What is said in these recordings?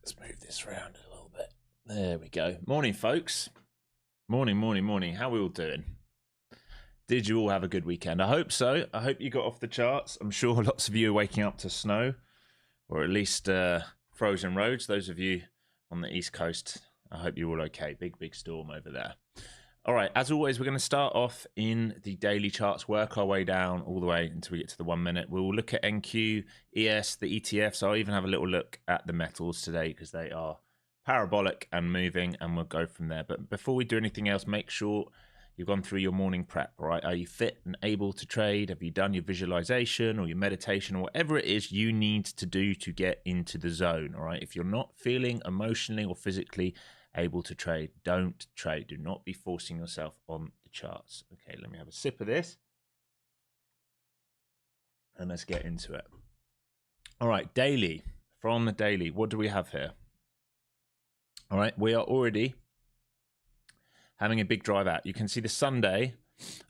Let's move this around a little bit. There we go. Morning, folks. Morning. How are we all doing? Did you all have a good weekend? I hope so. I hope you got off the charts. I'm sure lots of you are waking up to snow, or at least frozen roads. Those of you on the East Coast, I hope you're all okay. Big storm over there. All right, as always, we're going to start off in the daily charts, work our way down all the way until we get to the 1 minute. We'll look at NQ, ES, the ETFs. I'll even have a little look at the metals today because they are parabolic and moving, and we'll go from there. But before we do anything else, make sure you've gone through your morning prep, all right? Are you fit and able to trade? Have you done your visualization or your meditation or whatever it is you need to do to get into the zone, all right? If you're not feeling emotionally or physically able to trade, don't trade. Do not be forcing yourself on the charts. Okay, let me have a sip of this and let's get into it. All right, daily. From the daily, what do we have here? All right, we are already having a big drive out. You can see the Sunday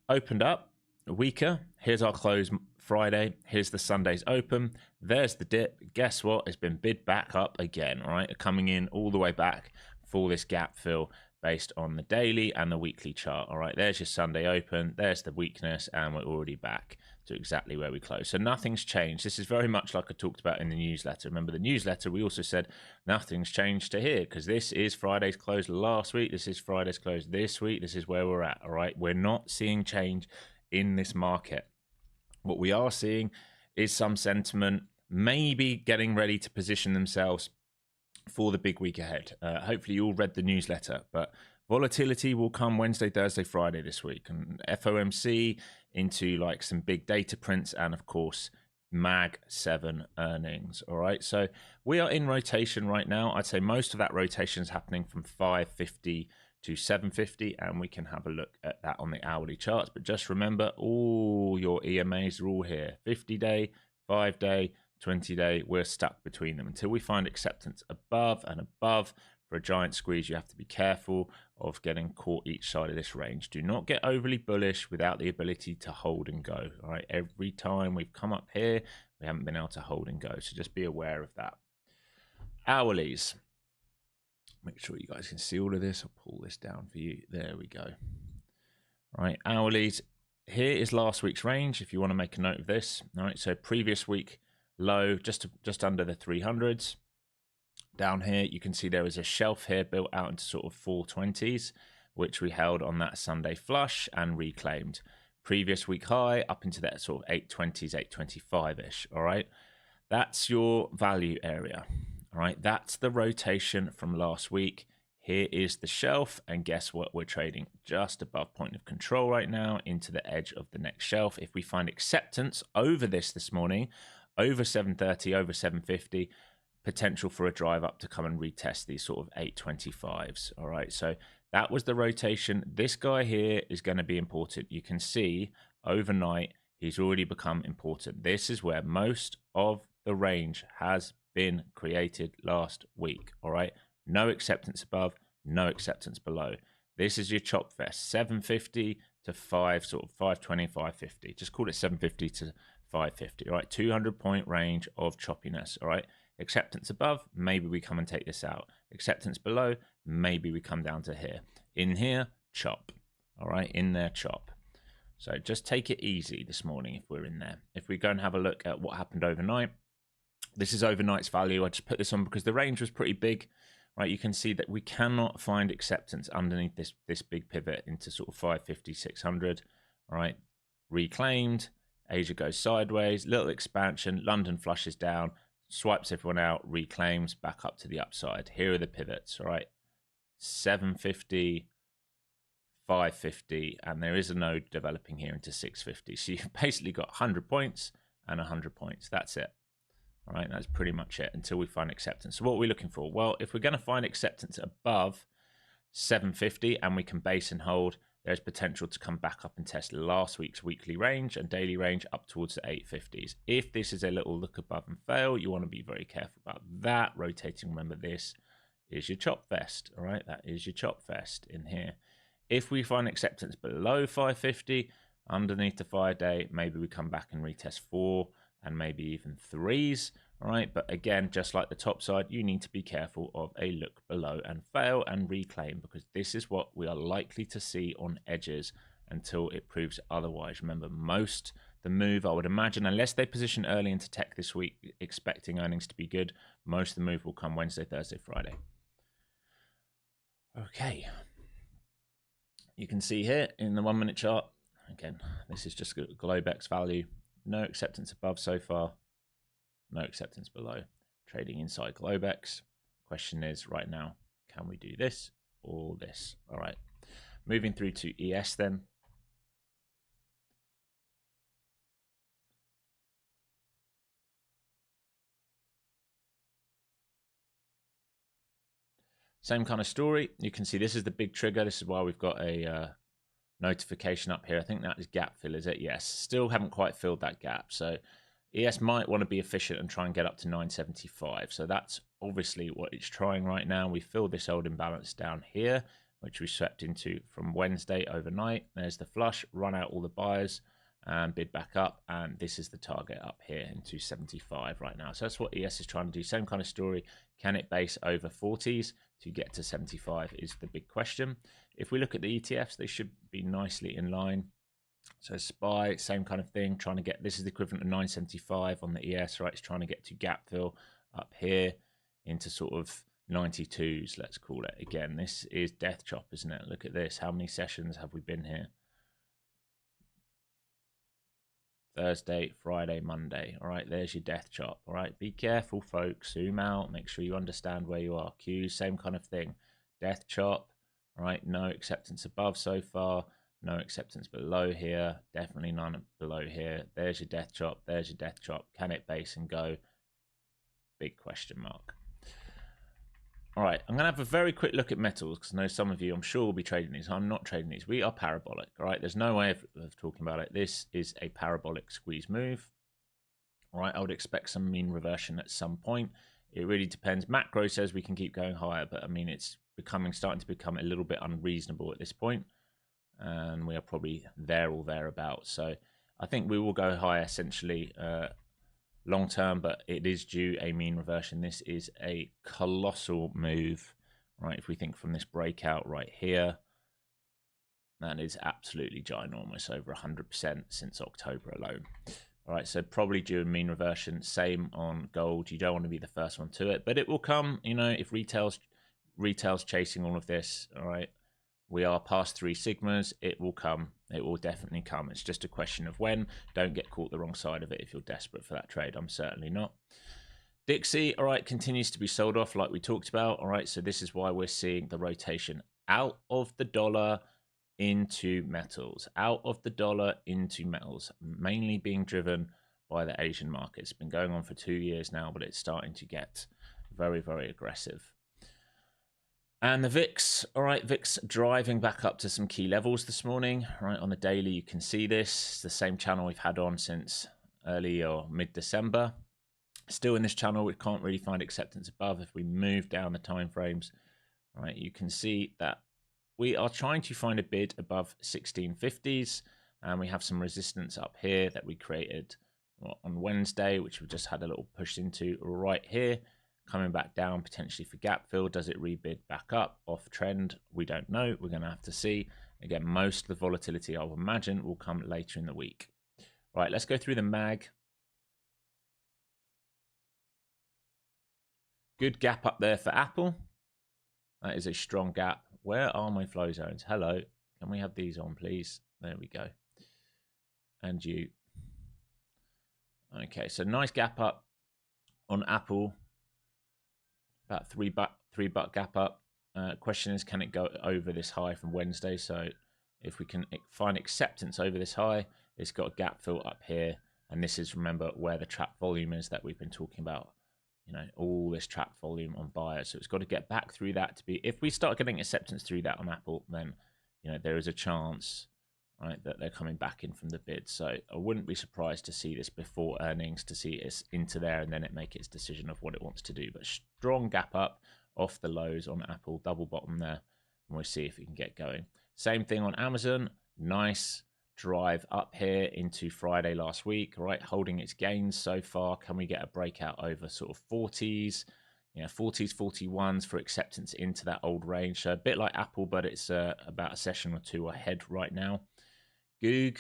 opened up weaker. Here's our close Friday. Here's the Sunday's open. There's the dip. Guess what? It's been bid back up again, all right? Coming in all the way back for this gap fill based on the daily and the weekly chart. All right, there's your Sunday open. There's the weakness, and we're already back to exactly where we closed. So nothing's changed. This is very much like I talked about in the newsletter. Remember the newsletter, we also said nothing's changed to here because this is Friday's close last week. This is Friday's close this week. This is where we're at, all right? We're not seeing change in this market. What we are seeing is some sentiment maybe getting ready to position themselves for the big week ahead. Hopefully you all read the newsletter, but volatility will come Wednesday, Thursday, Friday this week, and FOMC into like some big data prints, and of course Mag 7 earnings. All right, so we are in rotation right now. I'd say most of that rotation is happening from 550 to 750, and we can have a look at that on the hourly charts. But just remember, all your EMAs are all here: 50-day, 5-day, 20-day. We're stuck between them until we find acceptance above and above. For a giant squeeze, you have to be careful of getting caught each side of this range. Do not get overly bullish without the ability to hold and go. All right, every time we've come up here, we haven't been able to hold and go. So just be aware of that. Hourlies. Make sure you guys can see all of this. I'll pull this down for you. There we go. All right, hourlies. Here is last week's range, if you want to make a note of this. All right, so previous week low, just under the 300s. Down here, you can see there is a shelf here built out into sort of 420s, which we held on that Sunday flush and reclaimed. Previous week high up into that sort of 820s, 825-ish, all right? That's your value area, all right? That's the rotation from last week. Here is the shelf, and guess what? We're trading just above point of control right now into the edge of the next shelf. If we find acceptance over this morning, over 730, over 750, potential for a drive up to come and retest these sort of 825s. All right, so that was the rotation. This guy here is going to be important. You can see overnight he's already become important. This is where most of the range has been created last week. All right, no acceptance above, no acceptance below. This is your chop fest, 750 to 5, sort of 520, 550. Just call it 750 to 550. All right, 200-point range of choppiness. All right. Acceptance above, maybe we come and take this out. Acceptance below, maybe we come down to here. In here, chop. All right, in there, chop. So just take it easy this morning if we're in there. If we go and have a look at what happened overnight, this is overnight's value. I just put this on because the range was pretty big. Right, you can see that we cannot find acceptance underneath this big pivot into sort of 550, 600. All right, reclaimed. Asia goes sideways, little expansion. London flushes down, swipes everyone out, reclaims back up to the upside. Here are the pivots, all right? 750, 550, and there is a node developing here into 650. So you've basically got 100 points and 100 points. That's it. All right, that's pretty much it until we find acceptance. So what are we looking for? Well, if we're going to find acceptance above 750 and we can base and hold, there's potential to come back up and test last week's weekly range and daily range up towards the 850s. If this is a little look above and fail, you want to be very careful about that. Rotating, remember, this is your chop fest. All right, that is your chop fest in here. If we find acceptance below 550, underneath the 5-day, maybe we come back and retest 4 and maybe even 3s. All right, but again, just like the top side, you need to be careful of a look below and fail and reclaim, because this is what we are likely to see on edges until it proves otherwise. Remember, the move, I would imagine, unless they position early into tech this week, expecting earnings to be good, most of the move will come Wednesday, Thursday, Friday. Okay. You can see here in the 1 minute chart, again, this is just Globex value. No acceptance above so far. No acceptance below. Trading inside Globex. Question is right now, can we do this or this? All right. Moving through to ES then. Same kind of story. You can see this is the big trigger. This is why we've got a notification up here. I think that is gap fill, is it? Yes. Still haven't quite filled that gap. So ES might want to be efficient and try and get up to 975. So that's obviously what it's trying right now. We filled this old imbalance down here, which we swept into from Wednesday overnight. There's the flush, run out all the buyers and bid back up. And this is the target up here into 75 right now. So that's what ES is trying to do. Same kind of story. Can it base over 40s to get to 75 is the big question. If we look at the ETFs, they should be nicely in line. So SPY, same kind of thing, trying to get, this is the equivalent of 975 on the ES, right? It's trying to get to gap fill up here into sort of 92s, let's call it. Again, this is death chop, isn't it? Look at this. How many sessions have we been here? Thursday, Friday, Monday. All right, there's your death chop. All right, be careful, folks. Zoom out. Make sure you understand where you are. Qs, same kind of thing. Death chop. All right, no acceptance above so far. No acceptance below here. Definitely none below here. There's your death chop. There's your death chop. Can it base and go? Big question mark. All right, I'm going to have a very quick look at metals because I know some of you, I'm sure, will be trading these. I'm not trading these. We are parabolic, all right? There's no way of talking about it. This is a parabolic squeeze move. All right, I would expect some mean reversion at some point. It really depends. Macro says we can keep going higher, but I mean, it's starting to become a little bit unreasonable at this point, and we are probably there or thereabouts. So I think we will go higher essentially long term, but it is due a mean reversion. This is a colossal move, right? If we think from this breakout right here, that is absolutely ginormous, over 100% since October alone. All right, so probably due a mean reversion. Same on gold. You don't want to be the first one to it, but it will come. You know, if retail's chasing all of this, all right, we are past 3 sigmas. It will come. It will definitely come. It's just a question of when. Don't get caught the wrong side of it if you're desperate for that trade. I'm certainly not. Dixie, all right, continues to be sold off like we talked about. All right, so this is why we're seeing the rotation out of the dollar into metals, out of the dollar into metals, mainly being driven by the Asian market. It's been going on for 2 years now, but it's starting to get very, very aggressive. And the VIX, all right, VIX driving back up to some key levels this morning, right? On the daily, you can see this. It's the same channel we've had on since early or mid-December. Still in this channel, we can't really find acceptance above. If we move down the time frames, right, you can see that we are trying to find a bid above 1650s, and we have some resistance up here that we created on Wednesday, which we just had a little push into right here. Coming back down potentially for gap fill. Does it rebid back up off trend? We don't know. We're going to have to see. Again, most of the volatility, I would imagine, will come later in the week. Right, let's go through the mag. Good gap up there for Apple. That is a strong gap. Where are my flow zones? Hello. Can we have these on, please? There we go. And you. Okay, so nice gap up on Apple. About three buck gap up. Question is, can it go over this high from Wednesday? So if we can find acceptance over this high, it's got a gap fill up here. And this is, remember, where the trap volume is that we've been talking about. You know, all this trap volume on buyers. So it's got to get back through that to be, if we start getting acceptance through that on Apple, then, you know, there is a chance, right, that they're coming back in from the bid. So I wouldn't be surprised to see this before earnings, to see it into there and then it make its decision of what it wants to do. But strong gap up off the lows on Apple, double bottom there, and we'll see if we can get going. Same thing on Amazon. Nice drive up here into Friday last week, right? Holding its gains so far. Can we get a breakout over sort of 40s, 40s, 41s for acceptance into that old range? So a bit like Apple, but it's about a session or two ahead right now. Goog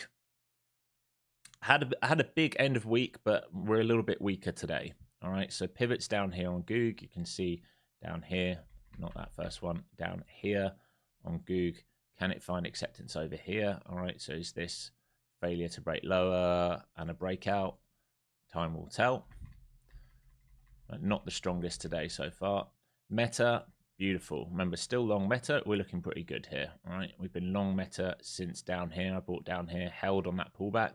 had a big end of week, but we're a little bit weaker today. All right, so pivots down here on Goog. You can see down here, not that first one, down here on Goog. Can it find acceptance over here? All right, so is this failure to break lower and a breakout? Time will tell. But not the strongest today so far. Meta, beautiful. Remember, still long Meta. We're looking pretty good here. All right, we've been long Meta since down here. I bought down here, held on that pullback.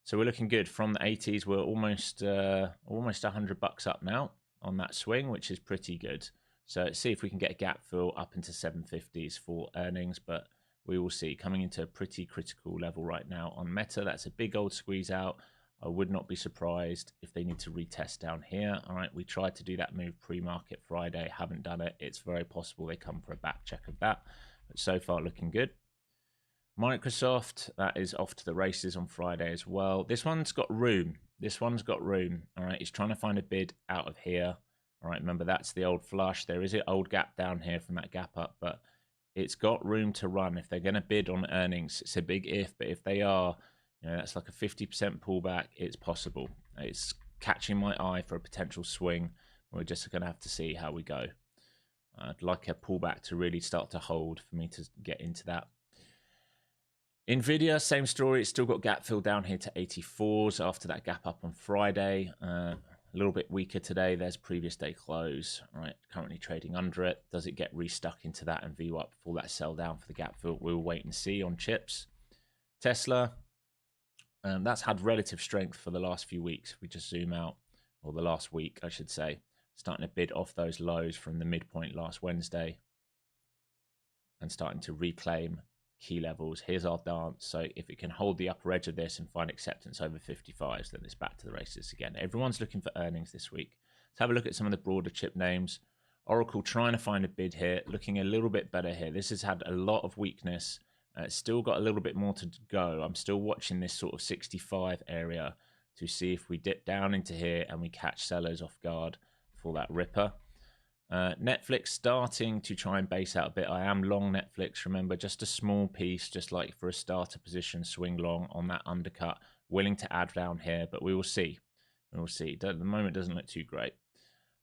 So we're looking good. From the 80s, we're almost $100 up now on that swing, which is pretty good. So let's see if we can get a gap fill up into 750s for earnings, but we will see. Coming into a pretty critical level right now on Meta. That's a big old squeeze out. I would not be surprised if they need to retest down here. All right, we tried to do that move pre-market Friday, haven't done it. It's very possible they come for a back check of that, but so far looking good. Microsoft, that is off to the races on Friday as well. This one's got room. All right, it's trying to find a bid out of here. All right, remember that's the old flush. There is an old gap down here from that gap up, but it's got room to run. If they're going to bid on earnings, it's a big if, but if they are, that's like a 50% pullback. It's possible. It's catching my eye for a potential swing. We're just going to have to see how we go. I'd like a pullback to really start to hold for me to get into that. Nvidia, same story. It's still got gap fill down here to 84s after that gap up on Friday. A little bit weaker today. There's previous day close. All right, currently trading under it. Does it get restuck into that and view up before that sell down for the gap fill? We'll wait and see on chips. Tesla, that's had relative strength for the last few weeks. If we just zoom out, or the last week, I should say, starting to bid off those lows from the midpoint last Wednesday and starting to reclaim key levels. Here's our dance. So if it can hold the upper edge of this and find acceptance over 55s, then it's back to the races again. Everyone's looking for earnings this week. Let's have a look at some of the broader chip names. Oracle trying to find a bid here, looking a little bit better here. This has had a lot of weakness. It's still got a little bit more to go. I'm still watching this sort of 65 area to see if we dip down into here and we catch sellers off guard for that ripper. Netflix starting to try and base out a bit. I am long Netflix, remember, just a small piece, just like for a starter position, swing long on that undercut. Willing to add down here, but we will see. We will see. At the moment, it doesn't look too great.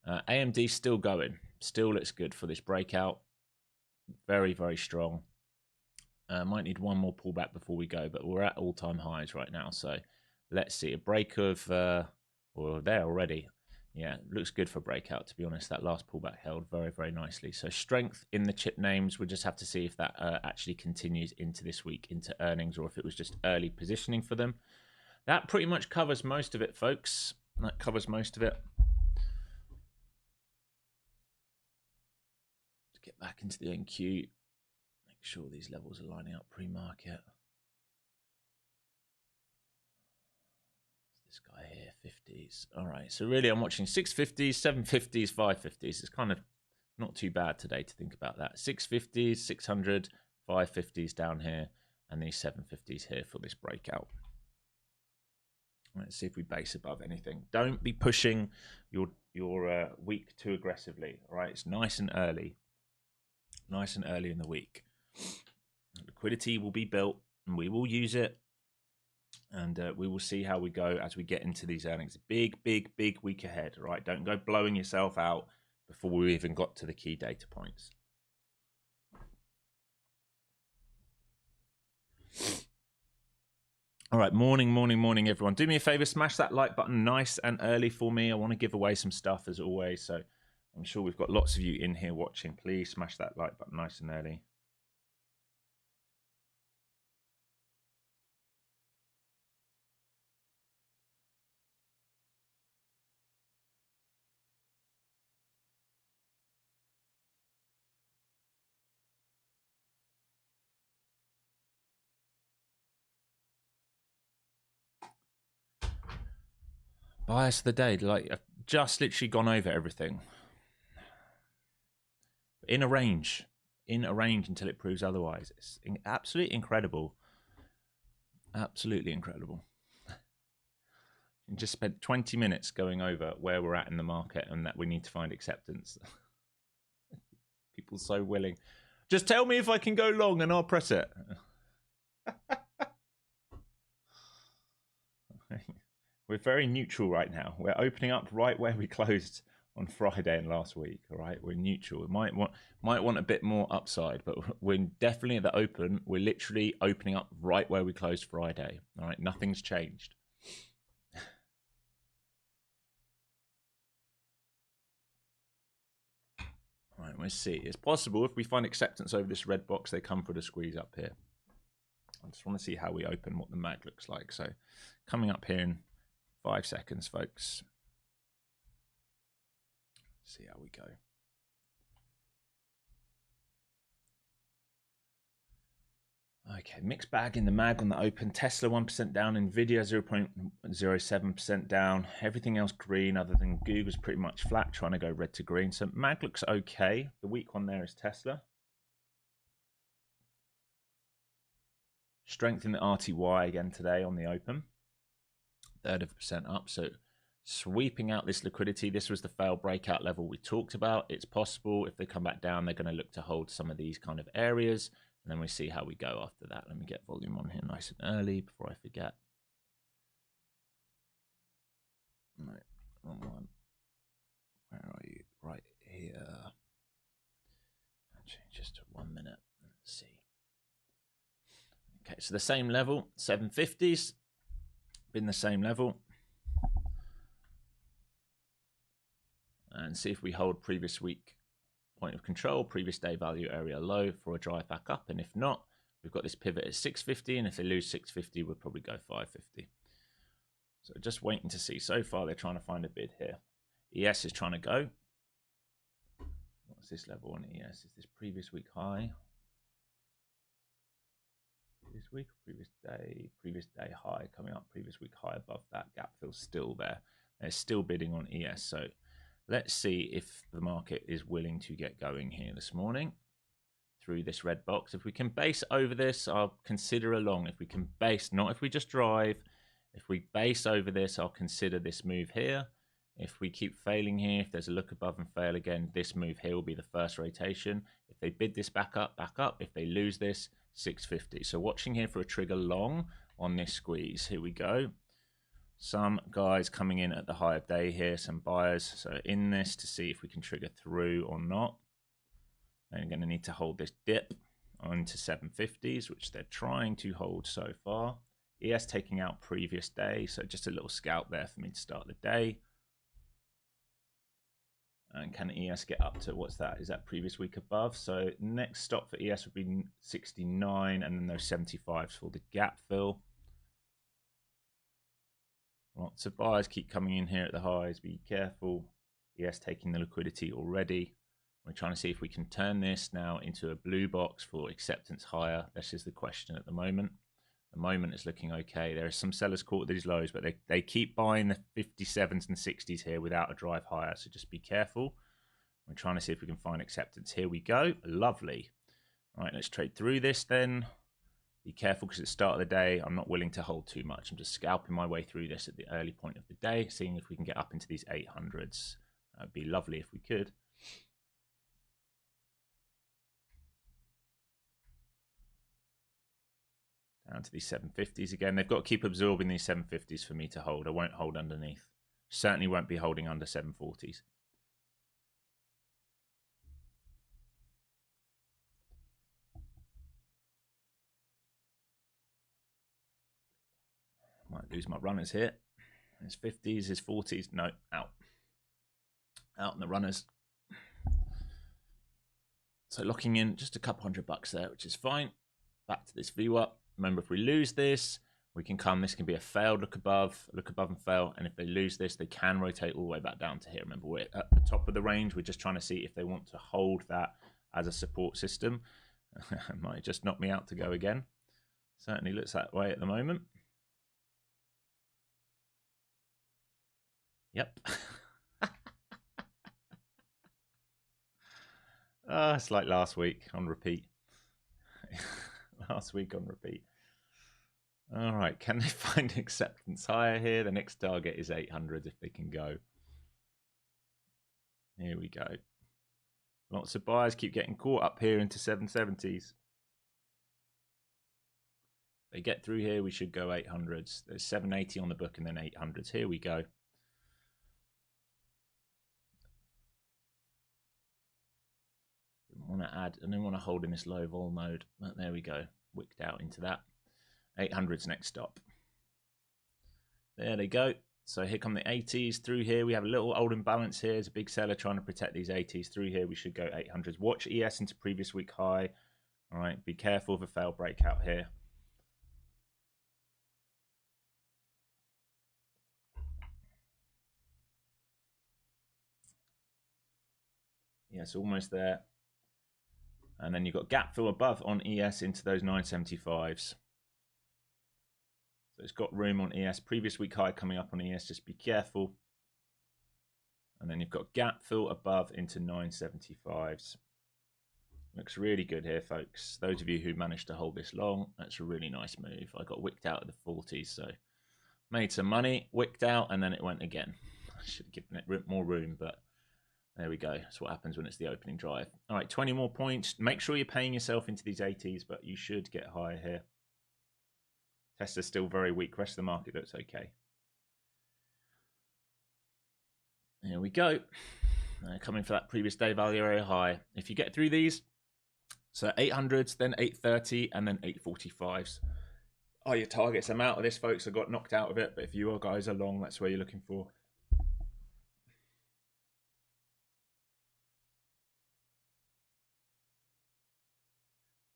AMD still going. Still looks good for this breakout. Very, very strong. Might need one more pullback before we go, but we're at all-time highs right now. So let's see. A break of, or there already. Yeah, looks good for breakout, to be honest. That last pullback held very, very nicely. So strength in the chip names. We'll just have to see if that actually continues into this week, into earnings, or if it was just early positioning for them. That pretty much covers most of it, folks. That covers most of it. Let's get back into the NQ. Make sure these levels are lining up pre-market. This guy here, 50s. All right, so really I'm watching 650s, 750s, 550s. It's kind of not too bad today to think about that. 650s, 600, 550s down here, and these 750s here for this breakout. Let's see if we base above anything. Don't be pushing your week too aggressively. All right, it's nice and early in the week. Liquidity will be built, and we will use it. And we will see how we go as we get into these earnings. Big week ahead, right? Don't go blowing yourself out before we even got to the key data points. All right, morning, everyone. Do me a favor, smash that like button nice and early for me. I want to give away some stuff as always, so I'm sure we've got lots of you in here watching. Please smash that like button nice and early. Bias of the day, like I've just literally gone over everything. In a range until it proves otherwise. It's absolutely incredible. Absolutely incredible. And just spent 20 minutes going over where we're at in the market and that we need to find acceptance. People so willing. Just tell me if I can go long and I'll press it. We're very neutral right now. We're opening up right where we closed on Friday and last week. All right, we're neutral. We might want a bit more upside, but we're definitely at the open. We're literally opening up right where we closed Friday. All right, nothing's changed. All right, we'll see. It's possible if we find acceptance over this red box, they come for the squeeze up here. I just want to see how we open, what the mag looks like. So coming up here in 5 seconds, folks. See how we go. Okay, mixed bag in the mag on the open. Tesla 1% down, Nvidia 0.07% down. Everything else green other than Google's pretty much flat, trying to go red to green. So mag looks okay. The weak one there is Tesla. Strength in the RTY again today on the open. 1/3% up. So sweeping out this liquidity. This was the failed breakout level we talked about. It's possible if they come back down, they're going to look to hold some of these kind of areas. And then we see how we go after that. Let me get volume on here nice and early before I forget. No, wrong one. Where are you? Right here. Actually, just 1 minute. Let's see. Okay, so the same level, 750s. Been the same level. And see if we hold previous week point of control, previous day value area low for a drive back up. And if not, we've got this pivot at 650. And if they lose 650, we'll probably go 550. So just waiting to see. So far, they're trying to find a bid here. ES is trying to go. What's this level on ES? Is this previous week high? Previous week, previous day high coming up, previous week high above that. Gap fill's still there. They're still bidding on ES. So let's see if the market is willing to get going here this morning through this red box. If we can base over this, I'll consider a long. If we can base, not if we just drive. If we base over this, I'll consider this move here. If we keep failing here, if there's a look above and fail again, this move here will be the first rotation. If they bid this back up. If they lose this, 650. So watching here for a trigger long on this squeeze. Here we go. Some guys coming in at the high of day here, some buyers. So in this to see if we can trigger through or not. They're going to need to hold this dip onto 750s, which they're trying to hold so far. ES taking out previous day. So just a little scalp there for me to start the day. And can ES get up to, what's that? Is that previous week above? So next stop for ES would be 69 and then those 75s for the gap fill. Lots of buyers keep coming in here at the highs. Be careful. ES taking the liquidity already. We're trying to see if we can turn this now into a blue box for acceptance higher. This is the question at the moment. The moment is looking okay. There are some sellers caught at these lows, but they keep buying the 57s and 60s here without a drive higher. So just be careful. We're trying to see if we can find acceptance. Here we go. Lovely. All right, let's trade through this then. Be careful because it's the start of the day. I'm not willing to hold too much. I'm just scalping my way through this at the early point of the day, seeing if we can get up into these 800s. That would be lovely if we could. Down to these 750s again. They've got to keep absorbing these 750s for me to hold. I won't hold underneath. Certainly won't be holding under 740s. Might lose my runners here. There's 50s, there's 40s. No, out. Out in the runners. So locking in just a couple $100 there, which is fine. Back to this view up. Remember, if we lose this, we can come. This can be a failed look above and fail. And if they lose this, they can rotate all the way back down to here. Remember, we're at the top of the range. We're just trying to see if they want to hold that as a support system. It might just knock me out to go again. Certainly looks that way at the moment. Yep. It's like last week on repeat. Last week on repeat. All right, can they find acceptance higher here? The next target is 800 if they can go. Here we go. Lots of buyers keep getting caught up here into 770s. They get through here, we should go 800s. There's 780 on the book and then 800s. Here we go. Didn't want to add, I didn't want to hold in this low vol mode, but there we go. Wicked out into that. 800s next stop. There they go. So here come the 80s through here. We have a little old imbalance here. There's a big seller trying to protect these 80s through here. We should go 800s. Watch ES into previous week high. All right, be careful of a failed breakout here. Yes, almost there. And then you've got gap fill above on ES into those 975s. So it's got room on ES. Previous week high coming up on ES. Just be careful. And then you've got gap fill above into 975s. Looks really good here, folks. Those of you who managed to hold this long, that's a really nice move. I got wicked out at the 40s, so made some money, wicked out, and then it went again. I should have given it more room, but there we go. That's what happens when it's the opening drive. All right, 20 more points. Make sure you're paying yourself into these 80s, but you should get higher here. Tesla's still very weak. Rest of the market looks okay. Here we go. Coming for that previous day value area high. If you get through these, so 800s, then 830, and then 845s are your targets. I'm out of this, folks. I got knocked out of it, but if you guys are long, that's where you're looking for.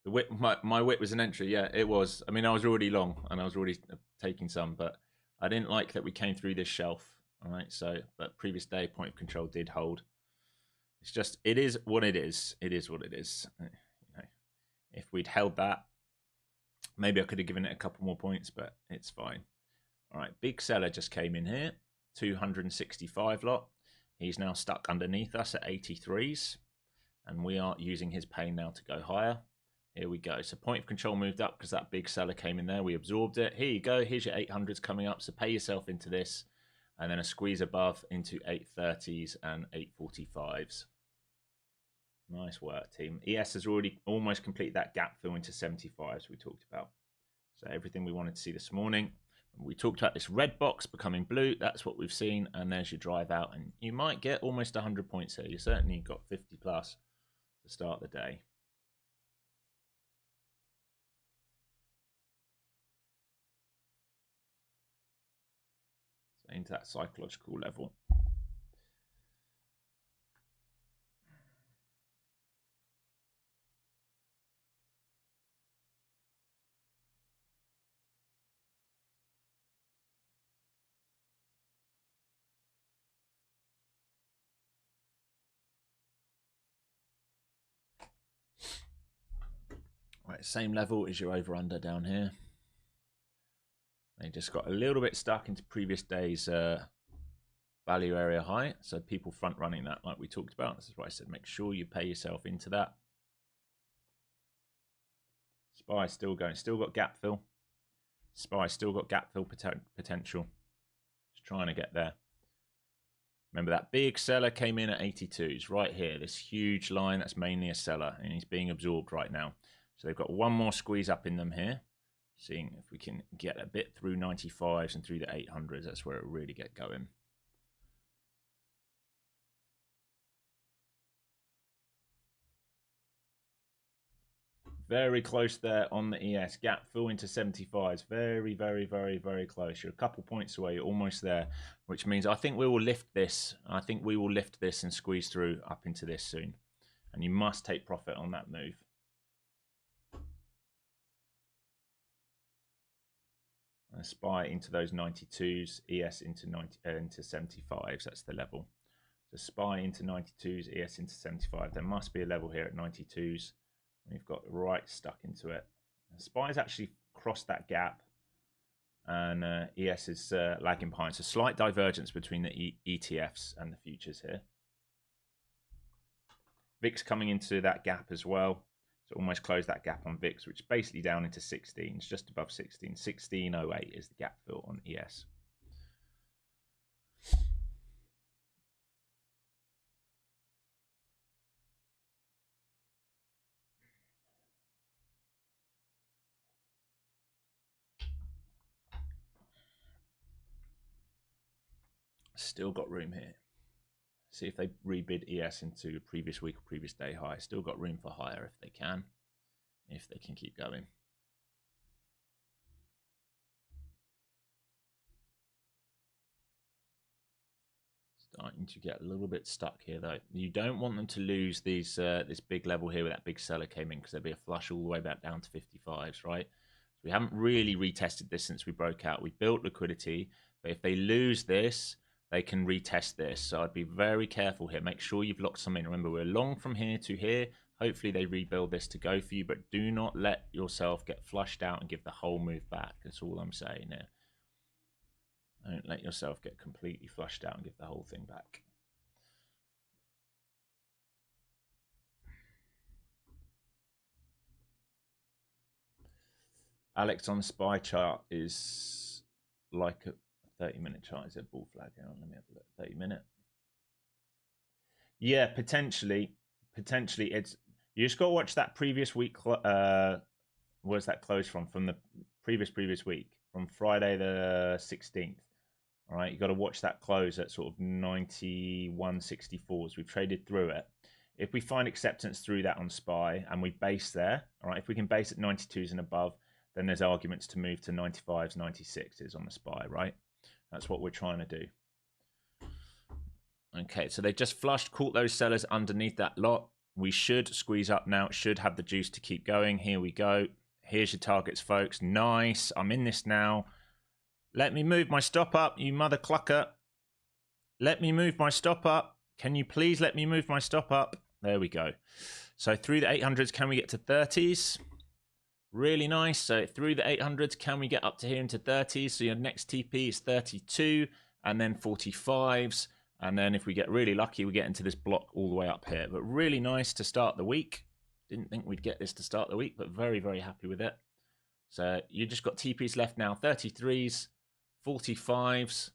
The whip, my whip was an entry. Yeah, it was. I mean, I was already long, and I was already taking some, but I didn't like that we came through this shelf. All right, so, but previous day point of control did hold. It's just, it is what it is. It is what it is. You know, if we'd held that, maybe I could have given it a couple more points, but it's fine. All right, big seller just came in here, 265 lot. He's now stuck underneath us at 83s, and we are using his pain now to go higher. Here we go. So point of control moved up because that big seller came in there. We absorbed it. Here you go. Here's your 800s coming up. So pay yourself into this. And then a squeeze above into 830s and 845s. Nice work, team. ES has already almost completed that gap fill into 75s we talked about. So everything we wanted to see this morning. We talked about this red box becoming blue. That's what we've seen. And there's your drive out. And you might get almost 100 points here. You certainly got 50 plus to start the day. So into that psychological level. Right, same level as your over-under down here. They just got a little bit stuck into previous days' value area high. So people front running that like we talked about. This is why I said make sure you pay yourself into that. SPY still going, still got gap fill. SPY still got gap fill potential. Just trying to get there. Remember that big seller came in at 82s right here. This huge line, that's mainly a seller, and he's being absorbed right now. So they've got one more squeeze up in them here. Seeing if we can get a bit through 95s and through the 800s. That's where it really get going. Very close there on the ES. Gap fill into 75s. Very, very, very, very close. You're a couple points away. You're almost there, which means I think we will lift this. I think we will lift this and squeeze through up into this soon. And you must take profit on that move. SPY into those 92s, ES into 75s. That's the level. So SPY into 92s, ES into 75. There must be a level here at 92s. We've got right stuck into it. SPY's actually crossed that gap, and ES is lagging behind. So slight divergence between the ETFs and the futures here. VIX coming into that gap as well. So almost closed that gap on VIX, which is basically down into 16s, just above 16. 16.08 is the gap fill on ES. Still got room here. See if they rebid ES into previous week or previous day high. Still got room for higher if they can keep going. Starting to get a little bit stuck here though. You don't want them to lose these this big level here where that big seller came in, because there'll be a flush all the way back down to 55s, right? So we haven't really retested this since we broke out. We built liquidity, but if they lose this, they can retest this. So I'd be very careful here. Make sure you've locked some in. Remember, we're long from here to here. Hopefully they rebuild this to go for you, but do not let yourself get flushed out and give the whole move back. That's all I'm saying here. Don't let yourself get completely flushed out and give the whole thing back. Alex, on the SPY chart is like a 30-minute chart. Is it bull flag? Hang on, let me have a look. 30-minute. Yeah, potentially. It's, you just got to watch that previous week. Where's that close from? From the previous week, from Friday the 16th. All right, you got to watch that close at sort of 91.64s. We've traded through it. If we find acceptance through that on SPY and we base there, all right, if we can base at 92s and above, then there's arguments to move to 95s, 96s on the SPY, right? That's what we're trying to do. Okay, so they just flushed, caught those sellers underneath that lot. We should squeeze up now. It should have the juice to keep going. Here we go. Here's your targets, folks. Nice. I'm in this now. Let me move my stop up, you mother clucker. Let me move my stop up. Can you please let me move my stop up? There we go. So through the 800s, can we get to 30s? Really nice. So through the 800s, can we get up to here into 30s? So your next TP is 32 and then 45s. And then if we get really lucky, we get into this block all the way up here. But really nice to start the week. Didn't think we'd get this to start the week, but very, very happy with it. So you just got TPs left now, 33s, 45s,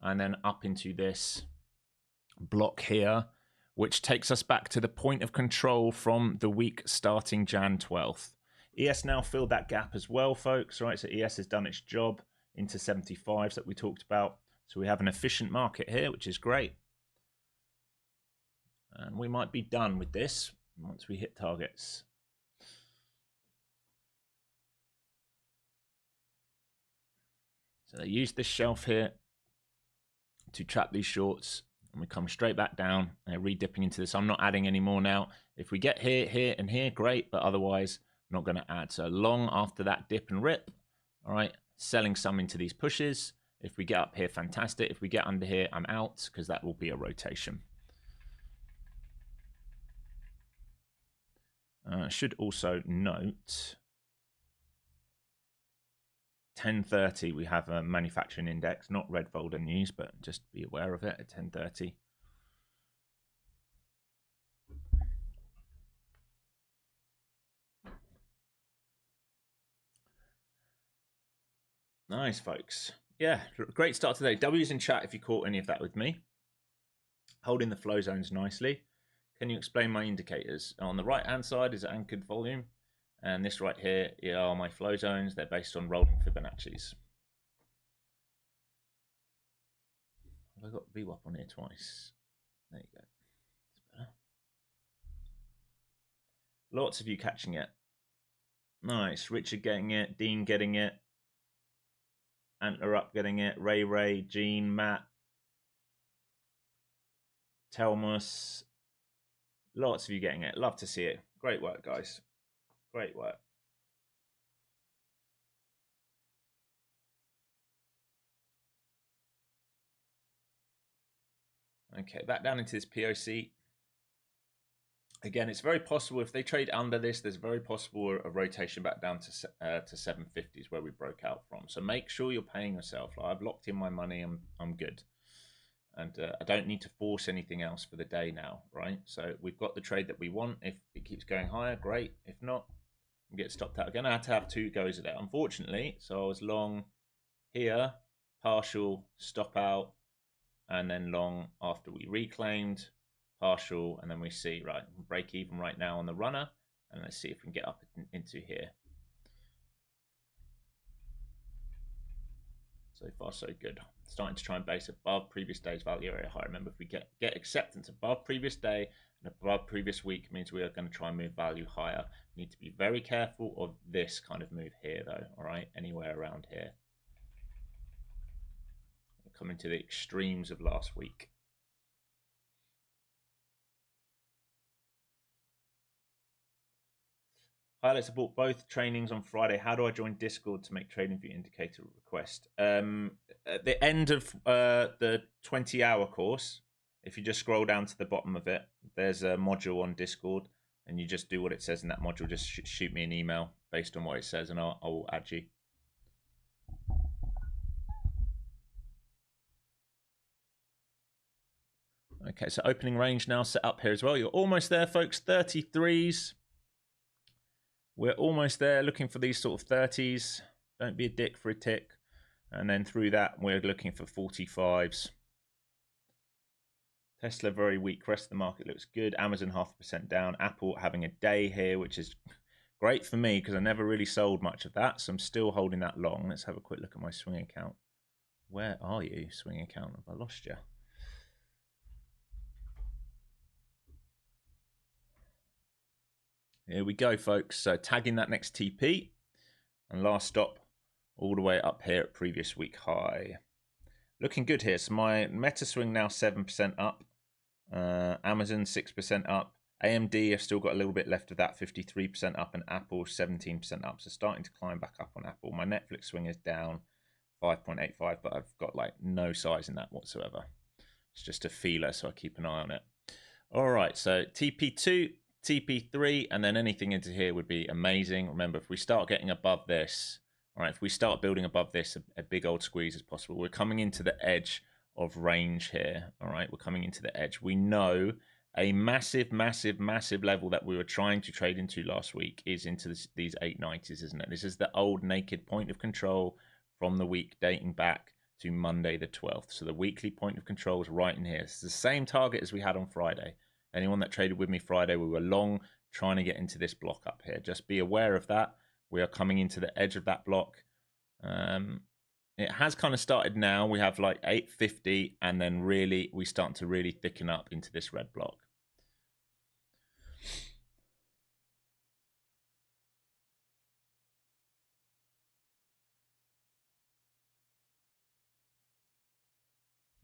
and then up into this block here, which takes us back to the point of control from the week starting Jan 12th. ES now filled that gap as well, folks, right? So ES has done its job into 75s that we talked about. So we have an efficient market here, which is great. And we might be done with this once we hit targets. So they use this shelf here to trap these shorts, and we come straight back down. They're re-dipping into this. I'm not adding any more now. If we get here, here, and here, great, but otherwise, I'm not going to add. So long after that dip and rip, all right, selling some into these pushes. If we get up here, fantastic. If we get under here, I'm out, because that will be a rotation. Should also note 10:30 we have a manufacturing index, not red folder news, but just be aware of it at 10:30. Nice, folks. Yeah, great start today. W's in chat if you caught any of that with me. Holding the flow zones nicely. Can you explain my indicators? On the right hand side is anchored volume, and this right here are my flow zones. They're based on rolling Fibonacci's. Have I got VWAP on here twice? There you go. That's better. Lots of you catching it. Nice. Richard getting it. Dean getting it. Antler Up getting it. Ray, Gene, Matt, Telmus. Lots of you getting it. Love to see it. Great work, guys. Great work. Okay, back down into this POC. Again, it's very possible if they trade under this, there's very possible a rotation back down to 750s where we broke out from. So make sure you're paying yourself. Like, I've locked in my money. I'm good. And I don't need to force anything else for the day now, right? So we've got the trade that we want. If it keeps going higher, great. If not, we get stopped out again. I had to have 2 goes at it, unfortunately. So I was long here, partial, stop out, and then long after we reclaimed, partial, and then we see, right, break even right now on the runner, and let's see if we can get up into here. So far, so good. Starting to try and base above previous day's value area high. Remember, if we get acceptance above previous day and above previous week, means we are going to try and move value higher. We need to be very careful of this kind of move here, though. All right, anywhere around here. We're coming to the extremes of last week. Highlights, I bought both trainings on Friday. How do I join Discord to make TradingView indicator request? At the end of the 20-hour course, if you just scroll down to the bottom of it, there's a module on Discord, and you just do what it says in that module. Just shoot me an email based on what it says, and I'll add you. Okay, so opening range now set up here as well. You're almost there, folks. 33s. We're almost there, looking for these sort of 30s. Don't be a dick for a tick. And then through that, we're looking for 45s. Tesla very weak. Rest of the market looks good. Amazon 0.5% down. Apple having a day here, which is great for me because I never really sold much of that. So I'm still holding that long. Let's have a quick look at my swing account. Where are you, swing account? Have I lost you? Here we go, folks. So tagging that next TP. And last stop all the way up here at previous week high. Looking good here. So my meta swing now 7% up. Amazon 6% up. AMD have still got a little bit left of that, 53% up, and Apple 17% up. So starting to climb back up on Apple. My Netflix swing is down 5.85, but I've got like no size in that whatsoever. It's just a feeler, so I keep an eye on it. All right, so TP2, TP3, and then anything into here would be amazing. Remember, if we start getting above this, all right, if we start building above this, a big old squeeze is possible. We're coming into the edge of range here, all right? We're coming into the edge. We know a massive, massive, massive level that we were trying to trade into last week is into these 890s, isn't it? This is the old naked point of control from the week dating back to Monday the 12th. So the weekly point of control is right in here. It's the same target as we had on Friday. Anyone that traded with me Friday, we were long trying to get into this block up here. Just be aware of that. We are coming into the edge of that block. It has kind of started now. We have like 850, and then really we start to really thicken up into this red block.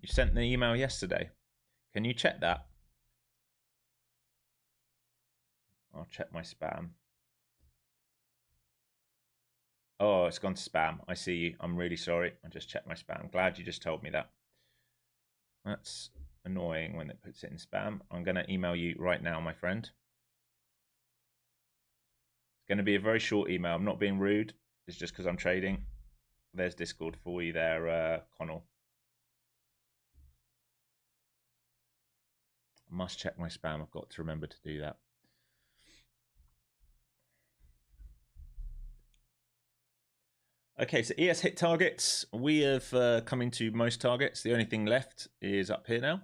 You sent the email yesterday. Can you check that? I'll check my spam. Oh, it's gone to spam. I see you. I'm really sorry. I just checked my spam. I'm glad you just told me that. That's annoying when it puts it in spam. I'm going to email you right now, my friend. It's going to be a very short email. I'm not being rude. It's just because I'm trading. There's Discord for you there, Connell. I must check my spam. I've got to remember to do that. Okay, so ES hit targets. We have come into most targets. The only thing left is up here now.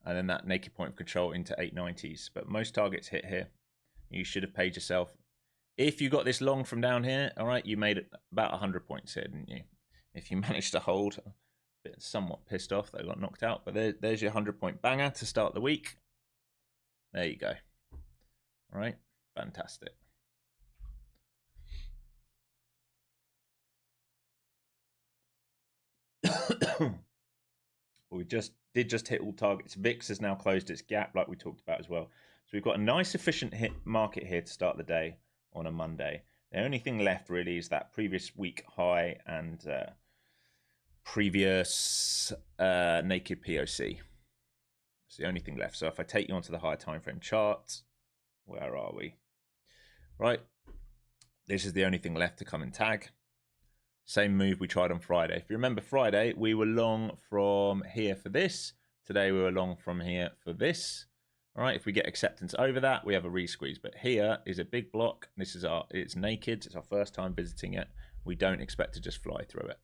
And then that naked point of control into 890s. But most targets hit here. You should have paid yourself. If you got this long from down here, all right, you made it about 100 points here, didn't you? If you managed to hold, a bit somewhat pissed off they got knocked out. But there's your 100-point banger to start the week. There you go. All right, fantastic. We did just hit all targets. VIX has now closed its gap like we talked about as well. So we've got a nice efficient hit market here to start the day on a Monday. The only thing left really is that previous week high and previous naked POC. It's the only thing left. So if I take you onto the higher time frame chart, where are we? Right. This is the only thing left to come and tag. Same move we tried on Friday. If you remember Friday, we were long from here for this. Today we were long from here for this. All right, if we get acceptance over that, we have a re-squeeze. But here is a big block. This is it's naked. It's our first time visiting it. We don't expect to just fly through it.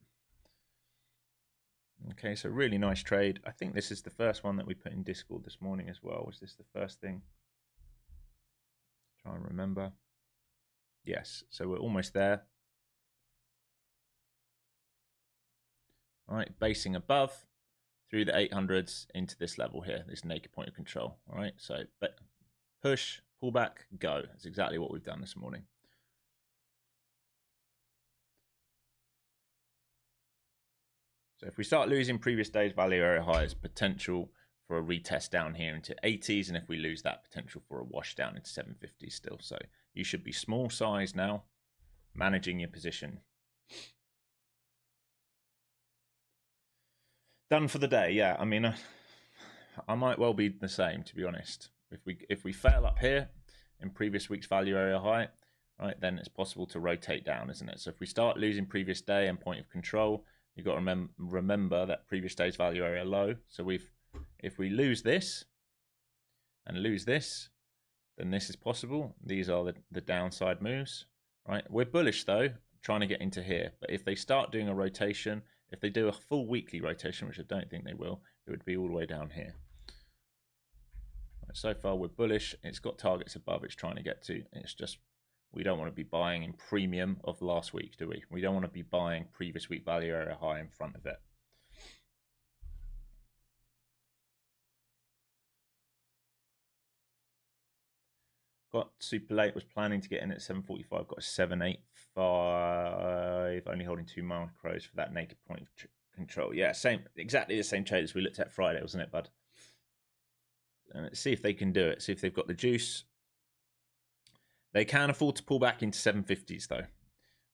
Okay, so really nice trade. I think this is the first one that we put in Discord this morning as well. Was this the first thing? Try and remember. Yes, so we're almost there. All right, basing above through the 800s into this level here, this naked point of control. All right, so push, pull back, go. That's exactly what we've done this morning. So if we start losing previous day's value area highs, potential for a retest down here into 80s, and if we lose that, potential for a wash down into 750s still. So you should be small size now, managing your position. Done for the day, yeah. I mean, I might well be the same, to be honest. If we fail up here in previous week's value area high, right, then it's possible to rotate down, isn't it? So if we start losing previous day and point of control, you've got to remember that previous day's value area low. So if we lose this and lose this, then this is possible. These are the downside moves, right? We're bullish though, trying to get into here. But if they start doing a rotation, if they do a full weekly rotation, which I don't think they will, it would be all the way down here. Right, so far we're bullish. It's got targets above it's trying to get to. It's just, we don't want to be buying in premium of last week, do we? We don't want to be buying previous week value area high in front of it. Got super late, was planning to get in at 745, got a 785, only holding 2 macros for that naked point of control. Yeah, exactly the same trade as we looked at Friday, wasn't it, bud? Let's see if they can do it, see if they've got the juice. They can afford to pull back into 750s though.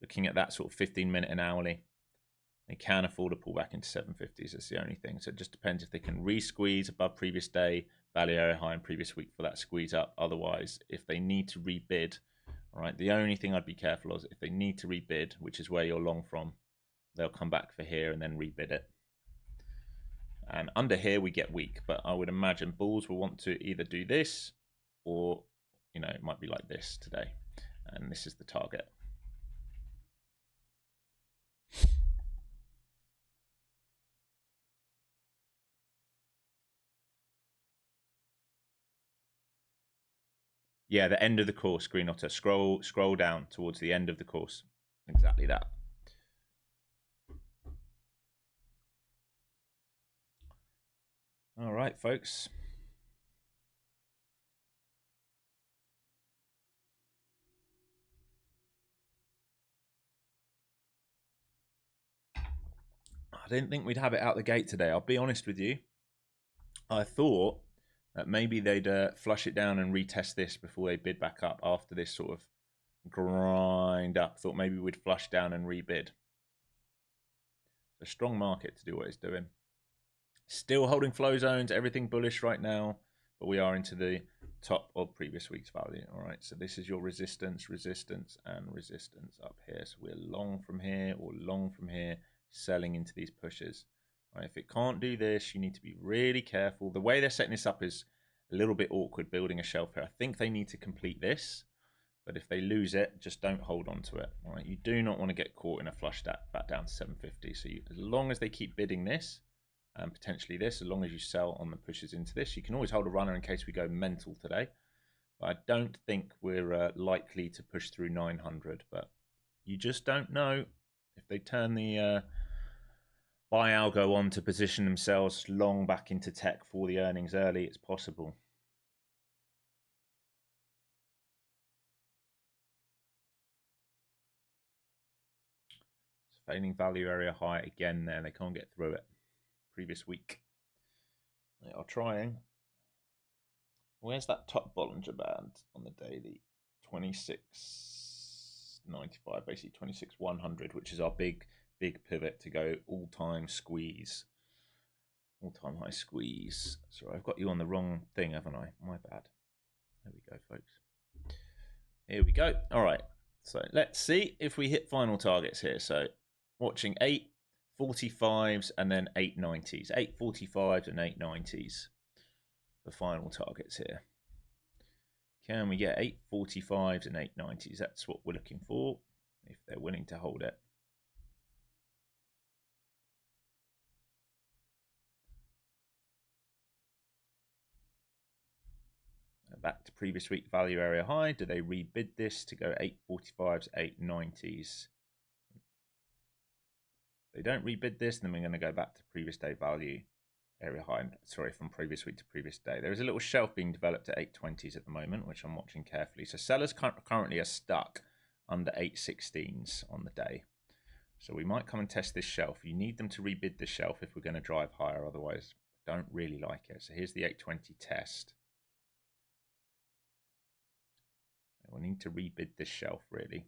Looking at that sort of 15-minute and hourly, they can afford to pull back into 750s. That's the only thing. So it just depends if they can re-squeeze above previous day, value area high in previous week for that squeeze up. Otherwise, if they need to rebid, all right, the only thing I'd be careful of is if they need to rebid, which is where you're long from, they'll come back for here and then rebid it. And under here, we get weak. But I would imagine bulls will want to either do this or, you know, it might be like this today. And this is the target. Yeah, the end of the course, Green Otter. Scroll down towards the end of the course. Exactly that. All right, folks. I didn't think we'd have it out the gate today. I'll be honest with you. I thought that maybe they'd flush it down and retest this before they bid back up after this sort of grind up. Thought maybe we'd flush down and rebid. It's a strong market to do what it's doing. Still holding flow zones, everything bullish right now, but we are into the top of previous week's value. All right, so this is your resistance, resistance, and resistance up here. So we're long from here or long from here, selling into these pushes. Right, if it can't do this, you need to be really careful. The way they're setting this up is a little bit awkward, building a shelf here. I think they need to complete this, but if they lose it, just don't hold on to it. All right, you do not want to get caught in a flush back down to 750. So as long as they keep bidding this, and potentially this, as long as you sell on the pushes into this, you can always hold a runner in case we go mental today. But I don't think we're likely to push through 900, but you just don't know. If they turn the buy algo on to position themselves long back into tech for the earnings early, it's possible. Failing value area high again there. They can't get through it. Previous week. They are trying. Where's that top Bollinger Band on the daily? 26.95, basically 26.100, which is our big pivot to go all-time squeeze. All-time high squeeze. Sorry, I've got you on the wrong thing, haven't I? My bad. There we go, folks. Here we go. All right. So let's see if we hit final targets here. So watching 845s and then 890s. 845s and 890s for final targets here. Can we get 845s and 890s? That's what we're looking for, if they're willing to hold it. Back to previous week value area high. Do they rebid this to go 845s, 890s? If they don't rebid this, then we're going to go back to previous day value area high. Sorry, from previous week to previous day. There is a little shelf being developed at 820s at the moment, which I'm watching carefully. So sellers currently are stuck under 816s on the day. So we might come and test this shelf. You need them to rebid the shelf if we're going to drive higher. Otherwise, I don't really like it. So here's the 820 test. We need to rebid this shelf, really.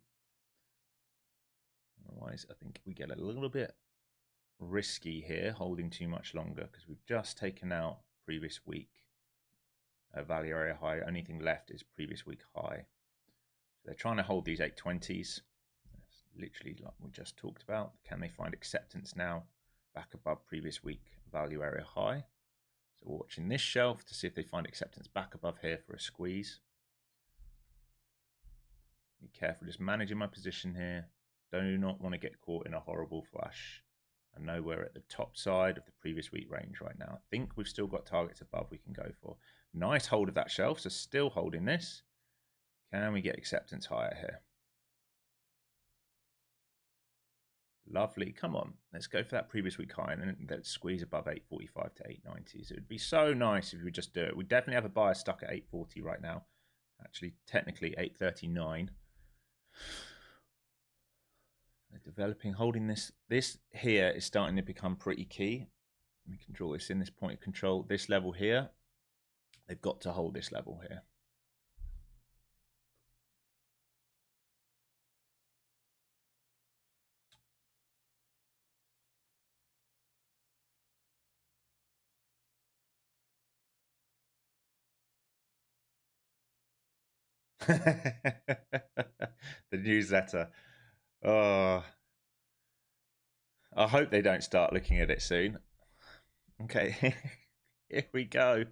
Otherwise, I think we get a little bit risky here, holding too much longer, because we've just taken out previous week value area high. Only thing left is previous week high. So they're trying to hold these 820s. That's literally like we just talked about. Can they find acceptance now back above previous week value area high? So we're watching this shelf to see if they find acceptance back above here for a squeeze. Be careful, just managing my position here. Do not want to get caught in a horrible flush. I know we're at the top side of the previous week range right now. I think we've still got targets above we can go for. Nice hold of that shelf, so still holding this. Can we get acceptance higher here? Lovely, come on. Let's go for that previous week high and then let's squeeze above 845 to 890s. It would be so nice if we would just do it. We definitely have a buyer stuck at 840 right now. Actually, technically 839. They're developing, holding this. This here is starting to become pretty key. We can draw this in, this point of control. This level here, they've got to hold this level here. The newsletter. Oh, I hope they don't start looking at it soon. Okay, here we go.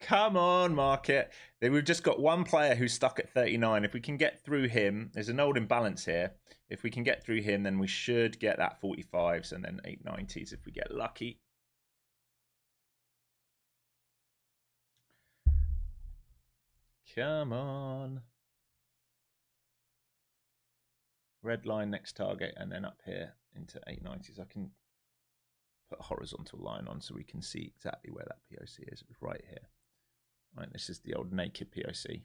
Come on, market. We've just got one player who's stuck at 39. If we can get through him, there's an old imbalance here. If we can get through him, then we should get that 45s and then 890s if we get lucky. Come on. Red line next target and then up here into 890s. I can put a horizontal line on so we can see exactly where that POC is. It's right here. Right, this is the old naked POC.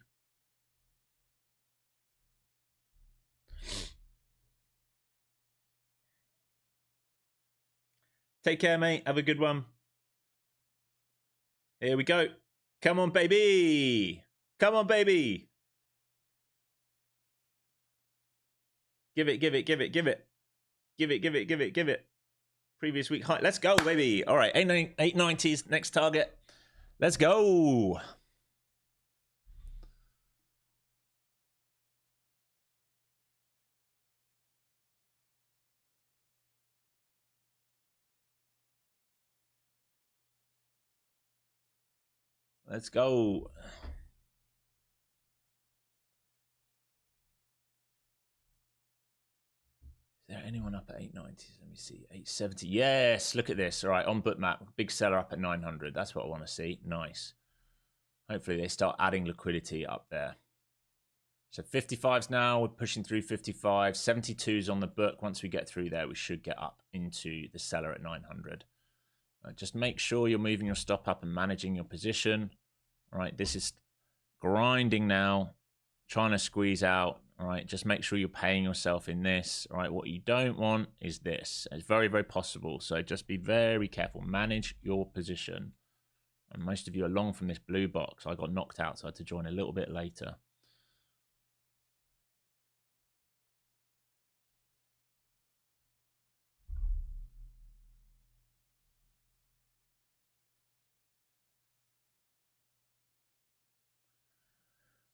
Take care, mate. Have a good one. Here we go. Come on, baby. Come on, baby. Give it, give it, give it, give it. Give it, give it, give it, give it. Previous week high. Let's go, baby. All right, 890s, next target. Let's go. Let's go. Is there anyone up at 890s? Let me see. 870. Yes, look at this. All right, on Bookmap, big seller up at 900. That's what I want to see. Nice. Hopefully they start adding liquidity up there. So 55s now, we're pushing through 55. 72s on the book. Once we get through there, we should get up into the seller at 900. Just make sure you're moving your stop up and managing your position. All right, this is grinding now, trying to squeeze out. All right, just make sure you're paying yourself in this. All right, what you don't want is this. It's very, very possible. So just be very careful. Manage your position. And most of you are long from this blue box. I got knocked out, so I had to join a little bit later.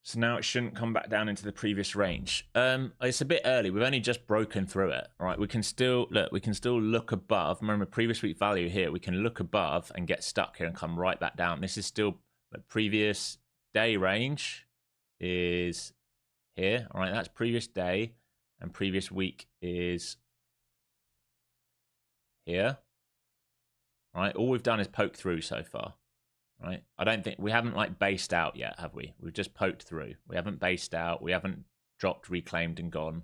So now it shouldn't come back down into the previous range. It's a bit early. We've only just broken through it. All right, we can still look. We can still look above. Remember, previous week value here. We can look above and get stuck here and come right back down. This is still the previous day range is here. All right, that's previous day, and previous week is here. All right, all we've done is poke through so far. Right, I don't think we haven't like based out yet, have we? We've just poked through. We haven't based out. We haven't dropped, reclaimed, and gone.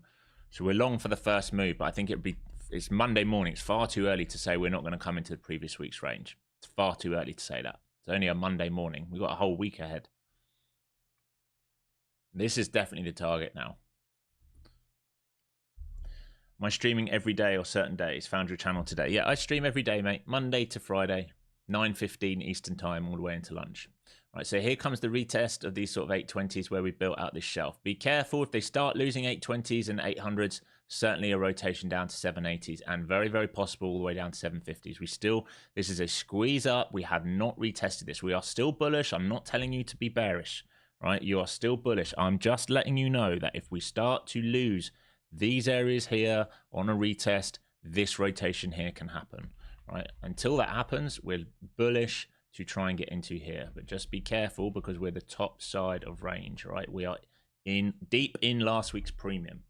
So we're long for the first move, but I think it's Monday morning. It's far too early to say we're not going to come into the previous week's range. It's far too early to say that. It's only a Monday morning. We've got a whole week ahead. This is definitely the target now. Am I streaming every day or certain days? Found your channel today. Yeah, I stream every day, mate. Monday to Friday. 9:15 Eastern time all the way into lunch. Right, so here comes the retest of these sort of 820s where we built out this shelf. Be careful if they start losing 820s and 800s, certainly a rotation down to 780s and very, very possible all the way down to 750s. This is a squeeze up. We have not retested this. We are still bullish. I'm not telling you to be bearish, right? You are still bullish. I'm just letting you know that if we start to lose these areas here on a retest, this rotation here can happen. Right, until that happens, we're bullish to try and get into here, but just be careful because we're the top side of range. Right, we are deep in last week's premium.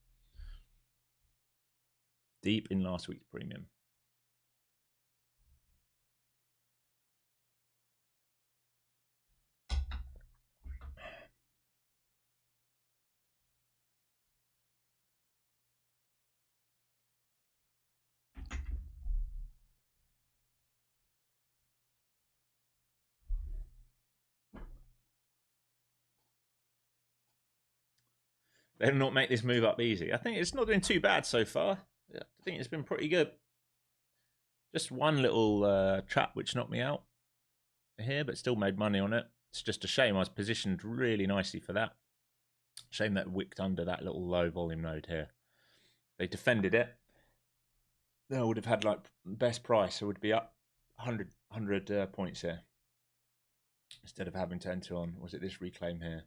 Deep in last week's premium. They did not make this move up easy. I think it's not doing too bad so far. I think it's been pretty good. Just one little trap which knocked me out here, but still made money on it. It's just a shame. I was positioned really nicely for that. Shame that wicked under that little low volume node here. They defended it. I would have had like best price. I would be up 100 points here instead of having to enter on. Was it this reclaim here?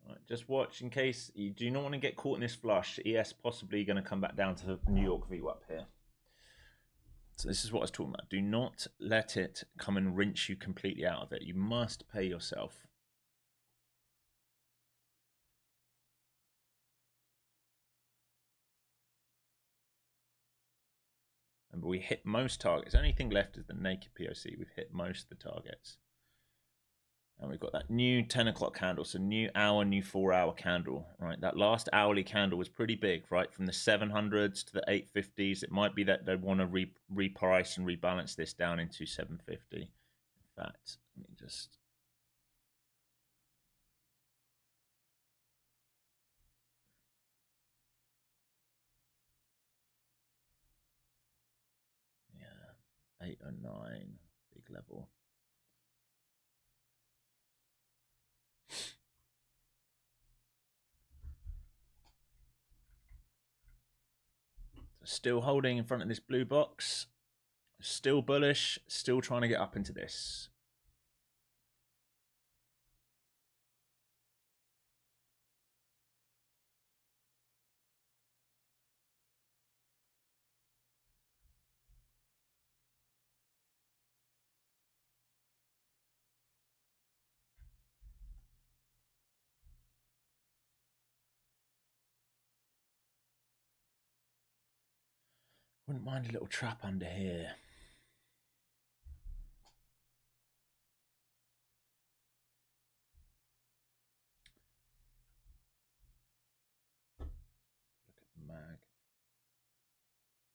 Right, just watch in case you do not want to get caught in this flush. ES possibly going to come back down to New York VWAP here. So this is what I was talking about. Do not let it come and rinse you completely out of it. You must pay yourself. Remember, we hit most targets. The only thing left is the naked POC. We've hit most of the targets. And we've got that new 10 o'clock candle. So new hour, new 4-hour candle, right? That last hourly candle was pretty big, right? From the 700s to the 850s. It might be that they want to reprice and rebalance this down into 750. In fact, let me just... Yeah, 809, big level. Still holding in front of this blue box. Still bullish. Still trying to get up into this. Wouldn't mind a little trap under here. Look at the mag.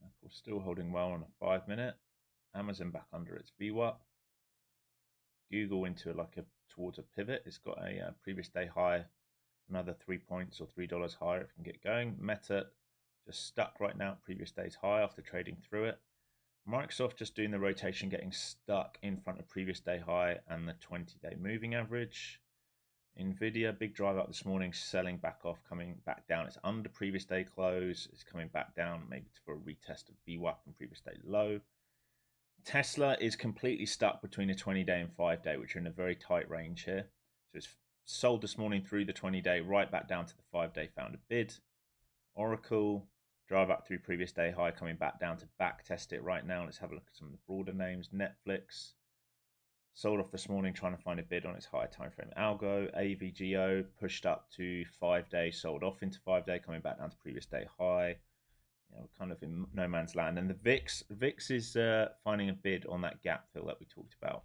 Apple still holding well on a 5-minute. Amazon back under its VWAP. Google into towards a pivot. It's got a previous day high, another 3 points or $3 higher if it can get going. Meta just stuck right now at previous day's high after trading through it. Microsoft just doing the rotation, getting stuck in front of previous day high and the 20-day moving average. Nvidia, big drive up this morning, selling back off, coming back down. It's under previous day close. It's coming back down, maybe for a retest of VWAP and previous day low. Tesla is completely stuck between a 20-day and 5-day, which are in a very tight range here. So it's sold this morning through the 20-day, right back down to the 5-day, found a bid. Oracle, drive up through previous day high, coming back down to back test it right now. Let's have a look at some of the broader names. Netflix, sold off this morning, trying to find a bid on its higher time frame. Algo, AVGO, pushed up to 5-day, sold off into 5-day, coming back down to previous day high. You know, kind of in no man's land. And the VIX is finding a bid on that gap fill that we talked about.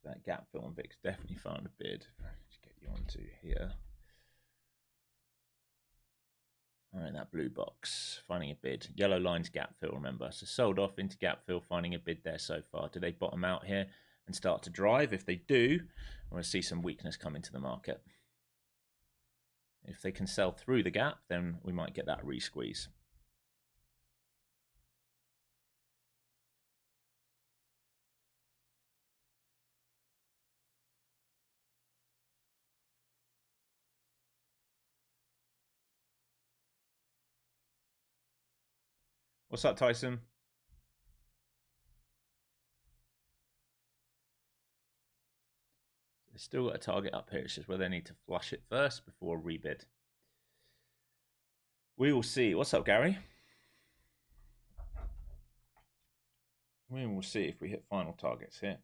So that gap fill on VIX definitely found a bid. Let's get you onto here. All right, that blue box, finding a bid. Yellow line's gap fill, remember. So sold off into gap fill, finding a bid there so far. Do they bottom out here and start to drive? If they do, we're going to see some weakness come into the market. If they can sell through the gap, then we might get that re-squeeze. What's up, Tyson? They've still got a target up here. It's just where they need to flush it first before rebid. We will see. What's up, Gary? We will see if we hit final targets here.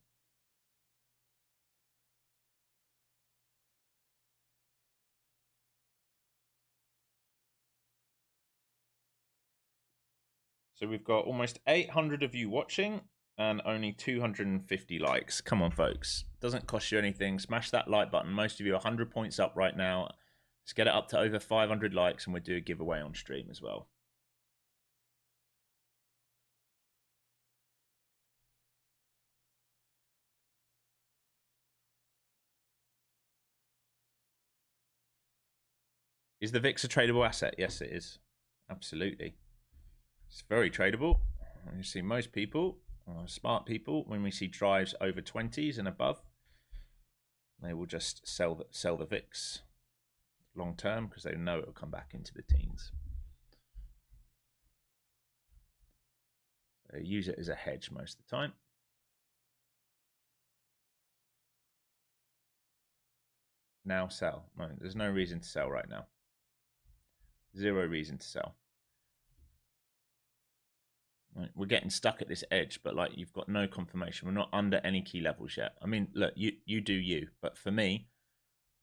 So we've got almost 800 of you watching and only 250 likes. Come on, folks. Doesn't cost you anything. Smash that like button. Most of you are 100 points up right now. Let's get it up to over 500 likes and we'll do a giveaway on stream as well. Is the VIX a tradable asset? Yes, it is. Absolutely. It's very tradable. You see most people, smart people, when we see drives over 20s and above, they will just sell the VIX long term because they know it will come back into the teens. They use it as a hedge most of the time. Now sell. No, there's no reason to sell right now. Zero reason to sell. Right, we're getting stuck at this edge, but like you've got no confirmation. We're not under any key levels yet. I mean, look, you do you, but for me,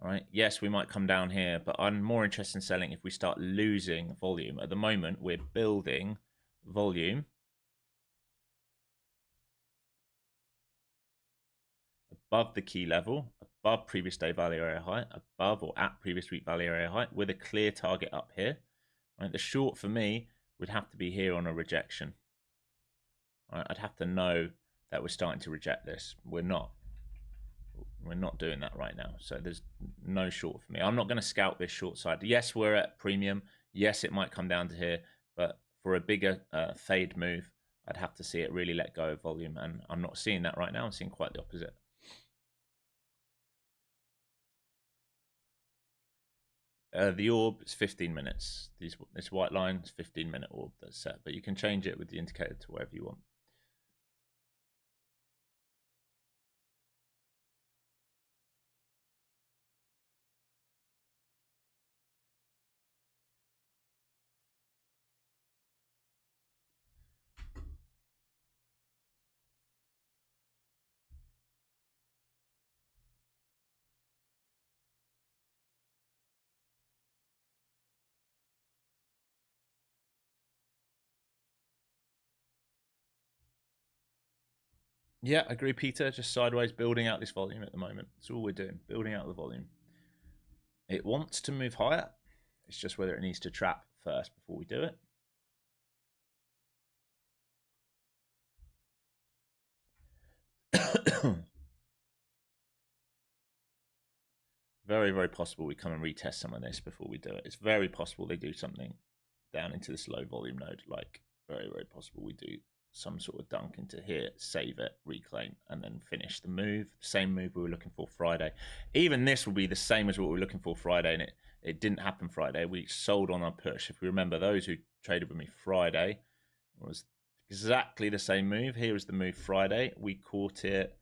all right, yes, we might come down here, but I'm more interested in selling if we start losing volume. At the moment, we're building volume above the key level, above previous day value area high, above or at previous week value area high, with a clear target up here. Right, the short for me would have to be here on a rejection. Right, I'd have to know that we're starting to reject this. We're not. We're not doing that right now. So there's no short for me. I'm not going to scalp this short side. Yes, we're at premium. Yes, it might come down to here. But for a bigger fade move, I'd have to see it really let go of volume. And I'm not seeing that right now. I'm seeing quite the opposite. The orb is 15 minutes. This white line is 15-minute orb that's set. But you can change it with the indicator to wherever you want. Yeah, I agree, Peter. Just sideways building out this volume at the moment. That's all we're doing, building out the volume. It wants to move higher. It's just whether it needs to trap first before we do it. very, very possible we come and retest some of this before we do it. It's very possible they do something down into this low volume node. Like, very, very possible we do some sort of dunk into here, save it, reclaim, and then finish the move. Same move we were looking for Friday. Even this will be the same as what we were looking for Friday, and it didn't happen Friday. We sold on our push. If we remember, those who traded with me Friday, it was exactly the same move. Here was the move Friday. We caught it,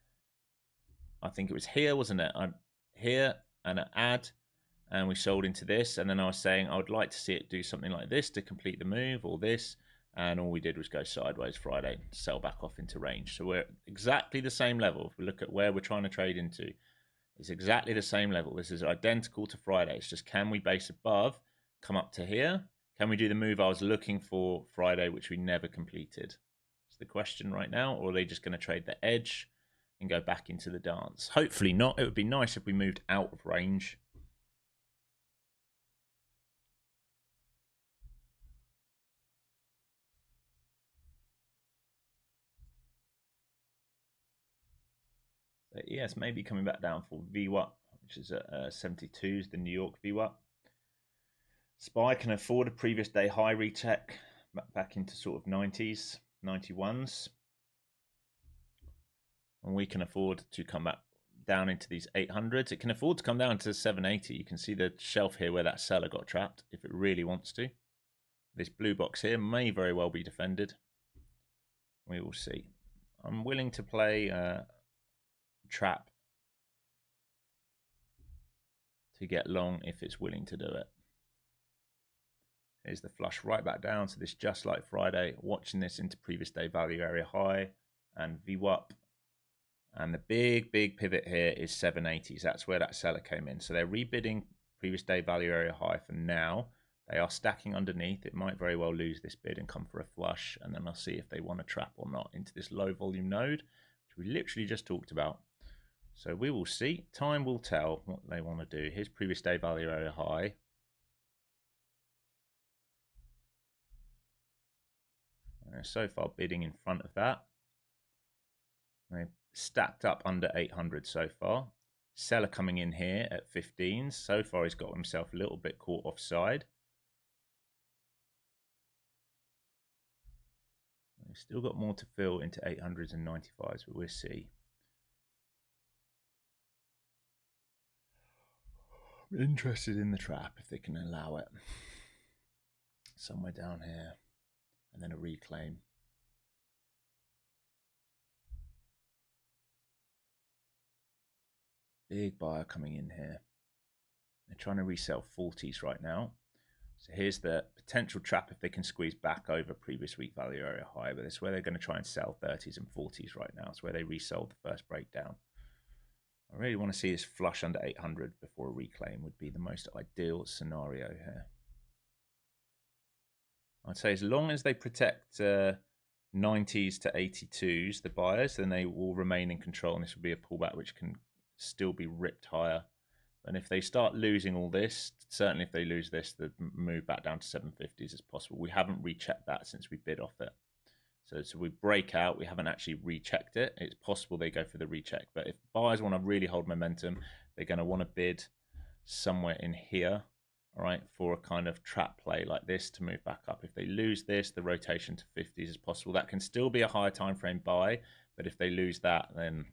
I think it was here, wasn't it? Here, and an add, and we sold into this. And then I was saying I would like to see it do something like this to complete the move, or this. And all we did was go sideways Friday, sell back off into range. So we're exactly the same level. If we look at where we're trying to trade into, it's exactly the same level. This is identical to Friday. It's just, can we base above, come up to here? Can we do the move I was looking for Friday, which we never completed? It's the question right now. Or are they just going to trade the edge and go back into the dance? Hopefully not. It would be nice if we moved out of range. So yes, maybe coming back down for VWAP, which is at 72s, the New York VWAP. SPY can afford a previous day high recheck back into sort of 90s, 91s. And we can afford to come back down into these 800s. It can afford to come down to 780. You can see the shelf here where that seller got trapped if it really wants to. This blue box here may very well be defended. We will see. I'm willing to play trap to get long if it's willing to do it. Here's the flush right back down. So this, just like Friday, watching this into previous day value area high and VWAP. And the big pivot here is 780s. That's where that seller came in. So they're rebidding previous day value area high for now. They are stacking underneath. It might very well lose this bid and come for a flush. And then I'll see if they want to trap or not into this low volume node, which we literally just talked about. So we will see. Time will tell what they want to do. Here's previous day value area high. So far bidding in front of that. They've stacked up under 800 so far. Seller coming in here at 15s. So far he's got himself a little bit caught offside. We've still got more to fill into 800s and 95s, but we'll see. I'm interested in the trap if they can allow it. Somewhere down here. And then a reclaim. Big buyer coming in here. They're trying to resell 40s right now. So here's the potential trap if they can squeeze back over previous week value area high. But it's where they're going to try and sell 30s and 40s right now. It's where they resold the first breakdown. I really want to see this flush under 800 before a reclaim would be the most ideal scenario here. I'd say as long as they protect 90s to 82s, the buyers, then they will remain in control. And this will be a pullback which can still be ripped higher. And if they start losing all this, certainly if they lose this, the move back down to 750s is possible. We haven't rechecked that since we bid off it. So we break out. We haven't actually rechecked it. It's possible they go for the recheck. But if buyers want to really hold momentum, they're going to want to bid somewhere in here, all right, for a kind of trap play like this to move back up. If they lose this, the rotation to 50s is possible. That can still be a higher time frame buy, but if they lose that, then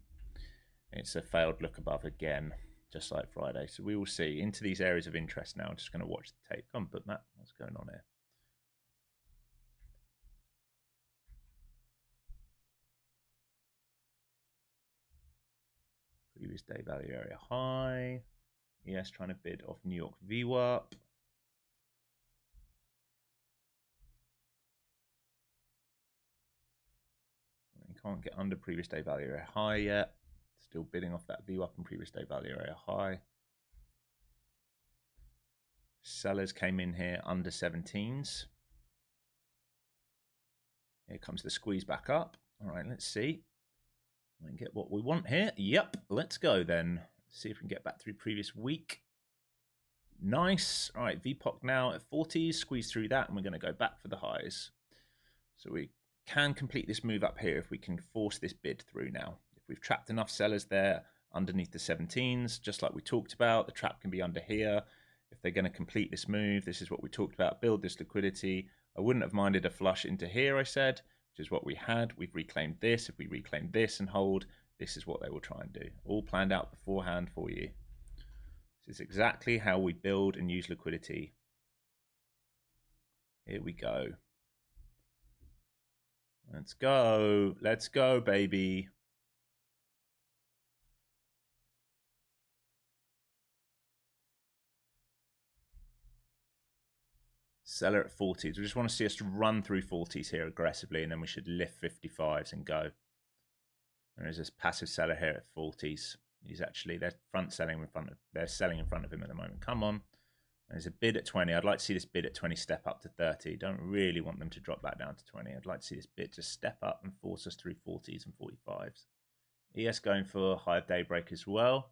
it's a failed look above again, just like Friday. So we will see into these areas of interest now. I'm just going to watch the tape. Come on, Bookmap, what's going on here? Previous day value area high. Yes, trying to bid off New York VWAP. You can't get under previous day value area high yet. Still bidding off that VWAP and previous day value area high. Sellers came in here under 17s. Here comes the squeeze back up. All right, let's see. We can get what we want here. Yep, let's go then. See if we can get back through previous week. Nice. All right, VPOC now at 40s. Squeeze through that, and we're going to go back for the highs. So we can complete this move up here if we can force this bid through now. If we've trapped enough sellers there underneath the 17s, just like we talked about. The trap can be under here. If they're going to complete this move, this is what we talked about. Build this liquidity. I wouldn't have minded a flush into here, I said, which is what we had. We've reclaimed this. If we reclaim this and hold, this is what they will try and do. All planned out beforehand for you. This is exactly how we build and use liquidity. Here we go. Let's go. Let's go, baby. Seller at 40s. We just want to see us run through 40s here aggressively, and then we should lift 55s and go. There is this passive seller here at 40s. He's actually, they're selling in front of him at the moment. Come on. There's a bid at 20. I'd like to see this bid at 20 step up to 30. Don't really want them to drop back down to 20. I'd like to see this bid just step up and force us through 40s and 45s. ES going for higher daybreak as well.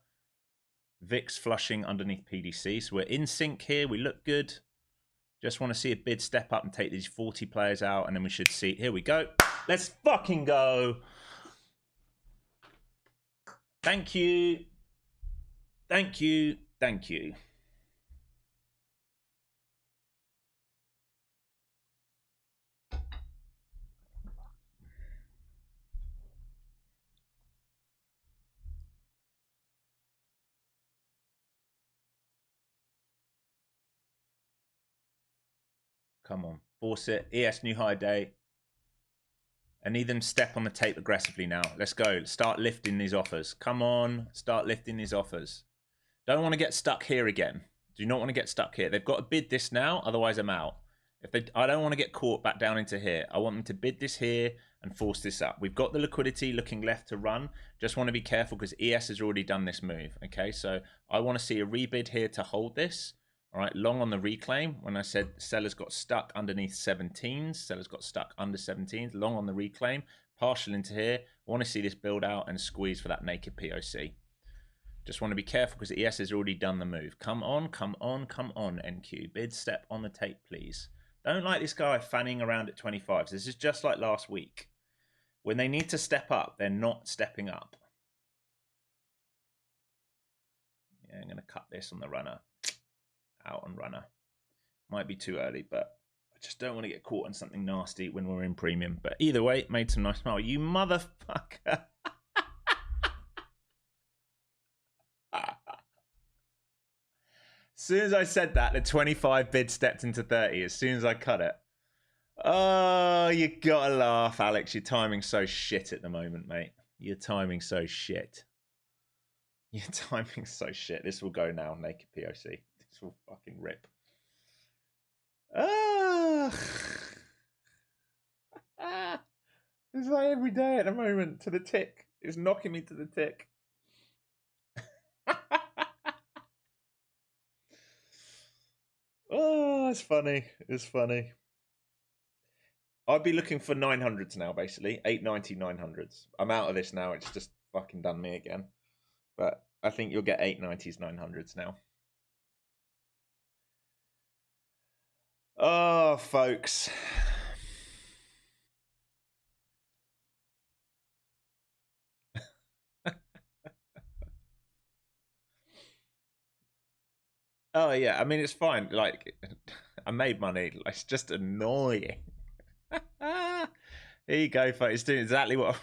VIX flushing underneath PDC. So we're in sync here. We look good. Just want to see a bid step up and take these 40 players out, and then we should see. Here we go. Let's fucking go. Thank you. Thank you. Thank you. Come on. Force it. ES new high day. I need them to step on the tape aggressively now. Let's go. Start lifting these offers. Come on. Start lifting these offers. Don't want to get stuck here again. Do not want to get stuck here. They've got to bid this now. Otherwise, I'm out. I don't want to get caught back down into here. I want them to bid this here and force this up. We've got the liquidity looking left to run. Just want to be careful because ES has already done this move. Okay, so I want to see a rebid here to hold this. All right, long on the reclaim. When I said sellers got stuck underneath 17s, sellers got stuck under 17s, long on the reclaim, partial into here. I want to see this build out and squeeze for that naked POC. Just want to be careful because ES has already done the move. Come on, come on, come on, NQ. Bid step on the tape, please. Don't like this guy fanning around at 25s. This is just like last week. When they need to step up, they're not stepping up. Yeah, I'm going to cut this on the runner. Out on runner. Might be too early, but I just don't want to get caught on something nasty when we're in premium. But either way, made some nice smile. You motherfucker. As soon as I said that, the 25 bid stepped into 30. As soon as I cut it. Oh, you gotta laugh, Alex. Your timing's so shit at the moment, mate. Your timing's so shit. Your timing's so shit. This will go now, naked POC. This will fucking rip. It's like every day at the moment to the tick. It's knocking me to the tick. Oh, it's funny. It's funny. I'd be looking for 900s now, basically. 890, 900s. I'm out of this now. It's just fucking done me again. But I think you'll get 890s, 900s now. Oh, folks. Oh, yeah. I mean, it's fine. Like, I made money. It's just annoying. Here you go, folks. It's doing exactly what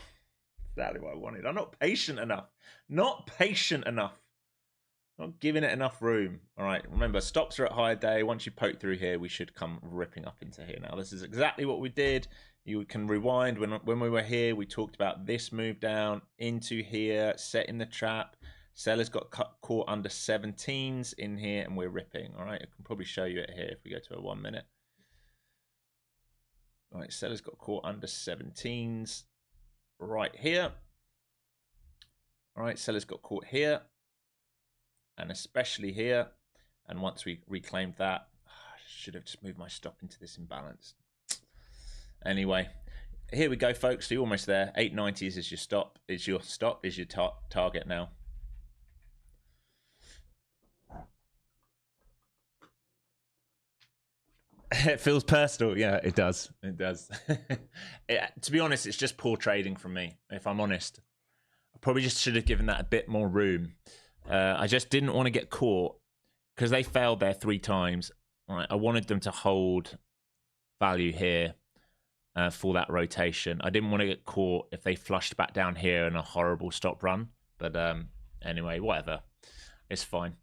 I wanted. I'm not patient enough. Not patient enough. Not giving it enough room. All right. Remember, stops are at higher day. Once you poke through here, we should come ripping up into here. Now, this is exactly what we did. You can rewind. When we were here, we talked about this move down into here, setting the trap. Sellers got caught under 17s in here, and we're ripping. All right. I can probably show you it here if we go to a 1 minute. All right. Sellers got caught under 17s right here. All right. Sellers got caught here. And especially here. And once we reclaimed that, I should have just moved my stop into this imbalance. Anyway, here we go, folks. So you're almost there. 890s is your stop. Is your target now. It feels personal. Yeah, it does. It does. To be honest, it's just poor trading from me, if I'm honest. I probably just should have given that a bit more room. I just didn't want to get caught because they failed there 3 times. Right, I wanted them to hold value here for that rotation. I didn't want to get caught if they flushed back down here in a horrible stop run. But anyway, whatever. It's fine.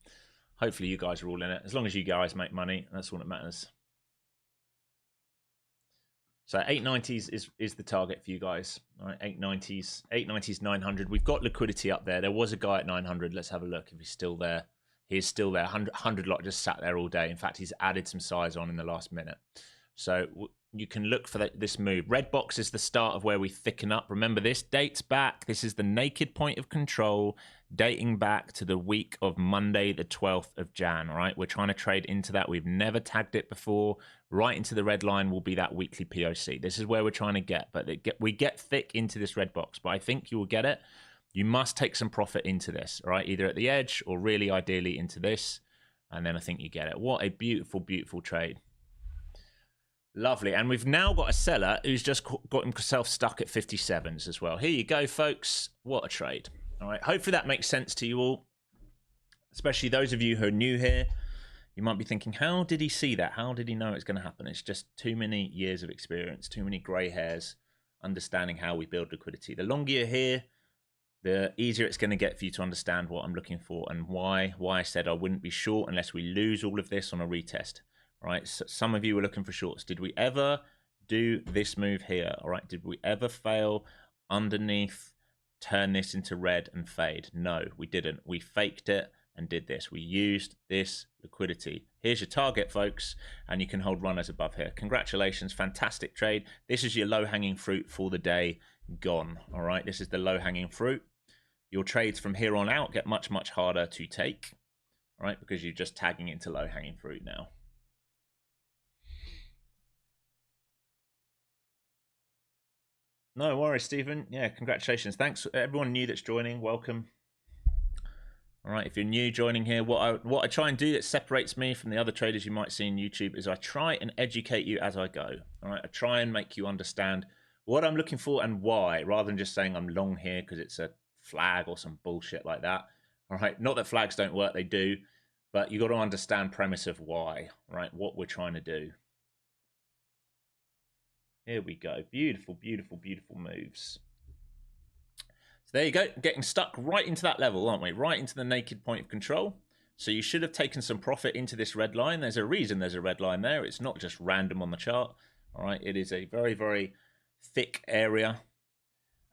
Hopefully you guys are all in it. As long as you guys make money, that's all that matters. So 890s is the target for you guys. All right, 890s, 900. We've got liquidity up there. There was a guy at 900. Let's have a look if he's still there. He is still there. 100 lot just sat there all day. In fact, he's added some size on in the last minute. So you can look for this move. Red box is the start of where we thicken up. Remember, this dates back. This is the naked point of control dating back to the week of Monday, the 12th of Jan. All right, we're trying to trade into that. We've never tagged it before. Right into the red line will be that weekly POC. This is where we're trying to get, but we get thick into this red box, but I think you will get it. You must take some profit into this, all right? Either at the edge or really ideally into this, and then I think you get it. What a beautiful, beautiful trade. Lovely. And we've now got a seller who's just got himself stuck at 57s as well. Here you go, folks. What a trade. All right. Hopefully that makes sense to you all, especially those of you who are new here. You might be thinking, how did he see that? How did he know it's going to happen? It's just too many years of experience, too many grey hairs, understanding how we build liquidity. The longer you're here, the easier it's going to get for you to understand what I'm looking for and why I said I wouldn't be short unless we lose all of this on a retest. All right, so some of you were looking for shorts. Did we ever do this move here? All right, did we ever fail underneath, turn this into red and fade? No, we didn't. We faked it and did this. We used this liquidity. Here's your target, folks, and you can hold runners above here. Congratulations, fantastic trade. This is your low-hanging fruit for the day gone. All right, this is the low-hanging fruit. Your trades from here on out get much, much harder to take, all right, because you're just tagging into low-hanging fruit now. No worries, Stephen. Yeah, congratulations. Thanks everyone new that's joining. Welcome. All right, if you're new joining here, what I try and do that separates me from the other traders you might see on YouTube is I try and educate you as I go. All right, I try and make you understand what I'm looking for and why, rather than just saying I'm long here because it's a flag or some bullshit like that. All right, not that flags don't work, they do, but you got to understand premise of why, right? What we're trying to do. Here we go. Beautiful, beautiful, beautiful moves. So there you go. Getting stuck right into that level, aren't we? Right into the naked point of control. So you should have taken some profit into this red line. There's a reason there's a red line there. It's not just random on the chart. All right. It is a very, very thick area.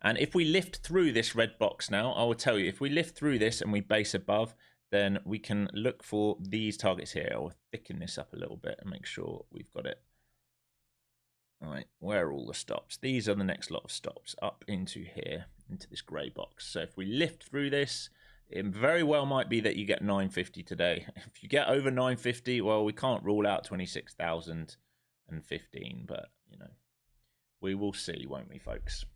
And if we lift through this red box now, I will tell you, if we lift through this and we base above, then we can look for these targets here. I'll thicken this up a little bit and make sure we've got it. All right, where are all the stops? These are the next lot of stops up into here, into this grey box. So if we lift through this, it very well might be that you get 950 today. If you get over 950, well, we can't rule out 26,015, but, you know, we will see, won't we, folks?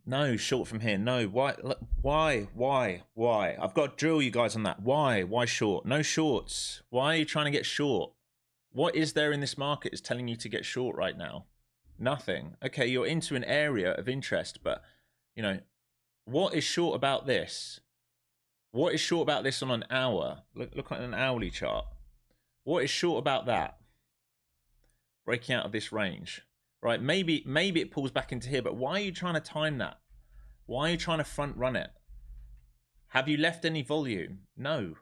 No, short from here. No, why? I've got to drill you guys on that. Why short? No shorts. Why are you trying to get short? What is there in this market that's telling you to get short right now? Nothing. Okay, you're into an area of interest, but, you know, what is short about this? What is short about this on an hour? Look at an hourly chart. What is short about that? Breaking out of this range. Right, maybe it pulls back into here, but why are you trying to time that? Why are you trying to front run it? Have you left any volume? No.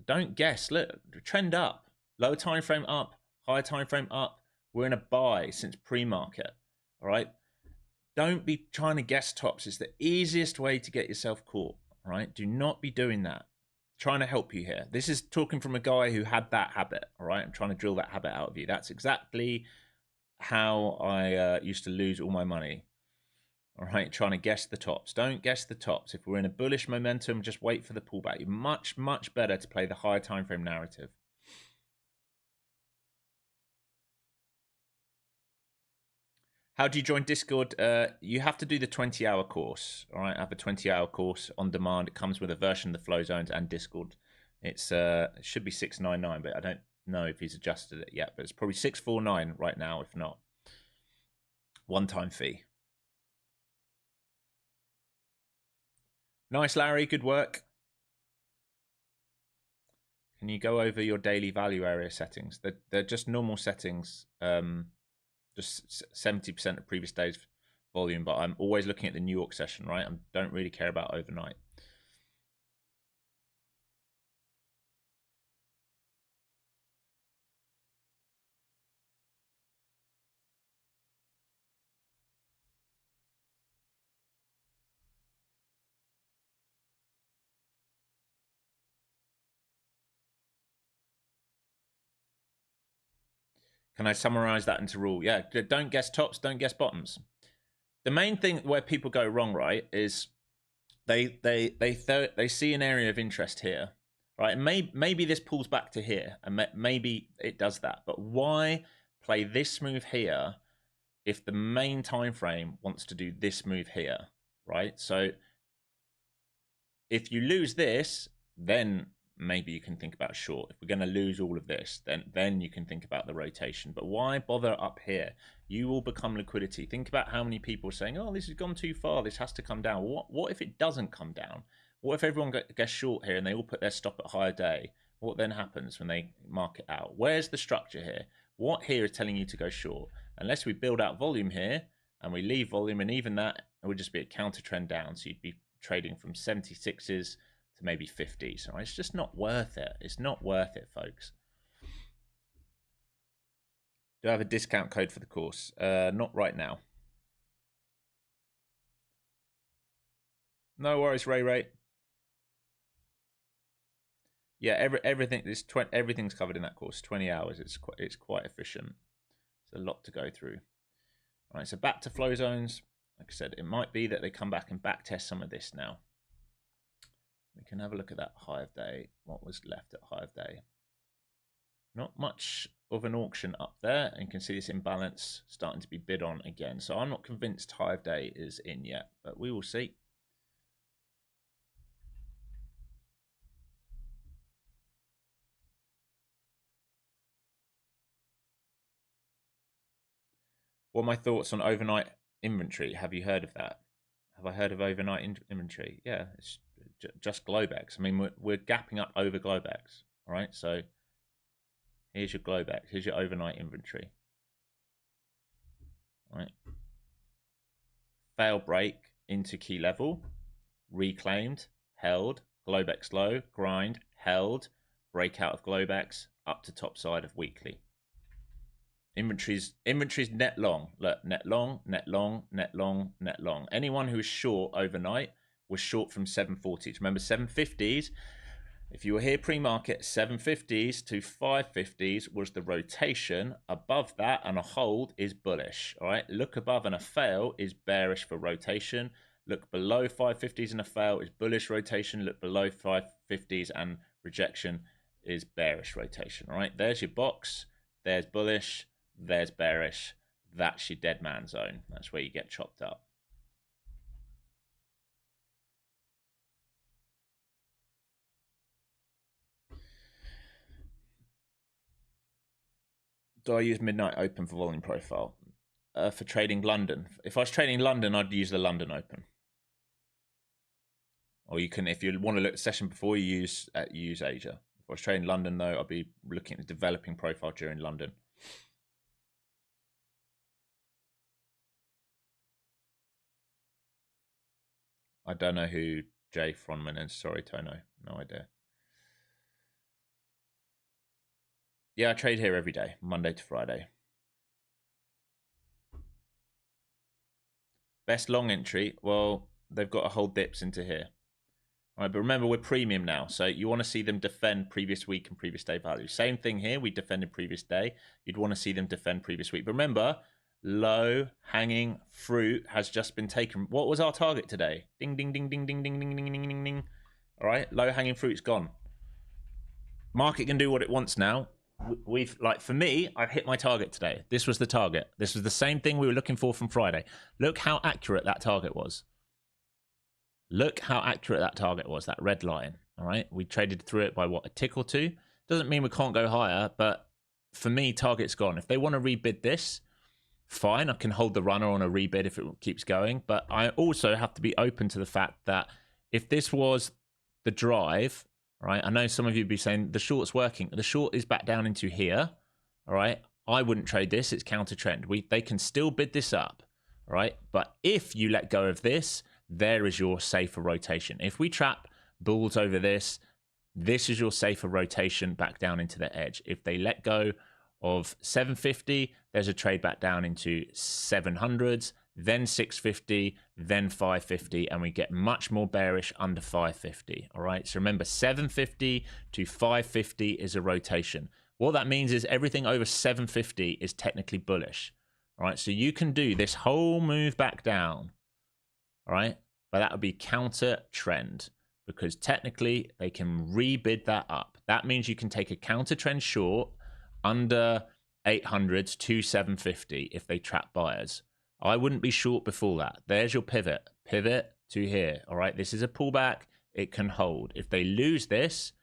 Don't guess. Look, trend up. Lower time frame up. Higher time frame up. We're in a buy since pre-market. All right. Don't be trying to guess tops. It's the easiest way to get yourself caught. All right. Do not be doing that. Trying to help you here. This is talking from a guy who had that habit. All right. I'm trying to drill that habit out of you. That's exactly how I used to lose all my money. All right, trying to guess the tops. Don't guess the tops. If we're in a bullish momentum, just wait for the pullback. You're much, much better to play the higher time frame narrative. How do you join Discord? You have to do the 20-hour course. All right, I have a 20-hour course on demand. It comes with a version of the Flow Zones and Discord. It's it should be $699, but I don't know if he's adjusted it yet. But it's probably $649 right now, if not. One-time fee. Nice, Larry. Good work. Can you go over your daily value area settings? They're just normal settings. Just 70% of previous day's volume, but I'm always looking at the New York session, right? I don't really care about overnight. Can I summarize that into rule? Yeah, don't guess tops, don't guess bottoms. The main thing where people go wrong, right, is they see an area of interest here, right? And maybe this pulls back to here, and maybe it does that. But why play this move here if the main time frame wants to do this move here, right? So if you lose this, then maybe you can think about short. If we're going to lose all of this, then you can think about the rotation. But why bother up here? You will become liquidity. Think about how many people are saying, oh, this has gone too far, this has to come down. What if it doesn't come down? What if everyone gets short here and they all put their stop at higher day? What then happens when they mark it out? Where's the structure here? What here is telling you to go short? Unless we build out volume here and we leave volume, and even that, it would just be a counter trend down. So you'd be trading from 76s to maybe 50s. Right? It's just not worth it. It's not worth it, folks. Do I have a discount code for the course? Not right now. No worries, Ray. Yeah, everything's covered in that course. 20 hours. It's quite efficient. It's a lot to go through. All right, so back to flow zones. Like I said, it might be that they come back and back test some of this now. We can have a look at that high of day. What was left at high of day? Not much of an auction up there. And you can see this imbalance starting to be bid on again. So I'm not convinced high of day is in yet, but we will see. What are my thoughts on overnight inventory? Have you heard of that? Have I heard of overnight inventory? Yeah, it's just Globex. I mean, we're gapping up over Globex. All right, so here's your Globex. Here's your overnight inventory. All right. Fail break into key level, reclaimed, held, Globex low, grind, held, breakout of Globex, up to top side of weekly. Inventory's net long. Look, net long, net long, net long, net long. Anyone who is short overnight was short from 740s. Remember, 750s, if you were here pre-market, 750s to 550s was the rotation. Above that and a hold is bullish. All right, look above and a fail is bearish for rotation. Look below 550s and a fail is bullish rotation. Look below 550s and rejection is bearish rotation. All right, there's your box. There's bullish. There's bearish. That's your dead man zone. That's where you get chopped up. Do I use midnight open for volume profile? For trading London. If I was trading London, I'd use the London open. Or you can, if you want to look at the session before, you use Asia. If I was trading London, though, I'd be looking at the developing profile during London. I don't know who Jay Fronman is. Sorry, Tono. No idea. Yeah, I trade here every day, Monday to Friday. Best long entry. Well, they've got to hold dips into here. All right, but remember, we're premium now. So you want to see them defend previous week and previous day value. Same thing here. We defended previous day. You'd want to see them defend previous week. But remember, low hanging fruit has just been taken. What was our target today? Ding, ding, ding, ding, ding, ding, ding, ding, ding, ding, ding. All right, low hanging fruit's gone. Market can do what it wants now. we've, like, for me, I've hit my target today. This was the target. This was the same thing we were looking for from Friday. Look how accurate that target was. Look how accurate that target was, that red line. All right, we traded through it by what, a tick or two? Doesn't mean we can't go higher, but for me, target's gone. If they want to rebid this, fine, I can hold the runner on a rebid if it keeps going. But I also have to be open to the fact that if this was the drive, right? I know some of you would be saying the short's working. The short is back down into here, all right? I wouldn't trade this. It's counter trend. They can still bid this up, all right? But if you let go of this, there is your safer rotation. If we trap bulls over this, this is your safer rotation back down into the edge. If they let go of 750, there's a trade back down into 700s, then 650, then 550, and we get much more bearish under 550. All right, so remember, 750 to 550 is a rotation. What that means is everything over 750 is technically bullish. All right, so you can do this whole move back down. All right, but that would be counter trend because technically they can rebid that up. That means you can take a counter trend short under 800s to 750 if they trap buyers. I wouldn't be short before that. There's your pivot to here. All right, this is a pullback. It can hold. If they lose this,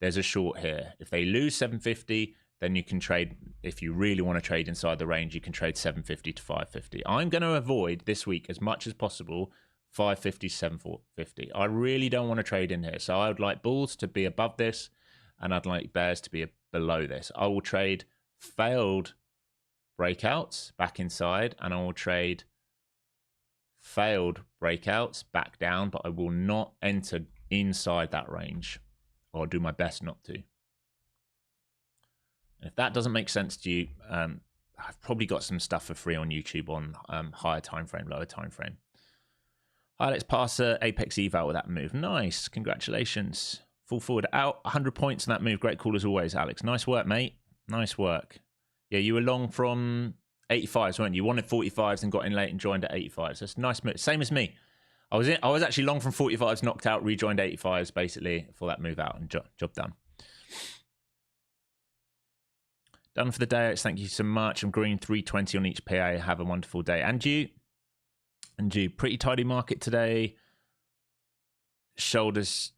there's a short here. If they lose 750, then you can trade. If you really want to trade inside the range, you can trade 750 to 550. I'm going to avoid this week as much as possible 550 750. I really don't want to trade in here. So I would like bulls to be above this and I'd like bears to be below this. I will trade failed breakouts back inside and I will trade failed breakouts back down, but I will not enter inside that range, or I'll do my best not to. And if that doesn't make sense to you, I've probably got some stuff for free on YouTube on higher time frame, lower time frame. All right, let's pass Apex eval with that move. Nice, congratulations. Full forward out, 100 points in that move. Great call as always, Alex. Nice work, mate. Nice work. Yeah, you were long from 85s, weren't you? You wanted 45s and got in late and joined at 85s. That's a nice move. Same as me. I was actually long from 45s, knocked out, rejoined 85s basically for that move out and job done. Done for the day, Alex. Thank you so much. I'm green 320 on each PA. Have a wonderful day. And you, pretty tidy market today. Shoulders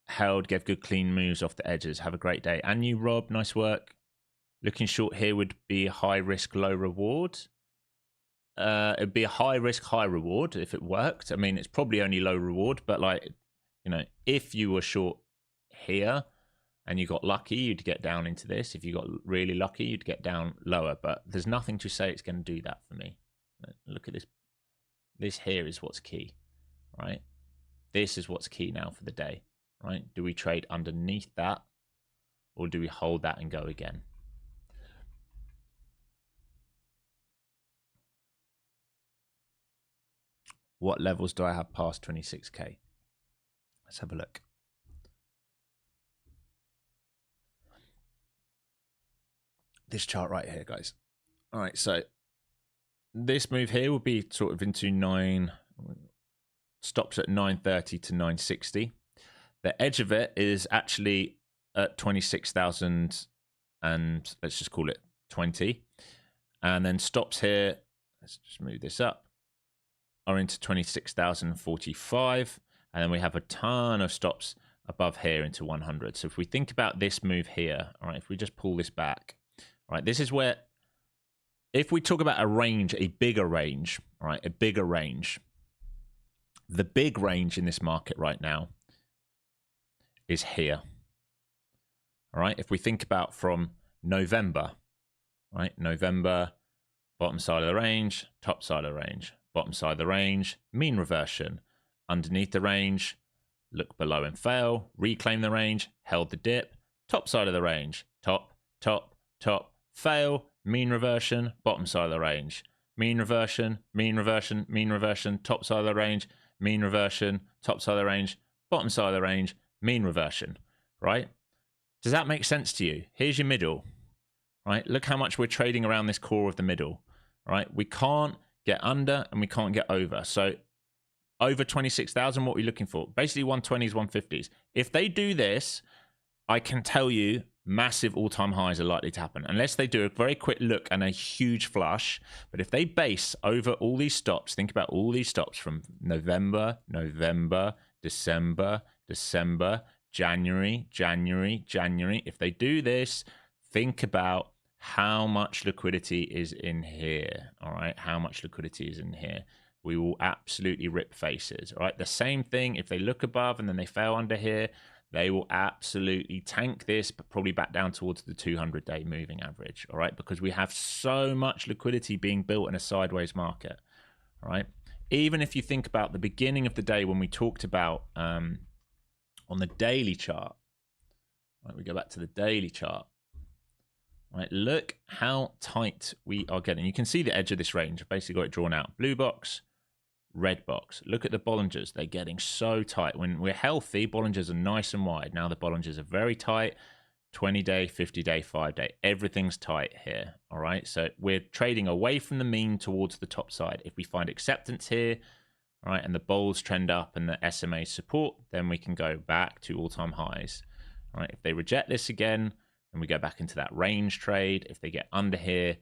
held, gave good clean moves off the edges. Have a great day. And you, Rob, nice work. Looking short here would be high risk, low reward. It'd be a high risk, high reward if it worked. I mean, it's probably only low reward, but like, you know, if you were short here and you got lucky, you'd get down into this. If you got really lucky, you'd get down lower. But there's nothing to say it's going to do that for me. Look at this. This here is what's key, right? This is what's key now for the day, right? Do we trade underneath that or do we hold that and go again? What levels do I have past 26K? Let's have a look. This chart right here, guys. All right, so this move here will be sort of into stops at 930 to 960. The edge of it is actually at 26,000 and let's just call it 20. And then stops here, let's just move this up, are into 26,045. And then we have a ton of stops above here into 100. So if we think about this move here, all right, if we just pull this back, all right, this is where, if we talk about a range, a bigger range, all right, a bigger range, the big range in this market right now is here. All right, if we think about from November, right, November, bottom side of the range, top side of the range, bottom side of the range, mean reversion, underneath the range, look below and fail, reclaim the range, held the dip, top side of the range, top, top, top, fail, mean reversion, bottom side of the range, mean reversion, mean reversion, mean reversion, top side of the range, mean reversion, top side of the range, bottom side of the range, mean reversion, right? Does that make sense to you? Here's your middle, right? Look how much we're trading around this core of the middle, right? We can't get under and we can't get over. So over 26,000, what are we looking for? Basically 120s, 150s. If they do this, I can tell you massive all-time highs are likely to happen unless they do a very quick look and a huge flush. But if they base over all these stops, think about all these stops from November, December, January. If they do this, think about how much liquidity is in here. All right, how much liquidity is in here. We will absolutely rip faces. All right, the same thing if they look above and then they fail under here, they will absolutely tank this, but probably back down towards the 200-day moving average. All right, because we have so much liquidity being built in a sideways market. All right, even if you think about the beginning of the day when we talked about on the daily chart. Right, we go back to the daily chart. Right, look how tight we are getting. You can see the edge of this range. I've basically got it drawn out. Blue box, red box. Look at the Bollingers. They're getting so tight. When we're healthy, Bollingers are nice and wide. Now the Bollingers are very tight. 20-day, 50-day, 5-day. Everything's tight here. All right, so we're trading away from the mean towards the top side. If we find acceptance here, all right, and the bulls trend up and the SMA support, then we can go back to all-time highs. All right, if they reject this again, and we go back into that range trade. If they get under here,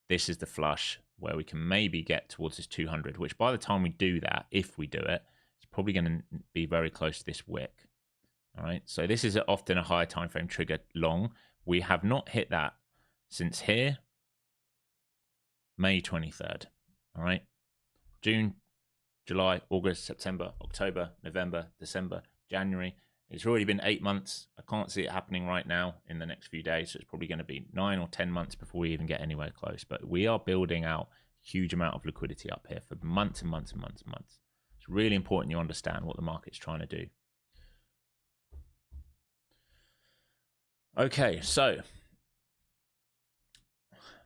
this is the flush where we can maybe get towards this 200, which by the time we do that, if we do it, it's probably going to be very close to this wick. All right, so this is often a higher time frame trigger long. We have not hit that since here, May 23rd. All right, June, July, August, September, October, November, December, January. It's already been 8 months. I can't see it happening right now in the next few days. So it's probably going to be 9 or 10 months before we even get anywhere close. But we are building out a huge amount of liquidity up here for months and months and months and months. It's really important you understand what the market's trying to do. Okay, so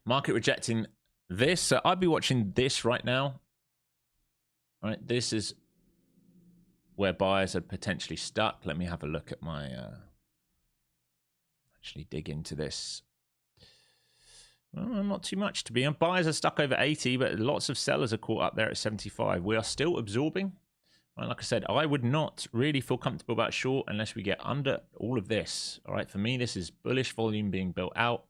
market rejecting this. So I'd be watching this right now. All right, this is where buyers are potentially stuck. Let me have a look at my actually dig into this. Well, not too much to be on. Buyers are stuck over 80, but lots of sellers are caught up there at 75. We are still absorbing. And like I said, I would not really feel comfortable about short unless we get under all of this. All right, for me, this is bullish volume being built out,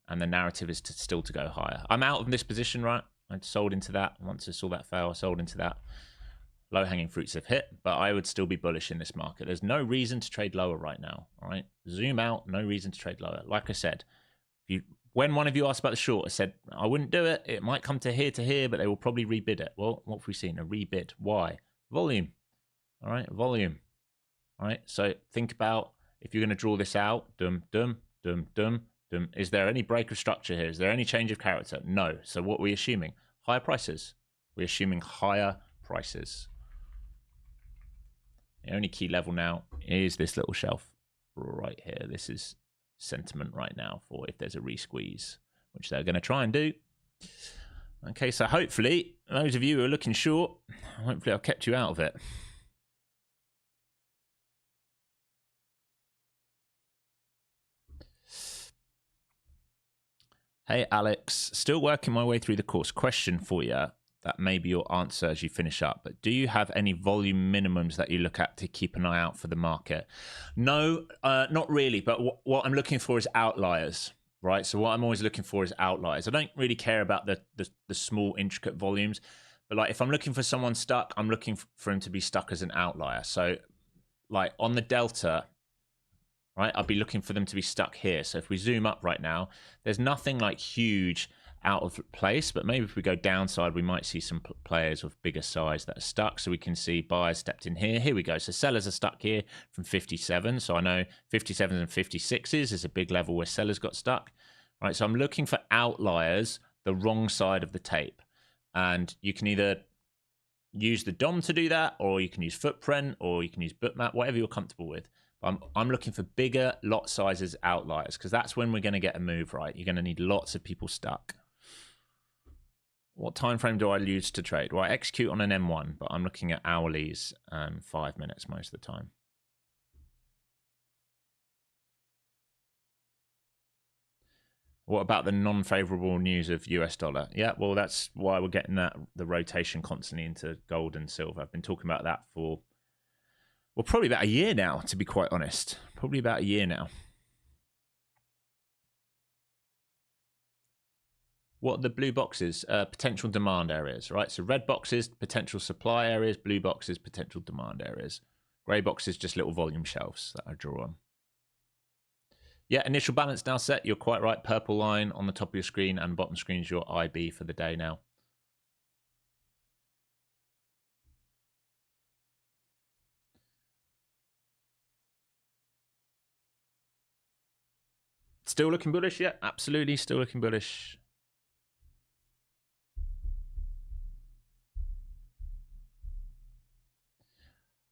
and the narrative is still to go higher. I'm out of this position, right? I sold into that. Once I saw that fail, I sold into that. Low-hanging fruits have hit, but I would still be bullish in this market. There's no reason to trade lower right now, all right? Zoom out, no reason to trade lower. Like I said, when one of you asked about the short, I said, I wouldn't do it. It might come to here, but they will probably rebid it. Well, what have we seen? A rebid. Why? Volume, all right? Volume, all right? So think about if you're going to draw this out, is there any break of structure here? Is there any change of character? No. So what are we assuming? Higher prices. We're assuming higher prices. The only key level now is this little shelf right here. This is sentiment right now for if there's a re-squeeze, which they're going to try and do. Okay, so hopefully, those of you who are looking short, hopefully I've kept you out of it. Hey, Alex, still working my way through the course. Question for you. That may be your answer as you finish up. But do you have any volume minimums that you look at to keep an eye out for the market? No, not really. But what I'm looking for is outliers, right? So what I'm always looking for is outliers. I don't really care about the small, intricate volumes. But like if I'm looking for someone stuck, I'm looking for him to be stuck as an outlier. So like on the delta, right, I'd be looking for them to be stuck here. So if we zoom up right now, there's nothing like huge out of place, but maybe if we go downside, we might see some players of bigger size that are stuck. So we can see buyers stepped in here. Here we go. So sellers are stuck here from 57. So I know 57s and 56s is a big level where sellers got stuck. All right, so I'm looking for outliers, the wrong side of the tape. And you can either use the DOM to do that, or you can use Footprint, or you can use Bookmap, whatever you're comfortable with. I'm looking for bigger lot sizes outliers, because that's when we're going to get a move, right? You're going to need lots of people stuck. What time frame do I use to trade? Well, I execute on an M1, but I'm looking at hourlies and 5 minutes most of the time. What about the non-favorable news of US dollar? Yeah, well, that's why we're getting the rotation constantly into gold and silver. I've been talking about that for, well, probably about a year now, to be quite honest. Probably about a year now. What are the blue boxes? Potential demand areas, right? So red boxes, potential supply areas. Blue boxes, potential demand areas. Grey boxes, just little volume shelves that I draw on. Yeah, initial balance now set. You're quite right. Purple line on the top of your screen and bottom screen is your IB for the day now. Still looking bullish? Yeah, absolutely. Still looking bullish.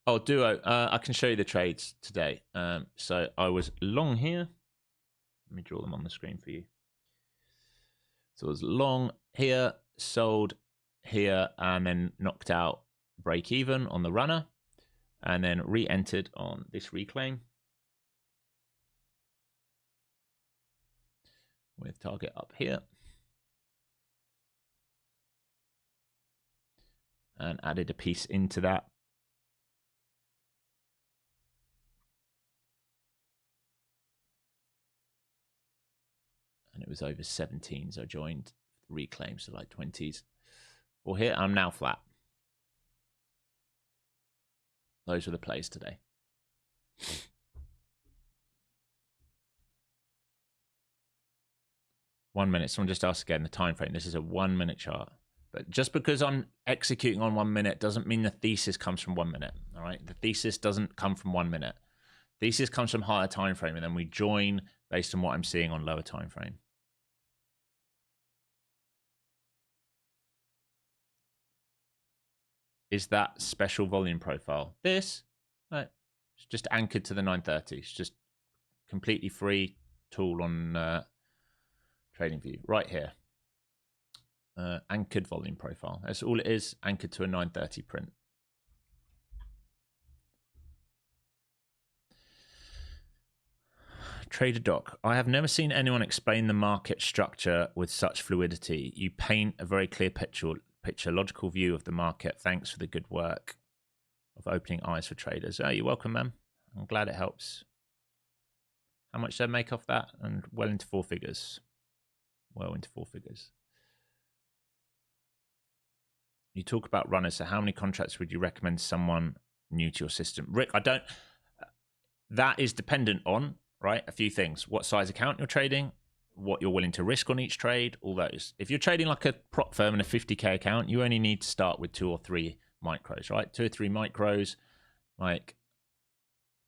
Oh, Duo, I can show you the trades today. So I was long here. Let me draw them on the screen for you. So I was long here, sold here, and then knocked out break even on the runner, and then re-entered on this reclaim with target up here. And added a piece into that. And it was over 17, so I joined reclaim, so like 20s. Well, here I'm now flat. Those were the plays today. 1 minute. Someone just asked again the time frame. This is a 1 minute chart. But just because I'm executing on 1 minute doesn't mean the thesis comes from 1 minute. All right. The thesis doesn't come from 1 minute. Thesis comes from higher time frame, and then we join based on what I'm seeing on lower time frame. Is that special volume profile? This, right, it's just anchored to the 930. It's just completely free tool on TradingView right here. Anchored volume profile. That's all it is, anchored to a 930 print. Trader Doc. I have never seen anyone explain the market structure with such fluidity. You paint a very clear picture, logical view of the market. Thanks for the good work of opening eyes for traders. Oh, you're welcome, man. I'm glad it helps. How much did I make off that? And well into 4 figures. Well into 4 figures. You talk about runners. So how many contracts would you recommend someone new to your system? Rick, I don't. That is dependent on, right, a few things. What size account you're trading, what you're willing to risk on each trade, all those. If you're trading like a prop firm in a 50K account, you only need to start with 2 or 3 micros, right? 2 or 3 micros, like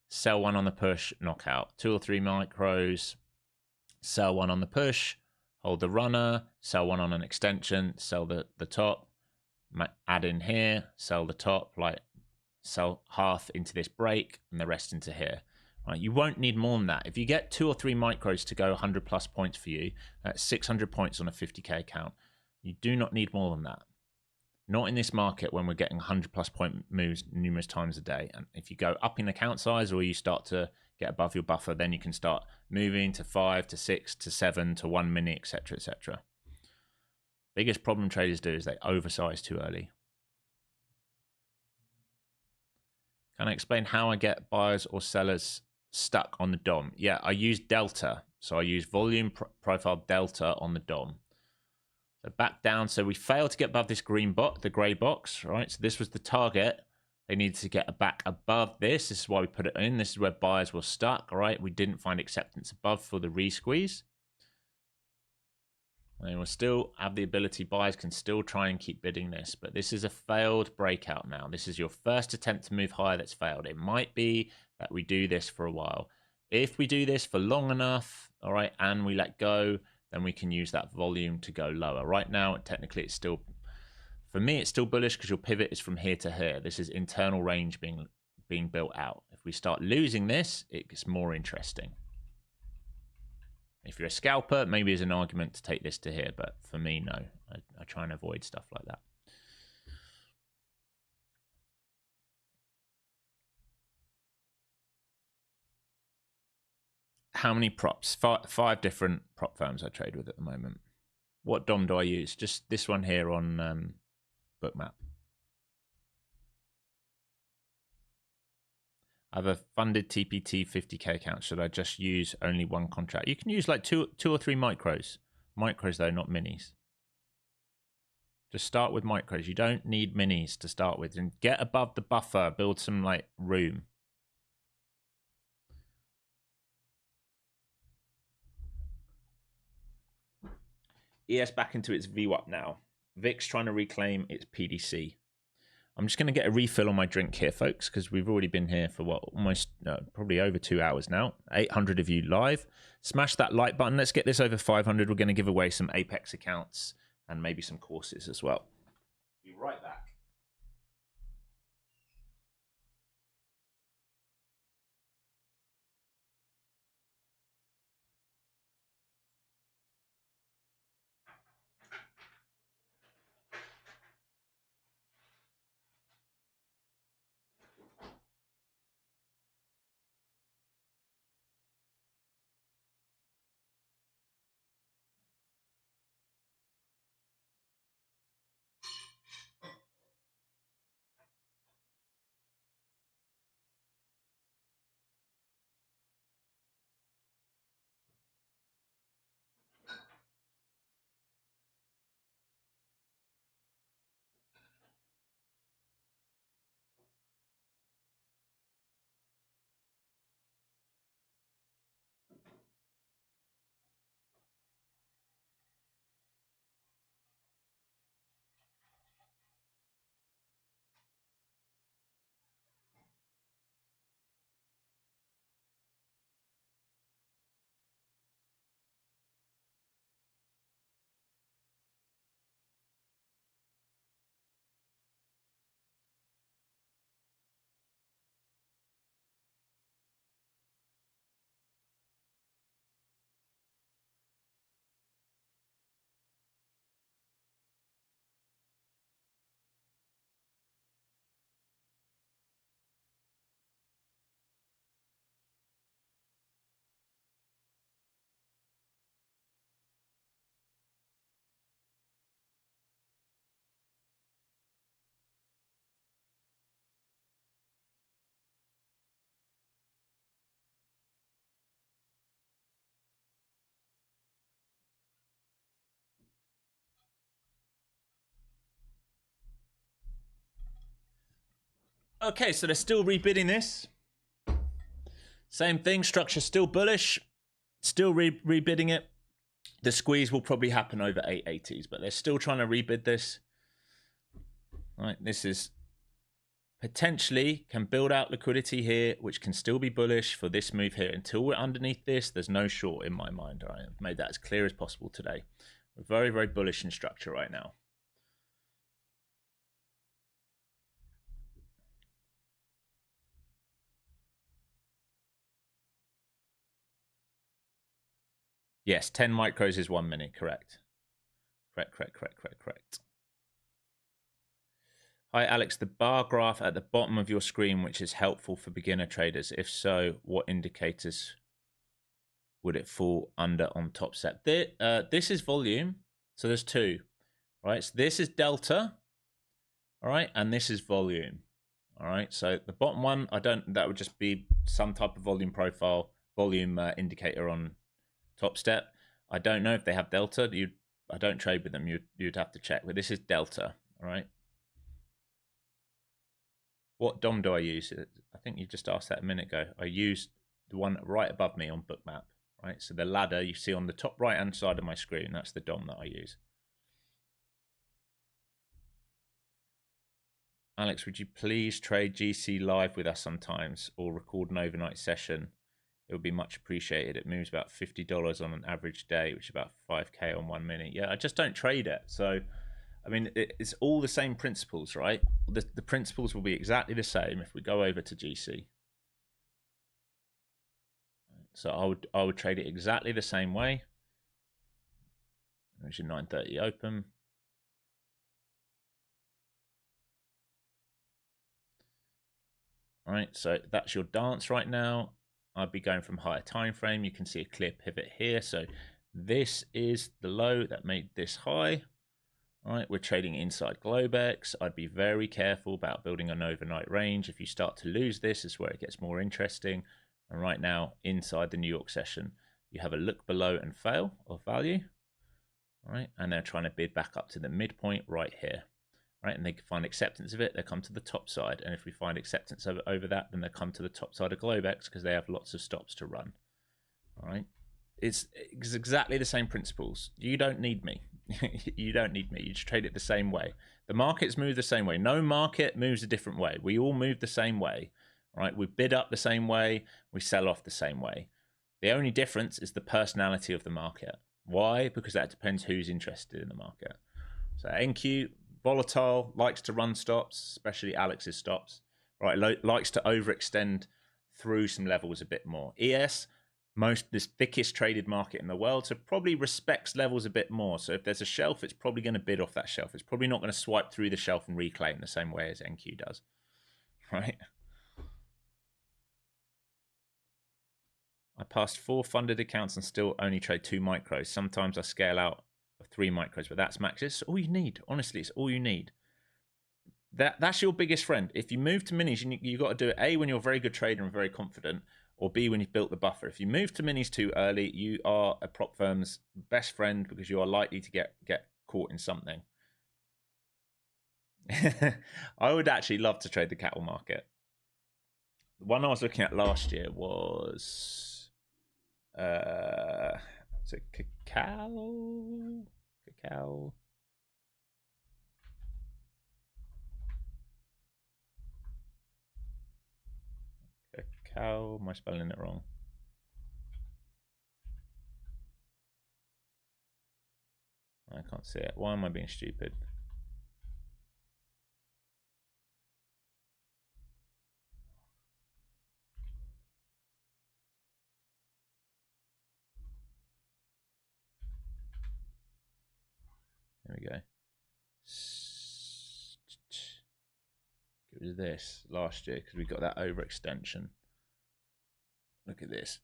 sell one on the push, knockout. 2 or 3 micros, sell one on the push, hold the runner, sell one on an extension, sell the top, add in here, sell the top, like sell half into this break and the rest into here. Right, you won't need more than that. If you get 2 or 3 micros to go 100 plus points for you, that's 600 points on a 50K account. You do not need more than that. Not in this market when we're getting 100 plus point moves numerous times a day. And if you go up in account size or you start to get above your buffer, then you can start moving to 5 to 6 to 7 to 1 minute, etc., etc. Biggest problem traders do is they oversize too early. Can I explain how I get buyers or sellers stuck on the DOM? Yeah, I use delta. So I use volume profile delta on the DOM. So back down. So we failed to get above this green box, the gray box, right? So this was the target. They needed to get back above this. This is why we put it in. This is where buyers were stuck, right? We didn't find acceptance above for the re-squeeze. They will still have the ability, buyers can still try and keep bidding this, but this is a failed breakout now. This is your first attempt to move higher that's failed. It might be that we do this for a while. If we do this for long enough, all right, and we let go, then we can use that volume to go lower. Right now, technically, it's still, for me, it's still bullish because your pivot is from here to here. This is internal range being built out. If we start losing this, it gets more interesting. If you're a scalper, maybe there's an argument to take this to here, but for me, no. I try and avoid stuff like that. How many props? 5 different prop firms I trade with at the moment. What DOM do I use? Just this one here on Bookmap. I have a funded TPT 50K account. Should I just use only one contract? You can use like two or three micros. Micros though, not minis. Just start with micros. You don't need minis to start with, and get above the buffer. Build some like room. ES back into its VWAP now. VIX trying to reclaim its PDC. I'm just going to get a refill on my drink here, folks, because we've already been here for what, almost probably over 2 hours now. 800 of you live. Smash that like button. Let's get this over 500. We're going to give away some Apex accounts and maybe some courses as well. Be right back. Okay, so they're still rebidding this. Same thing, structure still bullish, still rebidding it. The squeeze will probably happen over 880s, but they're still trying to rebid this. All right, this is potentially can build out liquidity here, which can still be bullish for this move here. Until we're underneath this, there's no short in my mind. All right, I've made that as clear as possible today. We're very, very bullish in structure right now. Yes, 10 micros is 1 minute, correct. Correct. Hi, Alex. The bar graph at the bottom of your screen, which is helpful for beginner traders. If so, what indicators would it fall under on top set? This is volume. So there's two, right? So this is delta, all right? And this is volume, all right? So the bottom one, that would just be some type of volume profile, volume indicator on top step. I don't know if they have delta. I don't trade with them. You'd have to check. But this is delta, all right? What DOM do I use? I think you just asked that a minute ago. I use the one right above me on Bookmap, right? So the ladder you see on the top right-hand side of my screen, that's the DOM that I use. Alex, would you please trade GC live with us sometimes or record an overnight session? It would be much appreciated. It moves about $50 on an average day, which is about 5K on 1 minute. Yeah, I just don't trade it. So I mean, it's all the same principles, right? The principles will be exactly the same if we go over to GC. So I would trade it exactly the same way. There's your 930 open. All right, so that's your dance right now. I'd be going from higher time frame. You can see a clear pivot here. So this is the low that made this high. All right, we're trading inside Globex. I'd be very careful about building an overnight range. If you start to lose this, is where it gets more interesting. And right now, inside the New York session, you have a look below and fail of value. All right, and they're trying to bid back up to the midpoint right here. Right, and they find acceptance of it, they come to the top side. And if we find acceptance over that, then they come to the top side of Globex because they have lots of stops to run. All right, it's exactly the same principles. You don't need me. You don't need me. You just trade it the same way. The markets move the same way. No market moves a different way. We all move the same way. Right, we bid up the same way, we sell off the same way. The only difference is the personality of the market. Why? Because that depends who's interested in the market. So NQ, volatile, likes to run stops, especially Alex's stops, right? Likes to overextend through some levels a bit more. ES, this thickest traded market in the world, so probably respects levels a bit more. So if there's a shelf, it's probably going to bid off that shelf. It's probably not going to swipe through the shelf and reclaim the same way as NQ does, right? I passed 4 funded accounts and still only trade 2 micros. Sometimes I scale out of 3 micros, but that's max. It's all you need. Honestly, it's all you need. That's your biggest friend. If you move to minis, you got to do it A, when you're a very good trader and very confident, or B, when you've built the buffer. If you move to minis too early, you are a prop firm's best friend because you are likely to get caught in something. I would actually love to trade the cattle market. The one I was looking at last year was is it cacao? Cacao. Cacao. Am I spelling it wrong? I can't see it. Why am I being stupid? There we go. It was this last year because we got that overextension. Look at this.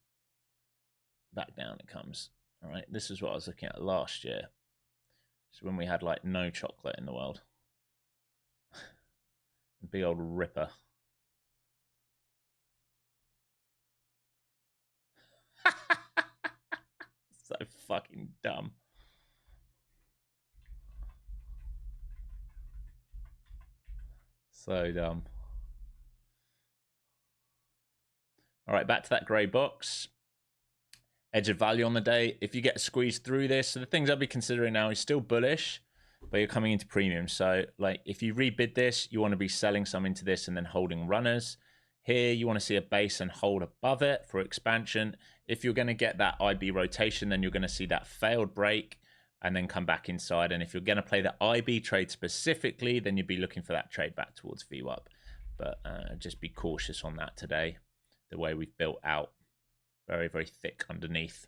Back down it comes. All right, this is what I was looking at last year. So when we had like no chocolate in the world. Big old ripper. So fucking dumb. So dumb. All right, back to that grey box. Edge of value on the day. If you get squeezed through this, so the things I'll be considering now is still bullish, but you're coming into premium. So like if you rebid this, you want to be selling some into this and then holding runners. Here, you want to see a base and hold above it for expansion. If you're going to get that IB rotation, then you're going to see that failed break and then come back inside. And if you're going to play the IB trade specifically, then you'd be looking for that trade back towards VWAP. But just be cautious on that today, the way we've built out. Very, very thick underneath.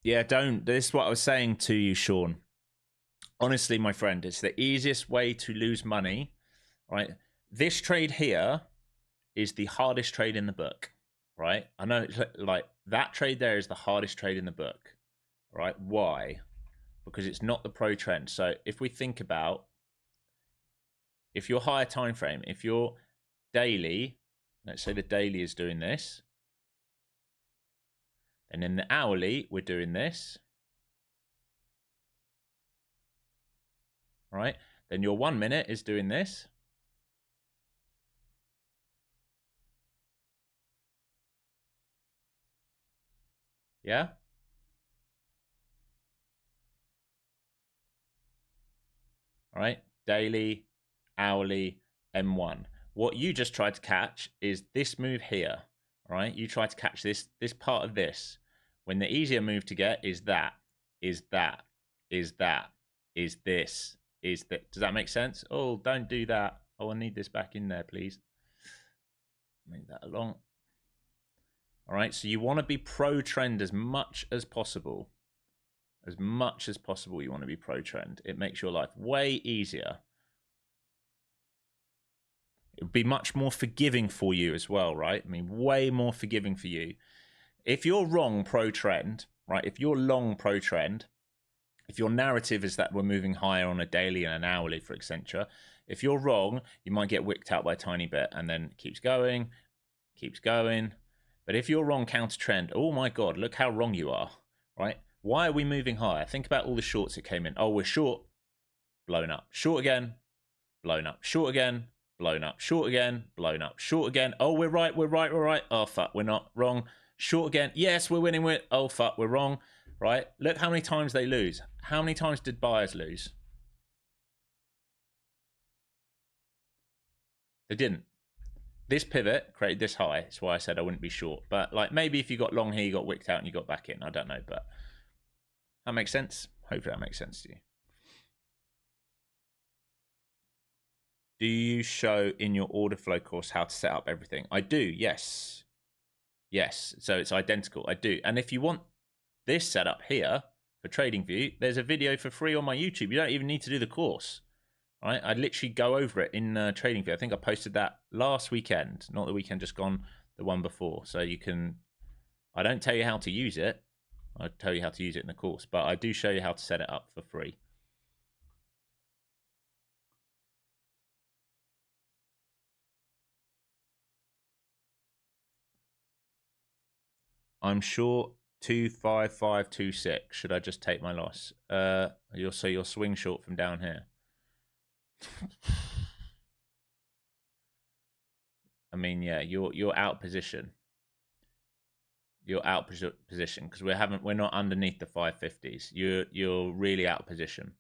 Yeah, don't. This is what I was saying to you, Sean. Honestly, my friend, it's the easiest way to lose money, right? This trade here is the hardest trade in the book, right? I know, like, that trade there is the hardest trade in the book, right? Why? Because it's not the pro trend. So if we think about, if your higher time frame, if your daily, let's say the daily is doing this, and in the hourly, we're doing this. All right. Then your 1 minute is doing this. Yeah. All right. Daily, hourly, M1. What you just tried to catch is this move here. All right. You tried to catch this part of this. When the easier move to get is that, is that, is that, is this, is that. Does that make sense? Oh, don't do that. Oh, I need this back in there, please. Move that along. All right. So you want to be pro trend as much as possible. As much as possible, you want to be pro trend. It makes your life way easier. It would be much more forgiving for you as well, right? I mean, way more forgiving for you. If you're wrong pro trend, right? If you're long pro trend, if your narrative is that we're moving higher on a daily and an hourly for Accenture, If you're wrong, you might get wicked out by a tiny bit, and then it keeps going, keeps going. But if you're wrong counter trend, oh my God, look how wrong you are, right? Why are we moving higher? Think about all the shorts that came in. Oh, we're short, blown up. Short again, blown up. Short again, blown up. Short again, blown up. Short again. Oh, we're right, we're right, we're right. Oh, fuck, we're not. Wrong. Short again. Yes, we're winning. Oh, fuck, we're wrong. Right? Look how many times they lose. How many times did buyers lose? They didn't. This pivot created this high. That's why I said I wouldn't be short. But like maybe if you got long here, you got wicked out and you got back in. I don't know, but that makes sense. Hopefully that makes sense to you. Do you show in your order flow course how to set up everything? I do, yes. Yes, so it's identical. I do. And if you want this setup here for TradingView, there's a video for free on my YouTube. You don't even need to do the course. Right? I literally go over it in TradingView. I think I posted that last weekend, not the weekend just gone, the one before. So you can, I don't tell you how to use it. I tell you how to use it in the course, but I do show you how to set it up for free. I'm short 25526. Should I just take my loss? So you're swing short from down here. I mean, yeah, you're out position. You're out position because we're not underneath the 550s. You're really out of position.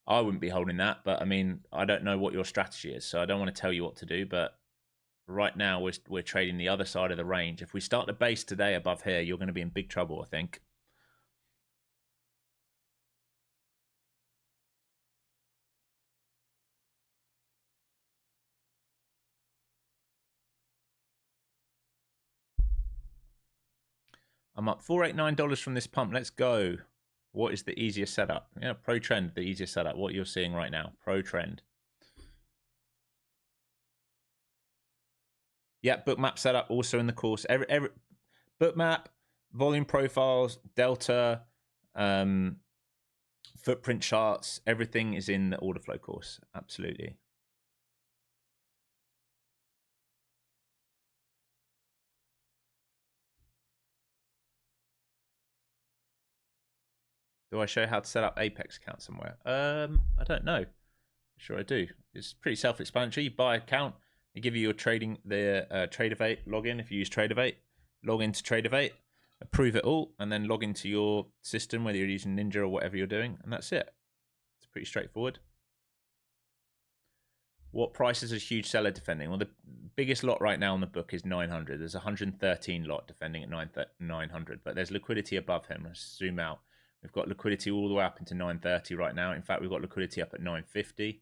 I wouldn't be holding that, but I mean, I don't know what your strategy is, so I don't want to tell you what to do. But right now, we're trading the other side of the range. If we start the base today above here, you're going to be in big trouble, I think. I'm up $489 from this pump. Let's go. What is the easiest setup? Yeah, pro trend, the easiest setup. What you're seeing right now, pro trend. Yeah, bookmap setup also in the course. Every bookmap, volume profiles, delta, footprint charts, everything is in the order flow course. Absolutely. Do I show how to set up Apex account somewhere? I don't know. Sure I do. It's pretty self-explanatory. You buy an account, they give you your trading, the Tradeify login. If you use Tradeify, log into Tradeify, approve it all, and then log into your system, whether you're using Ninja or whatever you're doing, and that's it. It's pretty straightforward. What price is a huge seller defending? Well, the biggest lot right now on the book is 900. There's 113 lot defending at 900, but there's liquidity above him. Let's zoom out. We've got liquidity all the way up into 930 right now. In fact, we've got liquidity up at 950.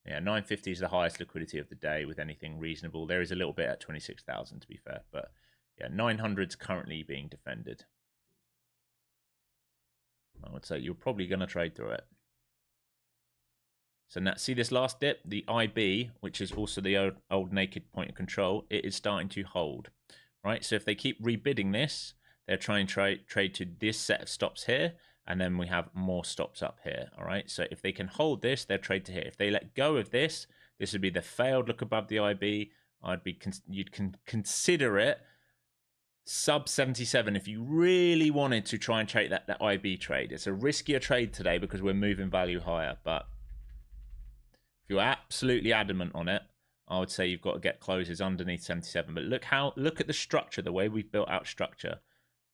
Yeah, 950 is the highest liquidity of the day with anything reasonable. There is a little bit at 26,000 to be fair, but yeah, 900 is currently being defended. I would say you're probably going to trade through it. So now, see this last dip, the IB, which is also the old naked point of control, it is starting to hold, right? So if they keep rebidding this, they're trying to trade to this set of stops here, and then we have more stops up here, all right? So if they can hold this, they'll trade to here. If they let go of this, this would be the failed look above the IB. You'd consider it sub 77 if you really wanted to try and trade that IB trade. It's a riskier trade today because we're moving value higher, but if you're absolutely adamant on it, I would say you've got to get closes underneath 77. But look at the structure, the way we've built out structure.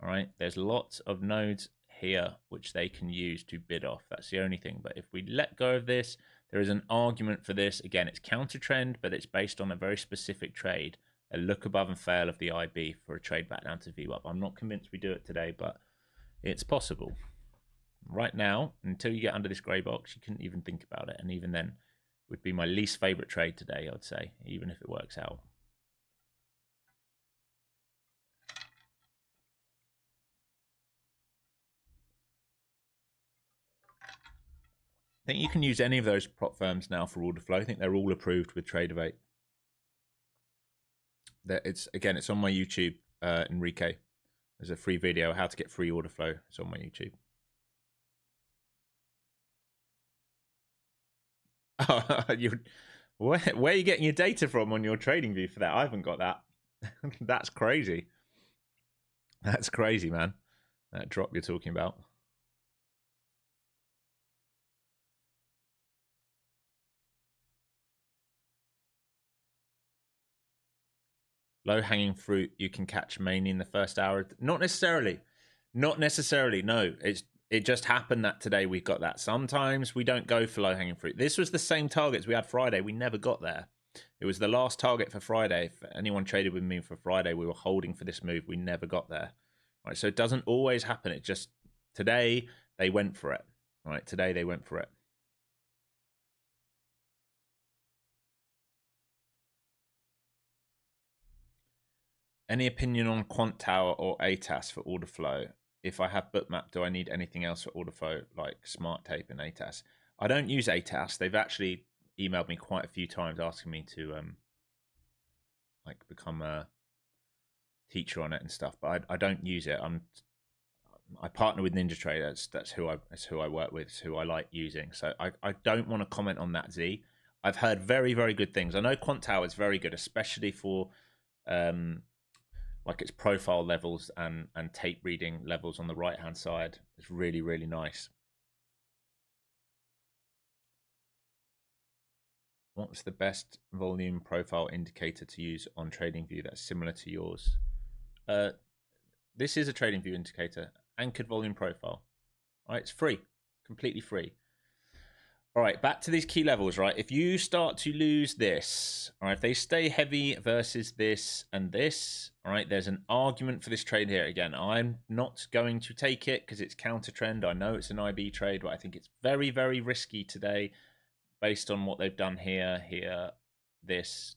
All right, there's lots of nodes here which they can use to bid off. That's the only thing. But if we let go of this, there is an argument for this. Again, it's counter trend, but it's based on a very specific trade, a look above and fail of the IB for a trade back down to VWAP. I'm not convinced we do it today, but it's possible. Right now, until you get under this grey box, you couldn't even think about it. And even then, it would be my least favorite trade today, I'd say, even if it works out. I think you can use any of those prop firms now for order flow. I think they're all approved with Tradeify. It's on my YouTube, Enrique. There's a free video how to get free order flow. It's on my YouTube. Oh, where are you getting your data from on your trading view for that? I haven't got that. That's crazy. That's crazy, man. That drop you're talking about. Low hanging fruit you can catch mainly in the first hour. Not necessarily. Not necessarily. No, it just happened that today we got that. Sometimes we don't go for low hanging fruit. This was the same targets we had Friday. We never got there. It was the last target for Friday. If anyone traded with me for Friday, we were holding for this move. We never got there. Right. So it doesn't always happen. It just today they went for it. Right. Today they went for it. Any opinion on Quant Tower or ATAS for order flow? If I have Bookmap, do I need anything else for order flow like Smart Tape and ATAS? I don't use ATAS. They've actually emailed me quite a few times asking me to like become a teacher on it and stuff, but I don't use it. I partner with NinjaTrader. That's who I work with. It's who I like using. So I don't want to comment on that. Z. I've heard very very good things. I know Quant Tower is very good, especially for like its profile levels and tape reading levels on the right hand side. It's really really nice. What's the best volume profile indicator to use on TradingView that's similar to yours? This is a TradingView indicator, anchored volume profile. All right, it's free, completely free. All right, back to these key levels, right? If you start to lose this, all right, if they stay heavy versus this and this, all right, there's an argument for this trade here. Again, I'm not going to take it because it's counter trend. I know it's an IB trade, but I think it's very, very risky today based on what they've done here, this.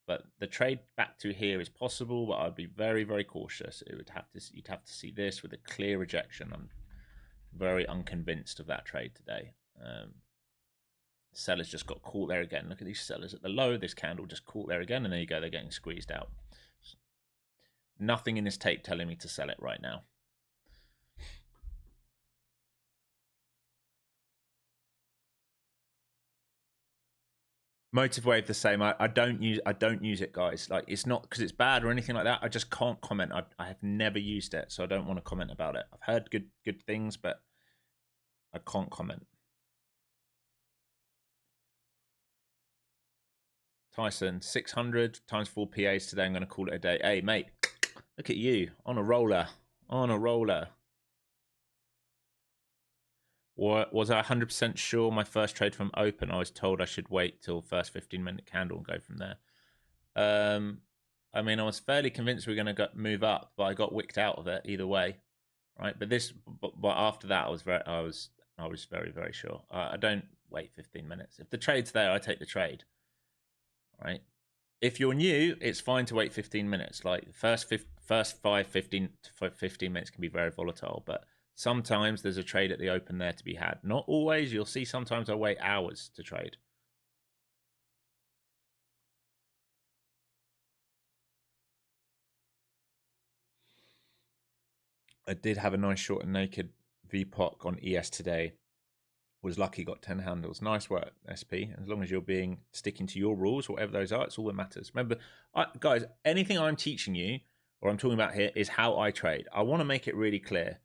But the trade back to here is possible, but I'd be very, very cautious. You'd have to see this with a clear rejection. I'm very unconvinced of that trade today. Sellers just got caught there again. Look at these sellers at the low. This candle just caught there again, and there you go. They're getting squeezed out. Nothing in this tape telling me to sell it right now. Motive Wave the same. I don't use it, guys. Like, it's not because it's bad or anything like that. I just can't comment. I have never used it, so I don't want to comment about it. I've heard good things, but I can't comment. Tyson, 600 times 4 PAs today. I'm going to call it a day. Hey, mate, look at you on a roller. On a roller. Was I 100% sure my first trade from open? I was told I should wait till first 15-minute candle and go from there. I mean, I was fairly convinced we were going to move up, but I got wicked out of it either way, right? But after that, I was very very sure. I don't wait 15 minutes. If the trade's there, I take the trade, right? If you're new, it's fine to wait 15 minutes. Like first 15 minutes can be very volatile, but sometimes there's a trade at the open there to be had. Not always. You'll see sometimes I wait hours to trade. I did have a nice short and naked VPOC on ES today. Was lucky, got 10 handles. Nice work, SP. As long as you're sticking to your rules, whatever those are, it's all that matters. Remember, guys, anything I'm teaching you or I'm talking about here is how I trade. I want to make it really clear.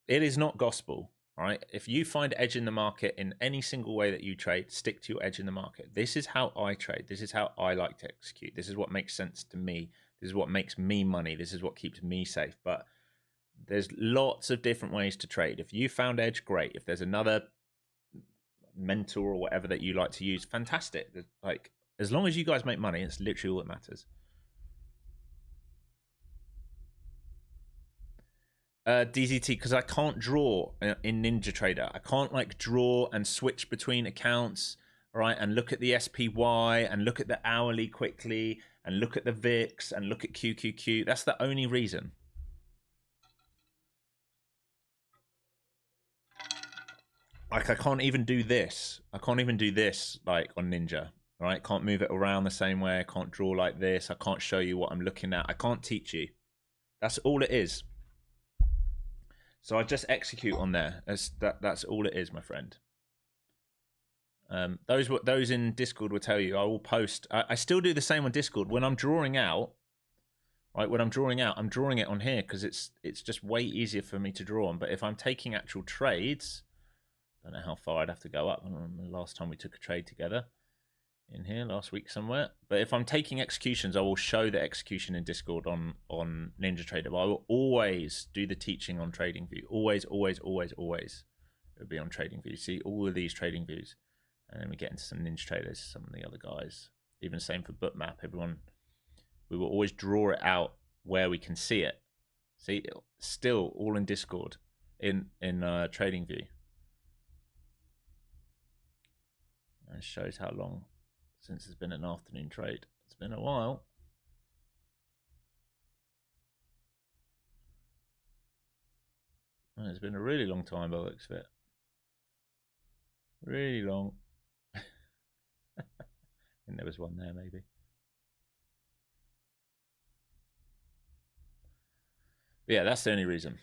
It is not gospel, all right? If you find edge in the market in any single way that you trade, stick to your edge in the market. This is how I trade. This is how I like to execute. This is what makes sense to me. This is what makes me money. This is what keeps me safe. But there's lots of different ways to trade. If you found edge, great. If there's another mentor or whatever that you like to use, fantastic. Like, as long as you guys make money, it's literally all that matters. DZT, because I can't draw in NinjaTrader. I can't like draw and switch between accounts, right? And look at the SPY and look at the hourly quickly and look at the VIX and look at QQQ. That's the only reason. Like, I can't even do this. I can't even do this like on Ninja, right? Can't move it around the same way. I can't draw like this. I can't show you what I'm looking at. I can't teach you. That's all it is. So I just execute on there. That's all it is, my friend. Those in Discord will tell you. I will post. I still do the same on Discord when I'm drawing out. Right, when I'm drawing out, I'm drawing it on here because it's just way easier for me to draw on. But if I'm taking actual trades, I don't know how far I'd have to go up. I don't remember the last time we took a trade together in here last week somewhere. But if I'm taking executions, I will show the execution in Discord on NinjaTrader. But I will always do the teaching on TradingView. Always, always, always, always. It would be on TradingView. See all of these trading views, and then we get into some NinjaTraders, some of the other guys. Even the same for Bookmap. Everyone, we will always draw it out where we can see it. See, still all in Discord, in TradingView. And it shows how long since it's been an afternoon trade. It's been a while. And it's been a really long time by the looks of it. Really long. I think there was one there maybe. But yeah, that's the only reason.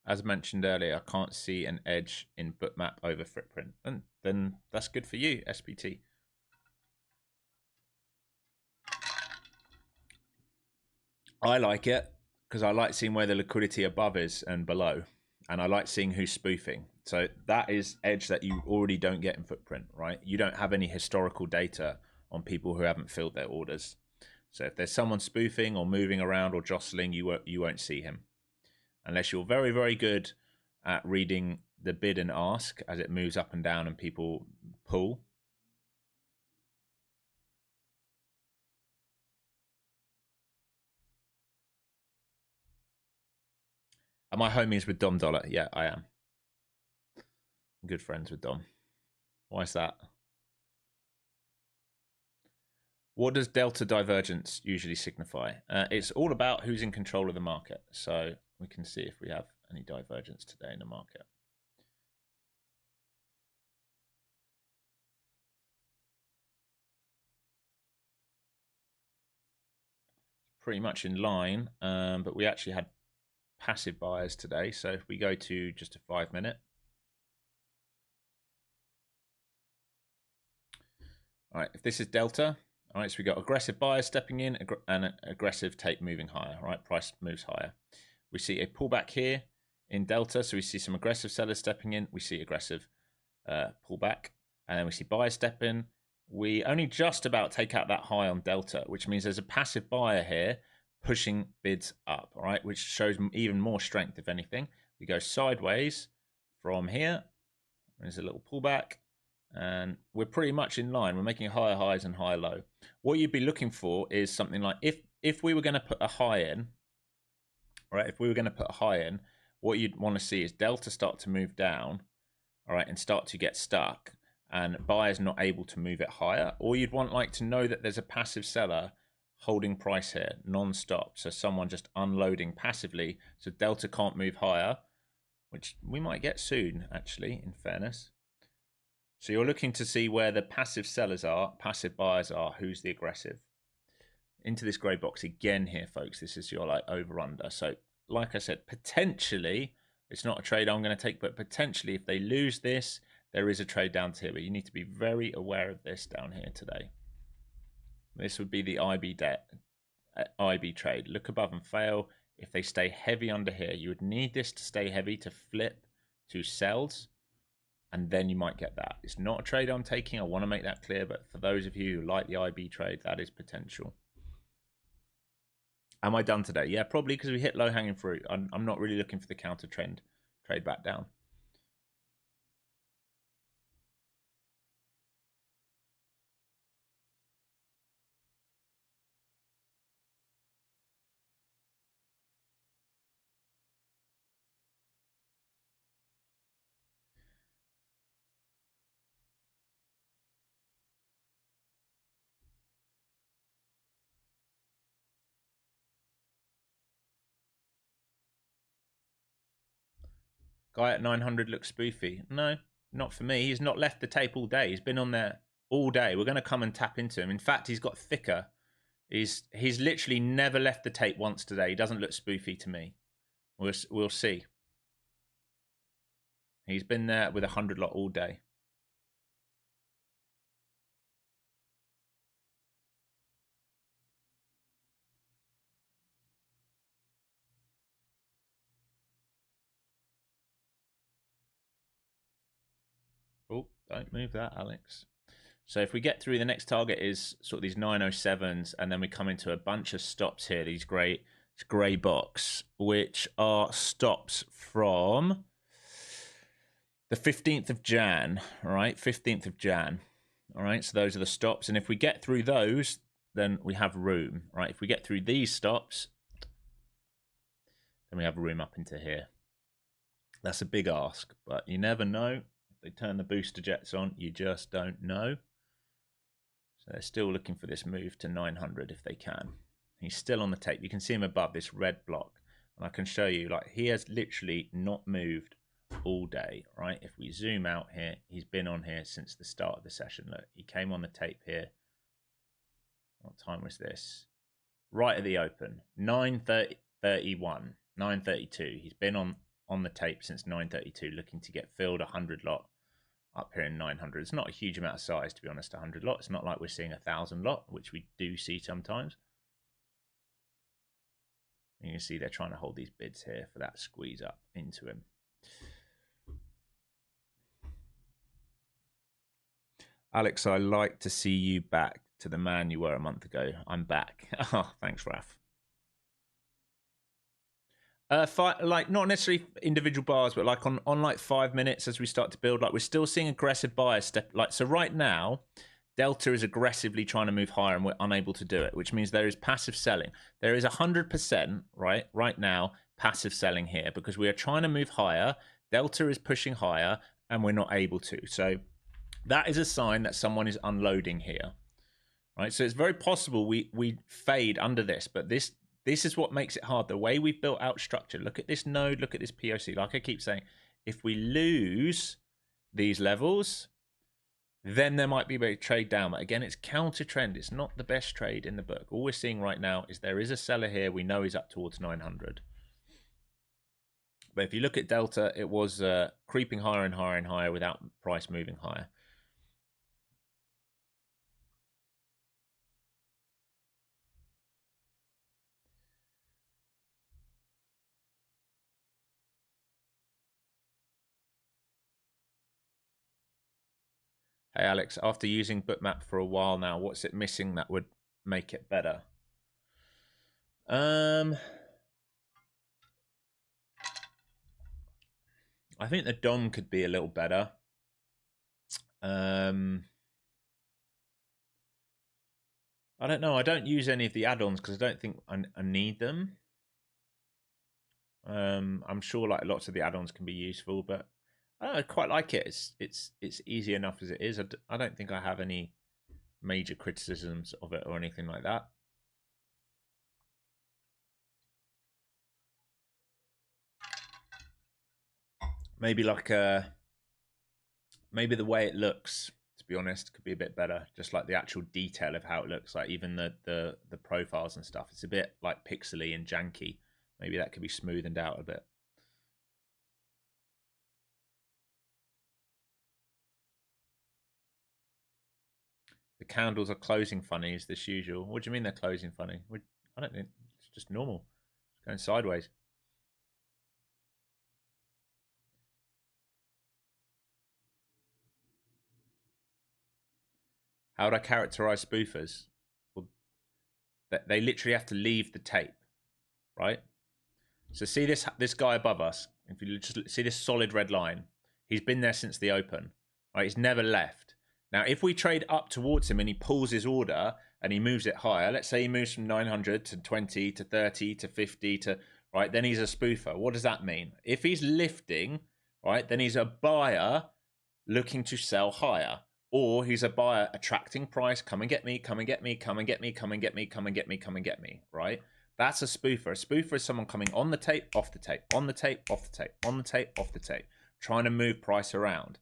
As mentioned earlier, I can't see an edge in Bookmap over footprint. And then that's good for you, SPT. I like it because I like seeing where the liquidity above is and below. And I like seeing who's spoofing. So that is edge that you already don't get in footprint, right? You don't have any historical data on people who haven't filled their orders. So if there's someone spoofing or moving around or jostling, you won't see him. Unless you're very, very good at reading the bid and ask as it moves up and down and people pull. Am I homies with Dom Dollar? Yeah, I am. I'm good friends with Dom. Why is that? What does delta divergence usually signify? It's all about who's in control of the market. So we can see if we have any divergence today in the market. Pretty much in line, but we actually had passive buyers today. So if we go to just a 5 minute. All right, if this is delta, all right, so we got aggressive buyers stepping in and an aggressive tape moving higher, right? Price moves higher. We see a pullback here in delta, so we see some aggressive sellers stepping in. We see aggressive pullback, and then we see buyers step in. We only just about take out that high on delta, which means there's a passive buyer here pushing bids up, all right, which shows even more strength, if anything. We go sideways from here. There's a little pullback, and we're pretty much in line. We're making higher highs and higher low. What you'd be looking for is something like if we were going to put a high in, right? If we were going to put a high in, what you'd want to see is delta start to move down, all right, and start to get stuck, and buyers not able to move it higher. Or you'd want like to know that there's a passive seller holding price here non-stop, so someone just unloading passively, so delta can't move higher, which we might get soon, actually, in fairness. So you're looking to see where the passive sellers are, passive buyers are, who's the aggressive. Into this grey box again here, folks. This is your like over-under. So like I said, potentially, it's not a trade I'm going to take, but potentially if they lose this, there is a trade down to here. But you need to be very aware of this down here today. This would be the IB trade. Look above and fail. If they stay heavy under here, you would need this to stay heavy to flip to sells, and then you might get that. It's not a trade I'm taking. I want to make that clear, but for those of you who like the IB trade, that is potential. Am I done today? Yeah, probably because we hit low-hanging fruit. I'm not really looking for the counter trend trade back down. Guy at 900 looks spoofy. No, not for me. He's not left the tape all day. He's been on there all day. We're going to come and tap into him. In fact, he's got thicker. He's literally never left the tape once today. He doesn't look spoofy to me. We'll see. He's been there with 100 lot all day. Oh, don't move that, Alex. So if we get through, the next target is sort of these 907s, and then we come into a bunch of stops here, these grey box, which are stops from the 15th of Jan, all right? 15th of Jan, all right? So those are the stops, and if we get through those, then we have room, right? If we get through these stops, then we have room up into here. That's a big ask, but you never know. If they turn the booster jets on, you just don't know. So they're still looking for this move to 900 if they can. He's still on the tape. You can see him above this red block. And I can show you, like, he has literally not moved all day, right? If we zoom out here, he's been on here since the start of the session. Look, he came on the tape here. What time was this? Right at the open, 9:31, 9:32. He's been on the tape since 9:32, looking to get filled 100 lot up here in 900. It's not a huge amount of size, to be honest, 100 lot. It's not like we're seeing 1,000 lot, which we do see sometimes. You can see they're trying to hold these bids here for that squeeze up into him. Alex, I like to see you back to the man you were a month ago. I'm back. Oh, thanks, Raf. Like not necessarily individual bars, but like on like 5 minutes as we start to build, like we're still seeing aggressive buyers step. Like so, right now, Delta is aggressively trying to move higher, and we're unable to do it, which means there is passive selling. There is 100% right now passive selling here because we are trying to move higher. Delta is pushing higher, and we're not able to. So that is a sign that someone is unloading here, right? So it's very possible we fade under this, but this is what makes it hard. The way we've built out structure. Look at this node. Look at this POC. Like I keep saying, if we lose these levels, then there might be a trade down. But again, it's counter trend. It's not the best trade in the book. All we're seeing right now is there is a seller here. We know he's up towards 900. But if you look at Delta, it was creeping higher and higher and higher without price moving higher. Hey, Alex, after using Bookmap for a while now, what's it missing that would make it better? I think the DOM could be a little better. I don't know. I don't use any of the add-ons because I don't think I need them. I'm sure like lots of the add-ons can be useful, but I quite like it. It's easy enough as it is. I don't think I have any major criticisms of it or anything like that. Maybe like maybe the way it looks, to be honest, could be a bit better. Just like the actual detail of how it looks, like even the profiles and stuff. It's a bit like pixely and janky. Maybe that could be smoothened out a bit. The candles are closing funny as this usual. What do you mean they're closing funny? I don't think it's just normal. It's going sideways. How would I characterize spoofers? Well, they literally have to leave the tape, right? So see this guy above us. If you just see this solid red line, he's been there since the open, right? He's never left. Now, if we trade up towards him and he pulls his order and he moves it higher, let's say he moves from 900 to 20 to 30 to 50 to, right, then he's a spoofer. What does that mean? If he's lifting, right, then he's a buyer looking to sell higher. Or he's a buyer attracting price, come and get me, come and get me, come and get me, come and get me, come and get me, come and get me, right? That's a spoofer. A spoofer is someone coming on the tape, off the tape, on the tape, off the tape, on the tape, off the tape, trying to move price around.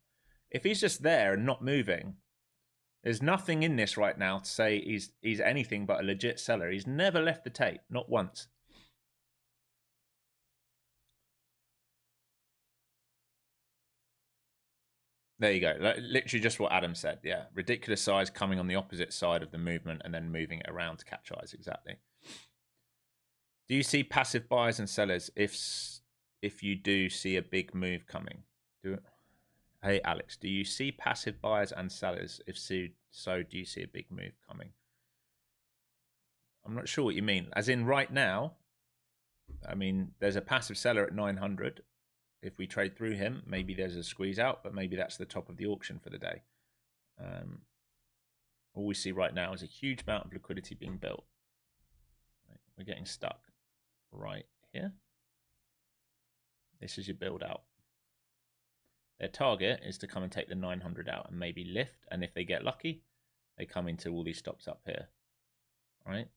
If he's just there and not moving, there's nothing in this right now to say he's anything but a legit seller. He's never left the tape, not once. There you go. Literally just what Adam said. Yeah, ridiculous size coming on the opposite side of the movement and then moving it around to catch eyes. Exactly. Do you see passive buyers and sellers if you do see a big move coming? Hey, Alex, do you see passive buyers and sellers? If so, do you see a big move coming? I'm not sure what you mean. As in right now, I mean, there's a passive seller at 900. If we trade through him, maybe there's a squeeze out, but maybe that's the top of the auction for the day. All we see right now is a huge amount of liquidity being built. We're getting stuck right here. This is your build out. Their target is to come and take the 900 out and maybe lift. And if they get lucky, they come into all these stops up here. All right.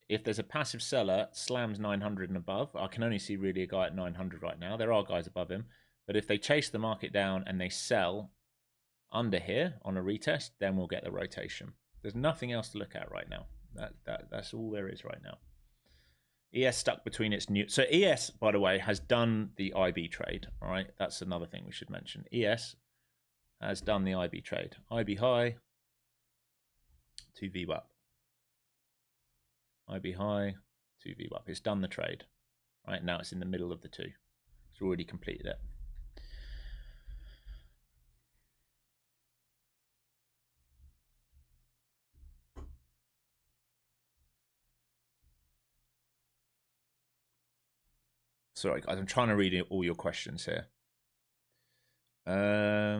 If there's a passive seller, slams 900 and above, I can only see really a guy at 900 right now. There are guys above him. But if they chase the market down and they sell under here on a retest, then we'll get the rotation. There's nothing else to look at right now. That's all there is right now. ES stuck between its new... So ES, by the way, has done the IB trade. All right, that's another thing we should mention. ES has done the IB trade. IB high to VWAP. IB high to VWAP. It's done the trade. Right now it's in the middle of the two. It's already completed it. Sorry, guys, I'm trying to read all your questions here. I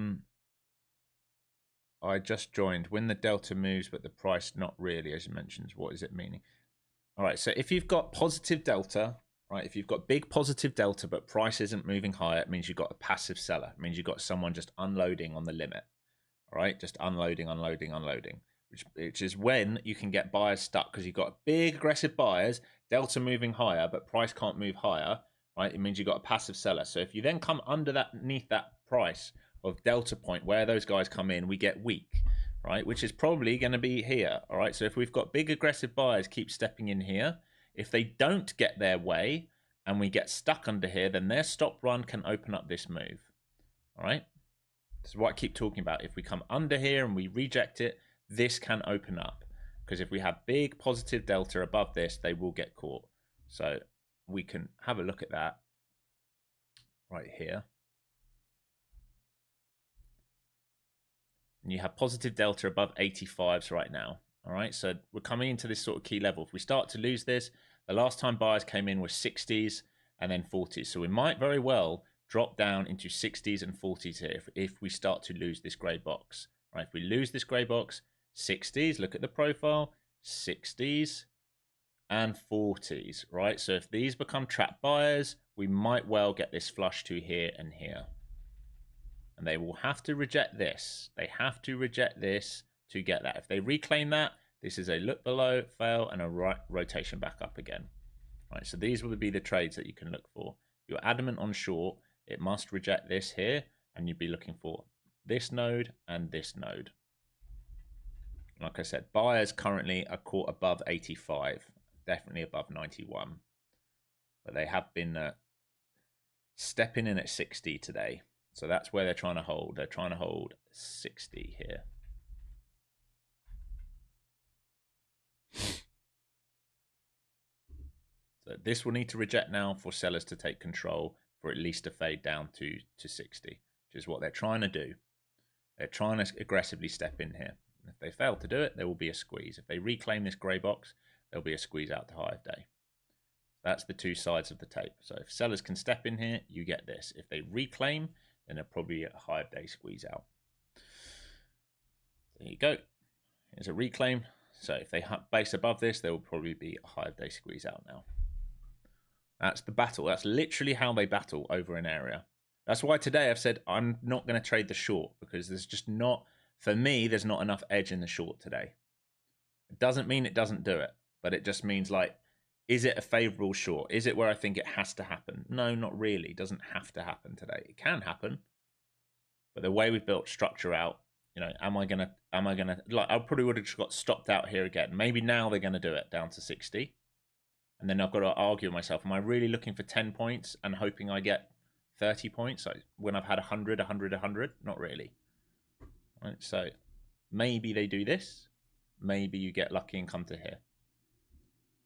just joined. When the delta moves, but the price not really, as you mentioned. What is it meaning? All right, so if you've got positive delta, right, if you've got big positive delta, but price isn't moving higher, it means you've got a passive seller. It means you've got someone just unloading on the limit. All right, just unloading, which is when you can get buyers stuck because you've got big aggressive buyers, delta moving higher, but price can't move higher. Right, it means you've got a passive seller. So if you then come underneath that price of delta point where those guys come in, we get weak, right? Which is probably going to be here. All right. So if we've got big aggressive buyers keep stepping in here, if they don't get their way and we get stuck under here, then their stop run can open up this move. All right. This is what I keep talking about. If we come under here and we reject it, this can open up because if we have big positive delta above this, they will get caught. So we can have a look at that right here. And you have positive delta above 85s right now. All right, so we're coming into this sort of key level. If we start to lose this, the last time buyers came in was 60s and then 40s. So we might very well drop down into 60s and 40s here if we start to lose this gray box. Right, if we lose this gray box, 60s, look at the profile, 60s, and 40s, right? So if these become trap buyers, we might well get this flush to here and here. And they will have to reject this. They have to reject this to get that. If they reclaim that, this is a look below, fail, and a rotation back up again. Right, so these will be the trades that you can look for. If you're adamant on short, it must reject this here, and you'd be looking for this node and this node. Like I said, buyers currently are caught above 85. Definitely above 91, but they have been stepping in at 60 today, so that's where they're trying to hold. They're trying to hold 60 here. So this will need to reject now for sellers to take control, for at least to fade down to 60, which is what they're trying to do. They're trying to aggressively step in here. If they fail to do it, there will be a squeeze. If they reclaim this grey box, there'll be a squeeze out to high of day. That's the two sides of the tape. So if sellers can step in here, you get this. If they reclaim, then they'll probably get a high of day squeeze out. There you go. Here's a reclaim. So if they base above this, there will probably be a high of day squeeze out now. That's the battle. That's literally how they battle over an area. That's why today I've said I'm not going to trade the short, because there's just not, for me, there's not enough edge in the short today. It doesn't mean it doesn't do it. But it just means, like, Is it a favorable short? Is it where I think it has to happen? No, not really. It doesn't have to happen today. It can happen. But the way we've built structure out, you know, am I gonna like, I probably would have just got stopped out here again. Maybe now they're gonna do it down to 60. And then I've got to argue with myself. Am I really looking for 10 points and hoping I get 30 points? Like when I've had 100, 100, 100? Not really. Right? So maybe they do this. Maybe you get lucky and come to here.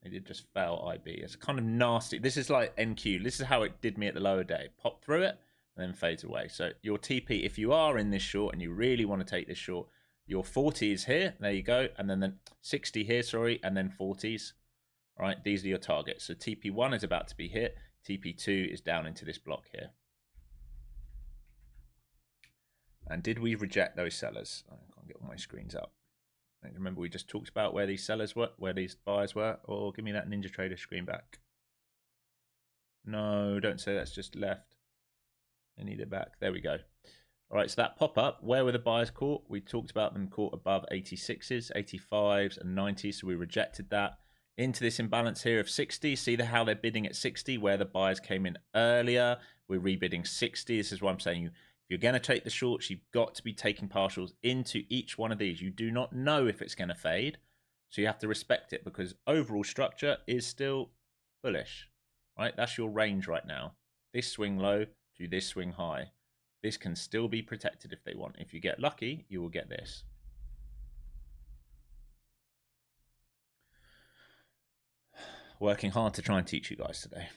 They did just fail IB. It's kind of nasty. This is like NQ. This is how it did me at the lower day. Pop through it and then fades away. So your TP, if you are in this short and you really want to take this short, your 40 is here. There you go. And then the 60 here, sorry. And then 40s. All right, these are your targets. So TP1 is about to be hit. TP2 is down into this block here. And did we reject those sellers? I can't get all my screens up. Remember, we just talked about where these sellers were, where these buyers were. Or give me that Ninja Trader screen back. No, don't say that's just left. I need it back. There we go. All right, so that pop-up, where were the buyers caught? We talked about them caught above 86s, 85s, and 90s, so we rejected that. Into this imbalance here of 60. See how they're bidding at 60, where the buyers came in earlier. We're rebidding 60. This is why I'm saying if you're going to take the shorts, you've got to be taking partials into each one of these. You do not know if it's going to fade, so you have to respect it because overall structure is still bullish, right? That's your range right now. This swing low to this swing high. This can still be protected if they want. If you get lucky, you will get this. Working hard to try and teach you guys today.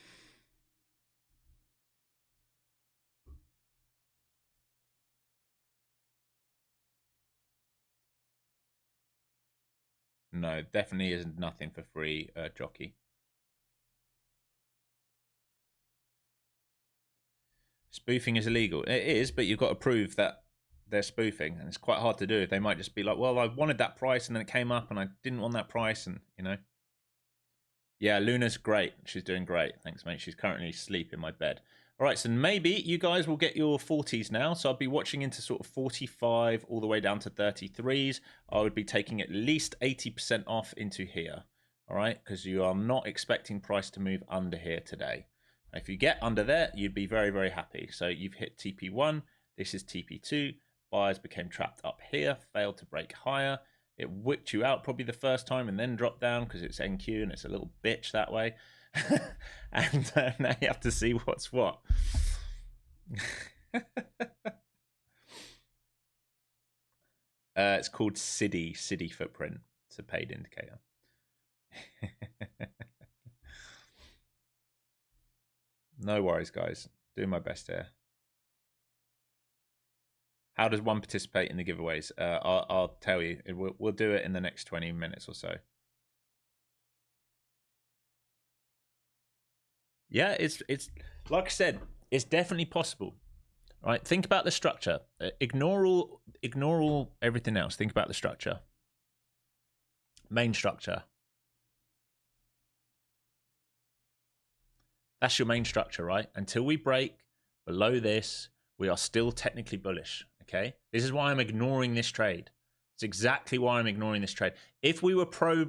No, definitely isn't nothing for free, Jockey. Spoofing is illegal. It is, but you've got to prove that they're spoofing, and it's quite hard to do. They might just be like, well, I wanted that price, and then it came up, and I didn't want that price, and, you know. Yeah, Luna's great. She's doing great. Thanks, mate. She's currently asleep in my bed. All right, so maybe you guys will get your 40s now. So I'll be watching into sort of 45 all the way down to 33s. I would be taking at least 80% off into here. All right, because you are not expecting price to move under here today. If you get under there, you'd be very, very happy. So you've hit TP1. This is TP2. Buyers became trapped up here, failed to break higher. It whipped you out probably the first time and then dropped down because it's NQ and it's a little bitch that way. And now you have to see what's what. It's called City Footprint. It's a paid indicator. No worries, guys. Doing my best here. How does one participate in the giveaways? I'll tell you. We'll do it in the next 20 minutes or so. Yeah, it's like I said, it's definitely possible. All right, think about the structure. Ignore all everything else. Think about the structure. Main structure. That's your main structure, right? Until we break below this, we are still technically bullish. Okay, this is why I'm ignoring this trade. It's exactly why I'm ignoring this trade. If we were pro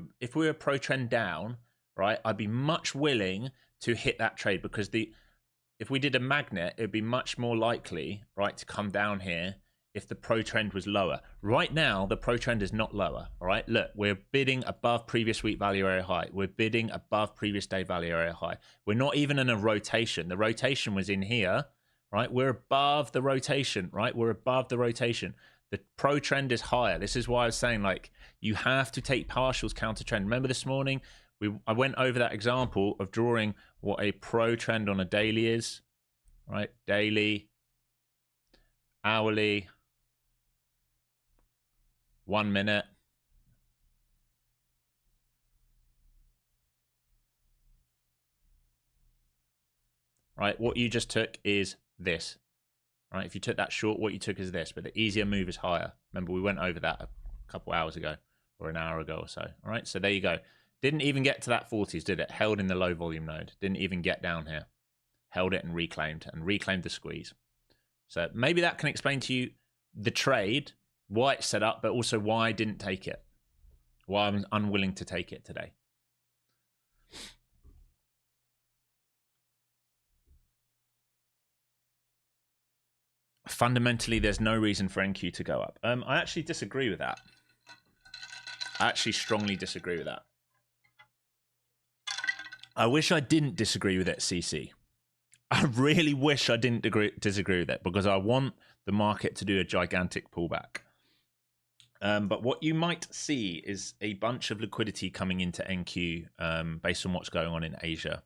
trend down, right, I'd be much willing to hit that trade because if we did a magnet, it would be much more likely, right, to come down here if the pro trend was lower. Right now, the pro trend is not lower. All right, look, we're bidding above previous week value area high. We're bidding above previous day value area high. We're not even in a rotation. The rotation was in here. Right, we're above the rotation, right? We're above the rotation. The pro trend is higher. This is why I was saying, like, you have to take partials counter trend. Remember this morning, I went over that example of drawing what a pro trend on a daily is, right? Daily, hourly, 1 minute. Right, what you just took is this. Right, if you took that short, what you took is this, but the easier move is higher. Remember, we went over that a couple hours ago or an hour ago or so. All right, so there you go. Didn't even get to that 40s, did it? Held in the low volume node. Didn't even get down here. Held it and reclaimed the squeeze. So maybe that can explain to you the trade, why it's set up, but also why I didn't take it. Why I'm unwilling to take it today. fundamentally, there's no reason for NQ to go up. I actually disagree with that. I actually strongly disagree with that. I wish I didn't disagree with it, CC. I really wish I didn't disagree with it, because I want the market to do a gigantic pullback. But what you might see is a bunch of liquidity coming into NQ based on what's going on in Asia,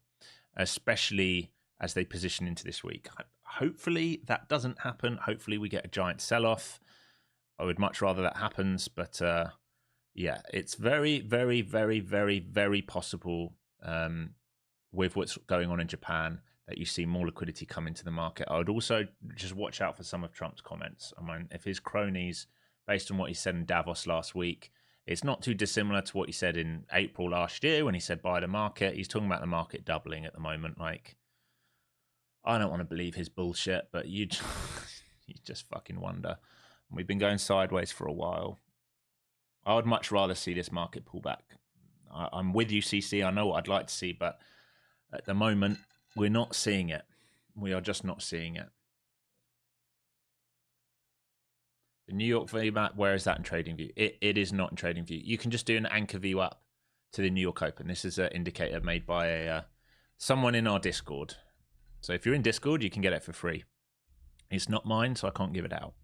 especially as they position into this week. Hopefully that doesn't happen. Hopefully we get a giant sell-off. I would much rather that happens, but yeah, it's very, very, very, very, very possible with what's going on in Japan that you see more liquidity come into the market. I would also just watch out for some of Trump's comments. I mean, if his cronies, based on what he said in Davos last week, it's not too dissimilar to what he said in April last year when he said buy the market. He's talking about the market doubling at the moment. Like, I don't want to believe his bullshit, but you just fucking wonder. We've been going sideways for a while. I would much rather see this market pull back. I'm with you, CC. I know what I'd like to see, but at the moment, we're not seeing it. We are just not seeing it. The New York VMAT, where is that in TradingView? It is not in TradingView. You can just do an anchor view up to the New York Open. This is an indicator made by someone in our Discord. So if you're in Discord, you can get it for free. It's not mine, so I can't give it out.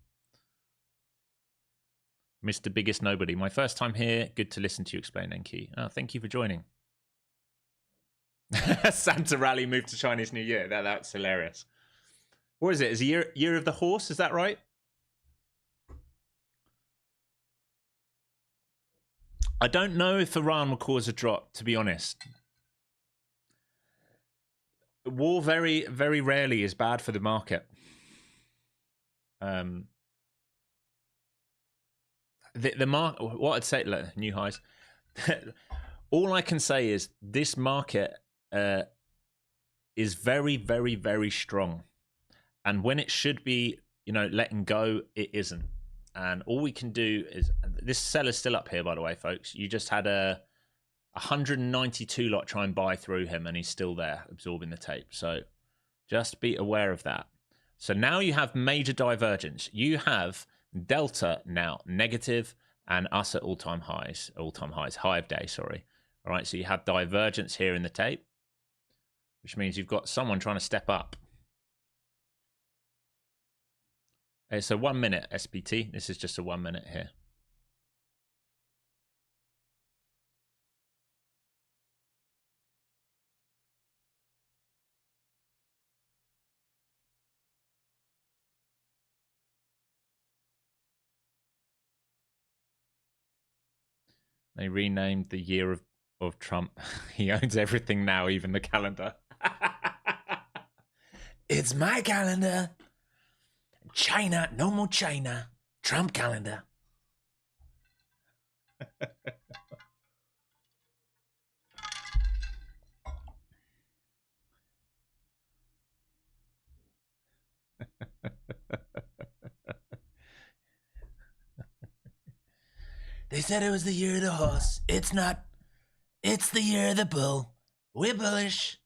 Mr. Biggest Nobody, my first time here. Good to listen to you explain NQ. Oh, thank you for joining. Santa Rally moved to Chinese New Year. That's hilarious. What is it? Is it year of the horse? Is that right? I don't know if Iran will cause a drop, to be honest. War very, very rarely is bad for the market. The market, what I'd say, look, new highs. All I can say is this market is very, very, very strong. And when it should be, letting go, it isn't. And all we can do is, this seller's still up here, by the way, folks. You just had a 192 lot try and buy through him, and he's still there, absorbing the tape. So just be aware of that. So now you have major divergence. You have Delta now negative, and us at all-time highs, high of day, sorry. All right, so you have divergence here in the tape, which means you've got someone trying to step up. It's a 1 minute SPT. This is just a 1 minute here. They renamed the year of Trump. He owns everything now, even the calendar. It's my calendar. China, no more China. Trump calendar. They said it was the year of the horse. It's not. It's the year of the bull. We're bullish.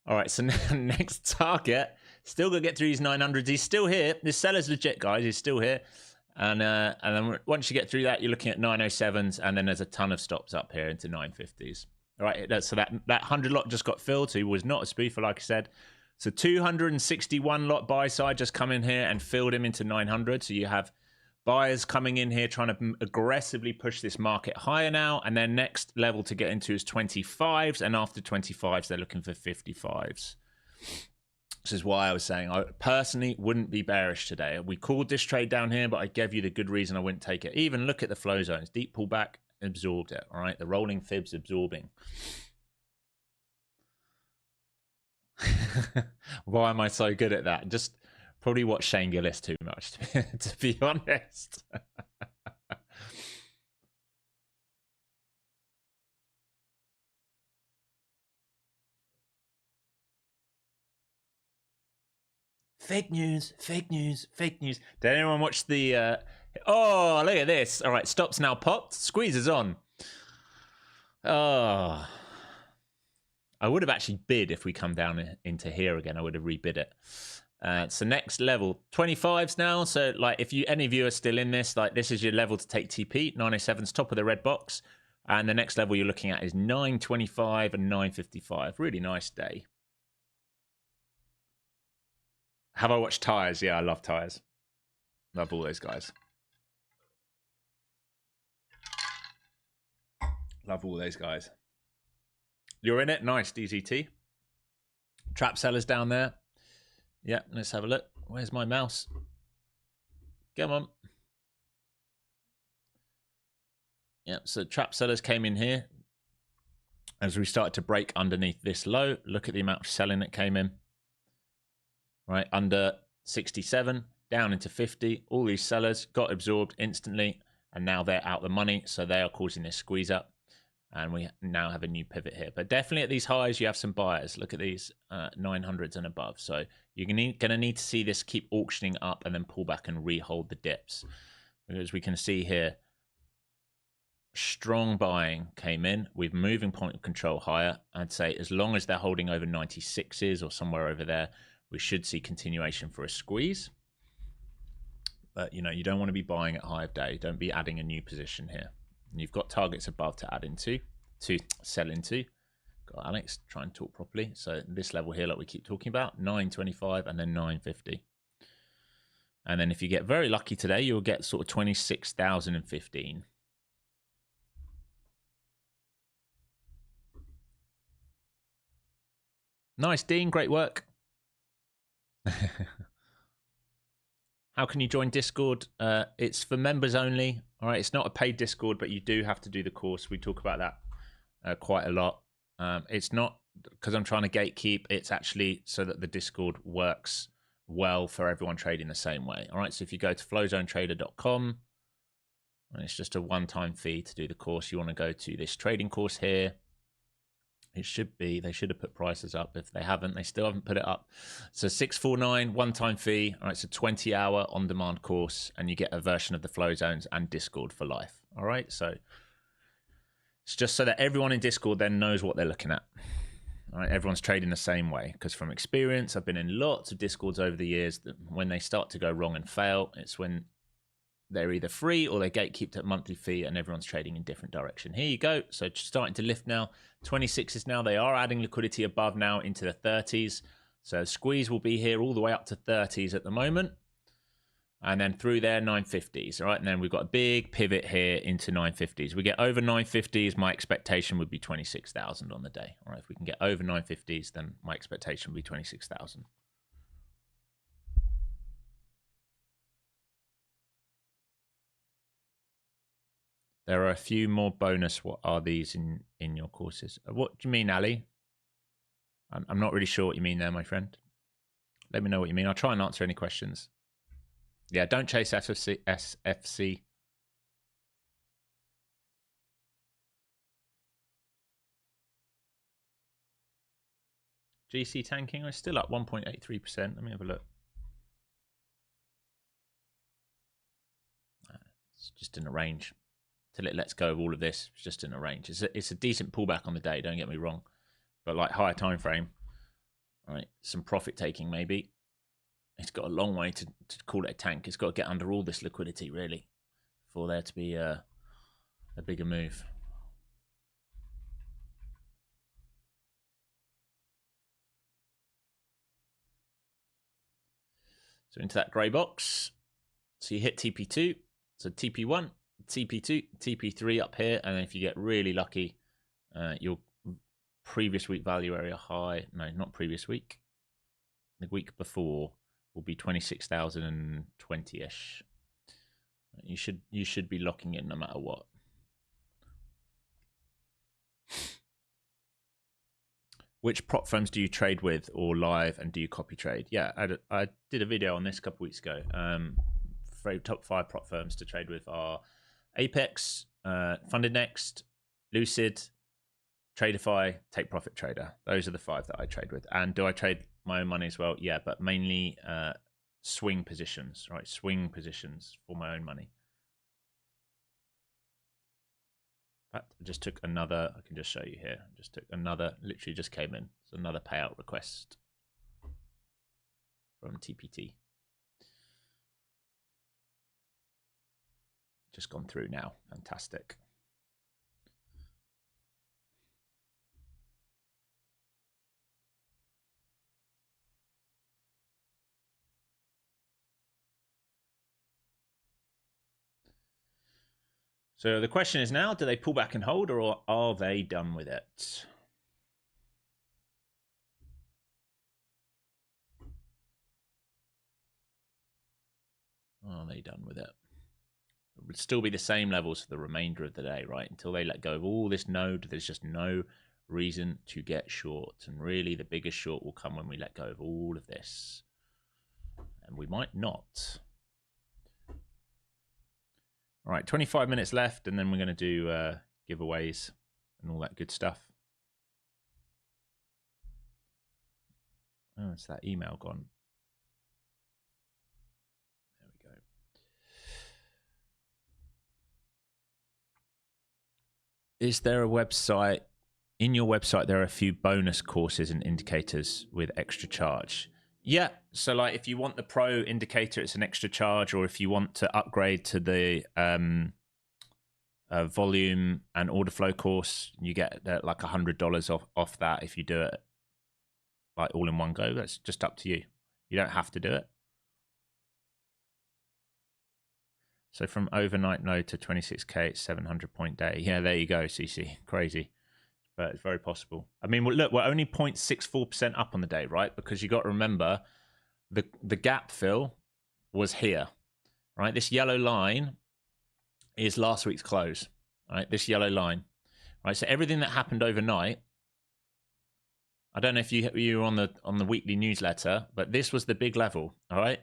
All right, so next target. Still going to get through these 900s. He's still here. This seller's legit, guys. He's still here. And then once you get through that, you're looking at 907s. And then there's a ton of stops up here into 950s. All right, so that 100 lot just got filled. So he was not a spoofer, like I said. So 261 lot buy side just come in here and filled him into 900. So you have buyers coming in here trying to aggressively push this market higher now. And their next level to get into is 25s. And after 25s, they're looking for 55s. This is why I was saying I personally wouldn't be bearish today. We called this trade down here, but I gave you the good reason I wouldn't take it. Even look at the flow zones. Deep pullback, absorbed it. All right, the rolling fibs absorbing. Why am I so good at that? Just probably watch Shane Gillis too much, to be honest. Fake news, fake news, fake news. Did anyone watch the... Oh, look at this. All right, stops now popped. Squeezes on. Oh... I would have actually bid if we come down into here again. I would have rebid it. So next level, 25s now. So like if any of you are still in this, like this is your level to take TP. 907's top of the red box. And the next level you're looking at is 925 and 955. Really nice day. Have I watched Tires? Yeah, I love Tires. Love all those guys. Love all those guys. You're in it? Nice, DZT. Trap sellers down there. Yeah, let's have a look. Where's my mouse? Come on. Yeah, so trap sellers came in here. As we started to break underneath this low, look at the amount of selling that came in. Right, under 67, down into 50. All these sellers got absorbed instantly, and now they're out the money, so they are causing this squeeze up. And we now have a new pivot here. But definitely at these highs, you have some buyers. Look at these 900s and above. So you're going to need to see this keep auctioning up and then pull back and rehold the dips. Because we can see here, strong buying came in. We've moving point of control higher. I'd say as long as they're holding over 96s or somewhere over there, we should see continuation for a squeeze. But, you know, you don't want to be buying at high of day. Don't be adding a new position here. And you've got targets above to add into, to sell into. Got Alex, try and talk properly. So this level here, like we keep talking about, 925 and then 950. And then if you get very lucky today, you'll get sort of 26,015. Nice, Dean. Great work. How can you join Discord? It's for members only. All right, it's not a paid Discord, but you do have to do the course. We talk about that quite a lot. It's not because I'm trying to gatekeep. It's actually so that the Discord works well for everyone trading the same way. All right, so if you go to flowzonetrader.com, and it's just a one-time fee to do the course. You want to go to this trading course here. It should be, they should have put prices up. If they haven't, they still haven't put it up. So 649, one-time fee. All right, it's a 20-hour on-demand course, and you get a version of the flow zones and Discord for life. All right, so it's just so that everyone in Discord then knows what they're looking at. All right, everyone's trading the same way, because from experience, I've been in lots of Discords over the years that when they start to go wrong and fail, it's when they're either free or they're gatekeeped at monthly fee and everyone's trading in different direction. Here you go. So it's starting to lift now. 26s now. They are adding liquidity above now into the 30s. So squeeze will be here all the way up to 30s at the moment. And then through there, 950s. All right. And then we've got a big pivot here into 950s. We get over 950s. My expectation would be 26,000 on the day. All right. If we can get over 950s, then my expectation would be 26,000. There are a few more bonus. What are these in your courses? What do you mean, Ali? I'm not really sure what you mean there, my friend. Let me know what you mean. I'll try and answer any questions. Yeah, don't chase SFC. GC tanking, I'm still up 1.83%. Let me have a look. It's just in a range. Till it lets go of all of this, it's just in a range. It's a decent pullback on the day, don't get me wrong. But like higher time frame, all right, some profit taking maybe. It's got a long way to call it a tank. It's got to get under all this liquidity, really, for there to be a bigger move. So into that grey box. So you hit TP2, so TP1, TP2, TP3 up here, and then if you get really lucky, your previous week value area high, no, not previous week, the week before will be 26,020-ish. You should be locking in no matter what. Which prop firms do you trade with or live, and do you copy trade? Yeah, I did a video on this a couple weeks ago. Top 5 prop firms to trade with are Apex, Funded Next, Lucid, Tradeify, Take Profit Trader. Those are the 5 that I trade with. And do I trade my own money as well? Yeah, but mainly swing positions, right? Swing positions for my own money. In fact, I just took another, I can just show you here. I just took another, literally just came in. It's another payout request from TPT. Just gone through now. Fantastic. So the question is now, do they pull back and hold, or are they done with it? Are they done with it? It would still be the same levels for the remainder of the day, right? Until they let go of all this node, there's just no reason to get short. And really, the biggest short will come when we let go of all of this. And we might not. All right, 25 minutes left, and then we're going to do giveaways and all that good stuff. Oh, it's that email gone. There we go. Is there a website? In your website, there are a few bonus courses and indicators with extra charge. Yeah, so like if you want the pro indicator, it's an extra charge, or if you want to upgrade to the volume and order flow course, you get like $100 off that if you do it like all in one go. That's just up to you. You don't have to do it. So from overnight node to 26K, it's 700-point day. Yeah, there you go, CC. Crazy. But it's very possible. I mean, look, we're only 0.64% up on the day, right? Because you got to remember the gap fill was here, right? This yellow line is last week's close, right? This yellow line, right? So everything that happened overnight, I don't know if you were on the weekly newsletter, but this was the big level, all right?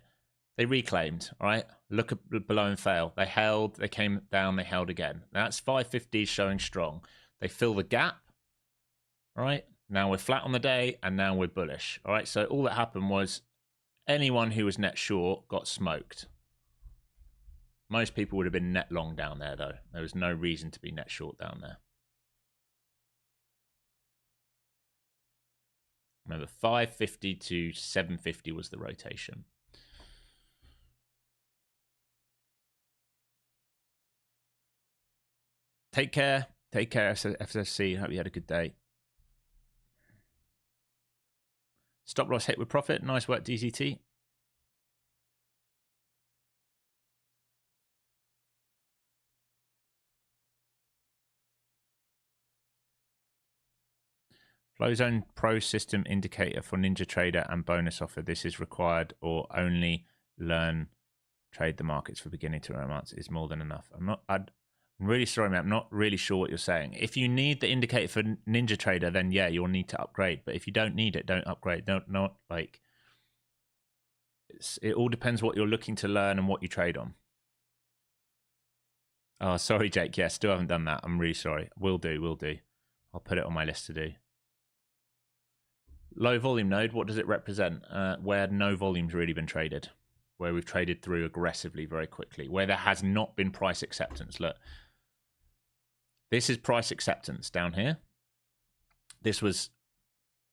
They reclaimed, all right? Look at below and fail. They held, they came down, they held again. That's 550 showing strong. They fill the gap. All right, now we're flat on the day, and now we're bullish. All right, so all that happened was anyone who was net short got smoked. Most people would have been net long down there, though. There was no reason to be net short down there. Remember, 550 to 750 was the rotation. Take care. Take care, FSC. Hope you had a good day. Stop loss hit with profit. Nice work, DZT. Flow Zone Pro System Indicator for NinjaTrader and bonus offer. This is required, or only learn trade the markets for beginning to months is more than enough. I'm really sorry, man. I'm not really sure what you're saying. If you need the indicator for NinjaTrader, then yeah, you'll need to upgrade. But if you don't need it, don't upgrade. Not like it all depends what you're looking to learn and what you trade on. Oh, sorry, Jake. Yeah, still haven't done that. I'm really sorry. Will do. I'll put it on my list to do. Low volume node, what does it represent? Where no volume's really been traded, where we've traded through aggressively very quickly, where there has not been price acceptance. Look, this is price acceptance down here. This was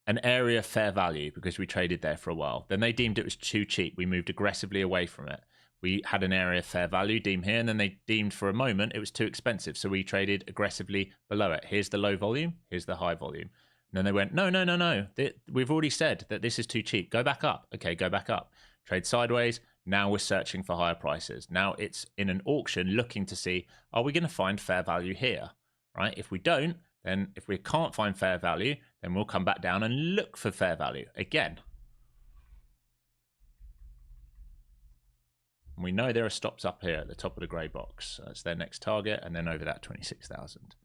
an area fair value because we traded there for a while. Then they deemed it was too cheap. We moved aggressively away from it. We had an area fair value deemed here, and then they deemed for a moment it was too expensive. So we traded aggressively below it. Here's the low volume. Here's the high volume. And then they went, no. We've already said that this is too cheap. Go back up. Okay, go back up. Trade sideways. Now we're searching for higher prices. Now it's in an auction looking to see, are we going to find fair value here? Right? If we don't, then if we can't find fair value, then we'll come back down and look for fair value again. We know there are stops up here at the top of the grey box. That's their next target, and then over that 26,000.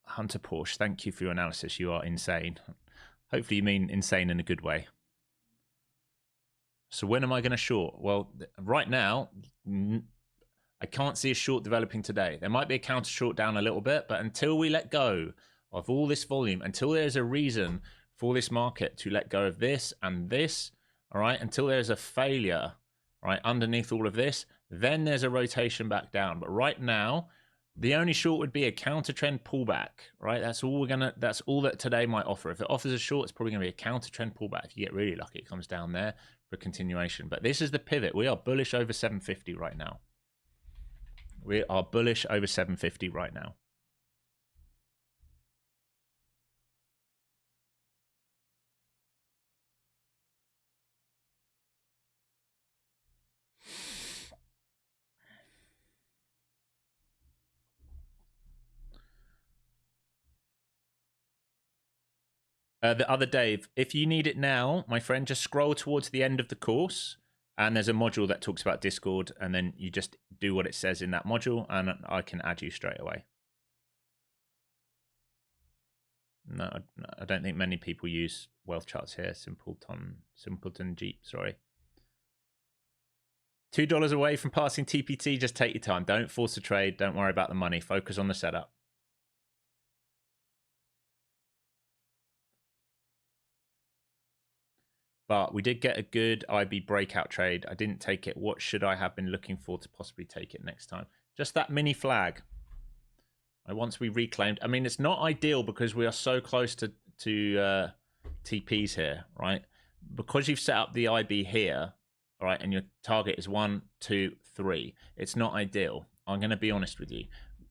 Hunter Porsche, thank you for your analysis. You are insane. Hopefully you mean insane in a good way. So when am I going to short? Well, right now, I can't see a short developing today. There might be a counter short down a little bit, but until we let go of all this volume, until there's a reason for this market to let go of this and this, all right, until there's a failure, right, underneath all of this, Then there's a rotation back down. But right now, the only short would be a counter trend pullback, right? That's all that's all that today might offer. If it offers a short, it's probably gonna be a counter trend pullback. If you get really lucky, it comes down there for continuation. But this is the pivot. We are bullish over 750 right now. We are bullish over 750 right now. The other Dave, if you need it now, my friend, just scroll towards the end of the course, and there's a module that talks about Discord, and then you just do what it says in that module, and I can add you straight away. No, I don't think many people use wealth charts here. Simpleton Jeep, sorry. $2 away from passing TPT. Just take your time. Don't force a trade. Don't worry about the money. Focus on the setup. But we did get a good IB breakout trade. I didn't take it. What should I have been looking for to possibly take it next time? Just that mini flag. Once we reclaimed. I mean, it's not ideal because we are so close to TPs here, right? Because you've set up the IB here, all right, and your target is 1, 2, 3. It's not ideal. I'm going to be honest with you.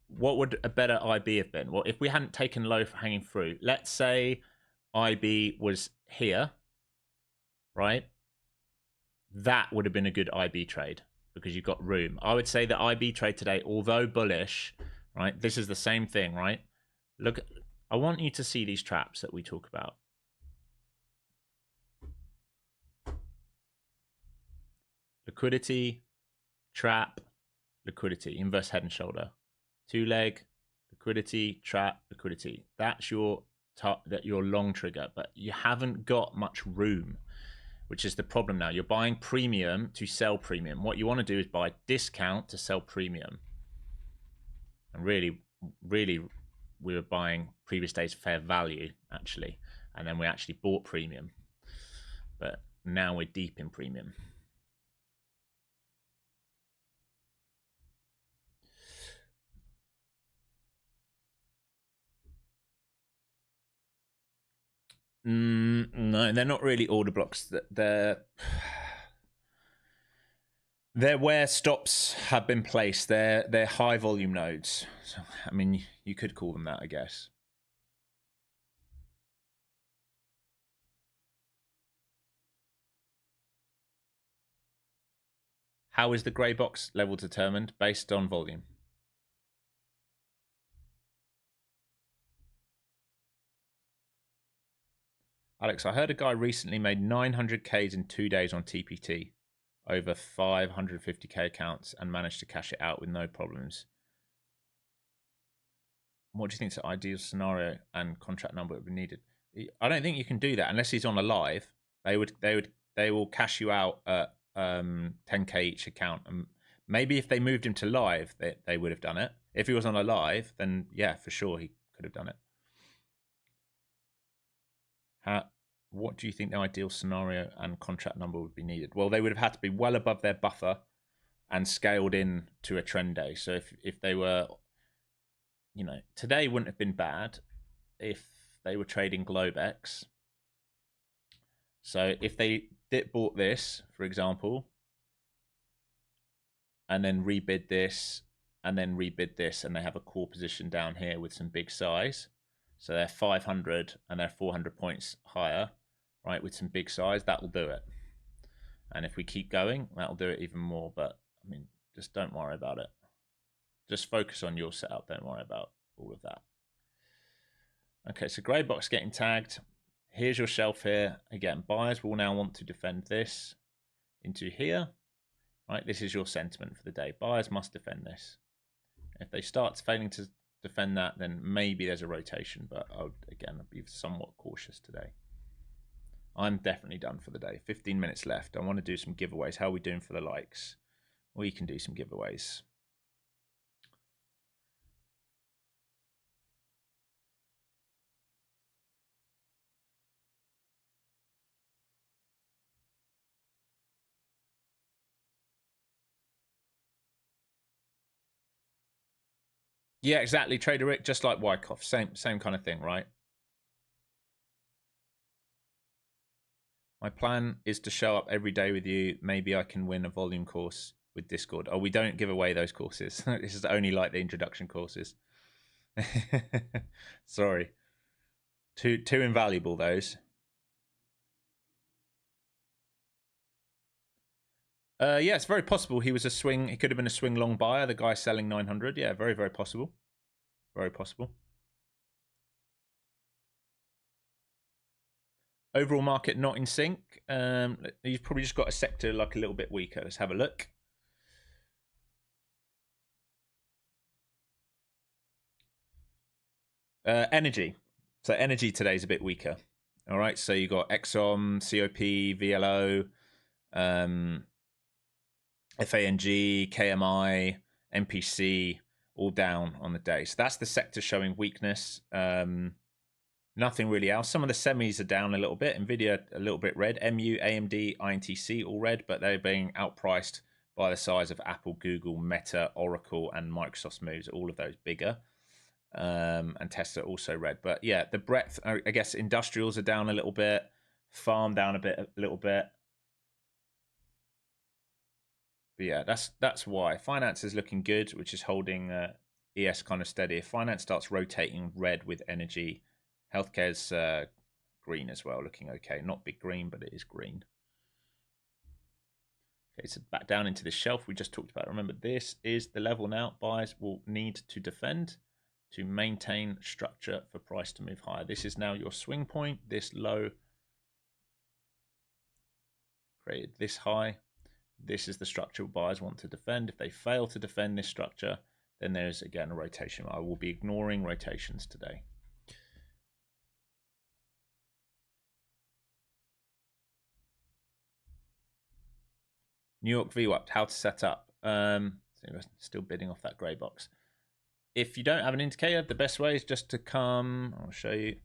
What would a better IB have been? Well, if we hadn't taken low for hanging fruit, let's say IB was here, right? That would have been a good IB trade because you've got room. I would say the IB trade today, although bullish, right? This is the same thing, right? Look, I want you to see these traps that we talk about. Liquidity, trap, liquidity, inverse head and shoulder. 2-leg, liquidity, trap, liquidity. That's your long trigger, but you haven't got much room, which is the problem now. You're buying premium to sell premium. What you want to do is buy discount to sell premium. And really, we were buying previous days fair value, actually. And then we actually bought premium. But now we're deep in premium. No, they're not really order blocks. They're where stops have been placed. They're high volume nodes. So, I mean, you could call them that, I guess. How is the grey box level determined? Based on volume. Alex, I heard a guy recently made 900Ks in 2 days on TPT, over 550K accounts, and managed to cash it out with no problems. What do you think is the ideal scenario and contract number would be needed? I don't think you can do that unless he's on a live. They will cash you out at 10K each account. And maybe if they moved him to live, they would have done it. If he was on a live, then yeah, for sure he could have done it. What do you think the ideal scenario and contract number would be needed? Well, they would have had to be well above their buffer and scaled in to a trend day. So if they were, you know, today wouldn't have been bad if they were trading Globex. So if they bought this, for example, and then rebid this, and then rebid this, and they have a core position down here with some big size. So they're 500 and they're 400 points higher, right, with some big size, that will do it. And if we keep going, that'll do it even more. But, I mean, just don't worry about it. Just focus on your setup. Don't worry about all of that. Okay, so grey box getting tagged. Here's your shelf here. Again, buyers will now want to defend this into here. Right, this is your sentiment for the day. Buyers must defend this. If they start failing to defend that, then maybe there's a rotation. But I would, again, be somewhat cautious today. I'm definitely done for the day. 15 minutes left. I want to do some giveaways. How are we doing for the likes? We can do some giveaways. Yeah, exactly. Trader Rick, just like Wyckoff, same kind of thing, right? My plan is to show up every day with you. Maybe I can win a volume course with Discord. Oh, we don't give away those courses. This is only like the introduction courses. Sorry, too invaluable those. Yeah, it's very possible he was a swing. He could have been a swing long buyer. The guy selling 900. Yeah, very possible. Very possible. Overall market not in sync. You've probably just got a sector like a little bit weaker. Let's have a look. Energy. So energy today is a bit weaker. All right. So you got Exxon, COP, VLO, FANG, KMI, MPC, all down on the day. So that's the sector showing weakness. Nothing really else. Some of the semis are down a little bit. Nvidia a little bit red. MU, AMD, INTC all red, but they're being outpriced by the size of Apple, Google, Meta, Oracle, and Microsoft's moves. All of those bigger. And Tesla also red. But yeah, the breadth. I guess industrials are down a little bit. Farm down a little bit. But yeah, that's why finance is looking good, which is holding ES kind of steady. If finance starts rotating red with energy, healthcare's green as well, looking okay. Not big green, but it is green. Okay, so back down into the shelf we just talked about. Remember, this is the level now. Buyers will need to defend to maintain structure for price to move higher. This is now your swing point. This low created this high. This is the structure buyers want to defend. If they fail to defend this structure, then there's again a rotation. I will be ignoring rotations today. New York VWAP, how to set up. Still bidding off that grey box. If you don't have an indicator, the best way is just to come. I'll show you.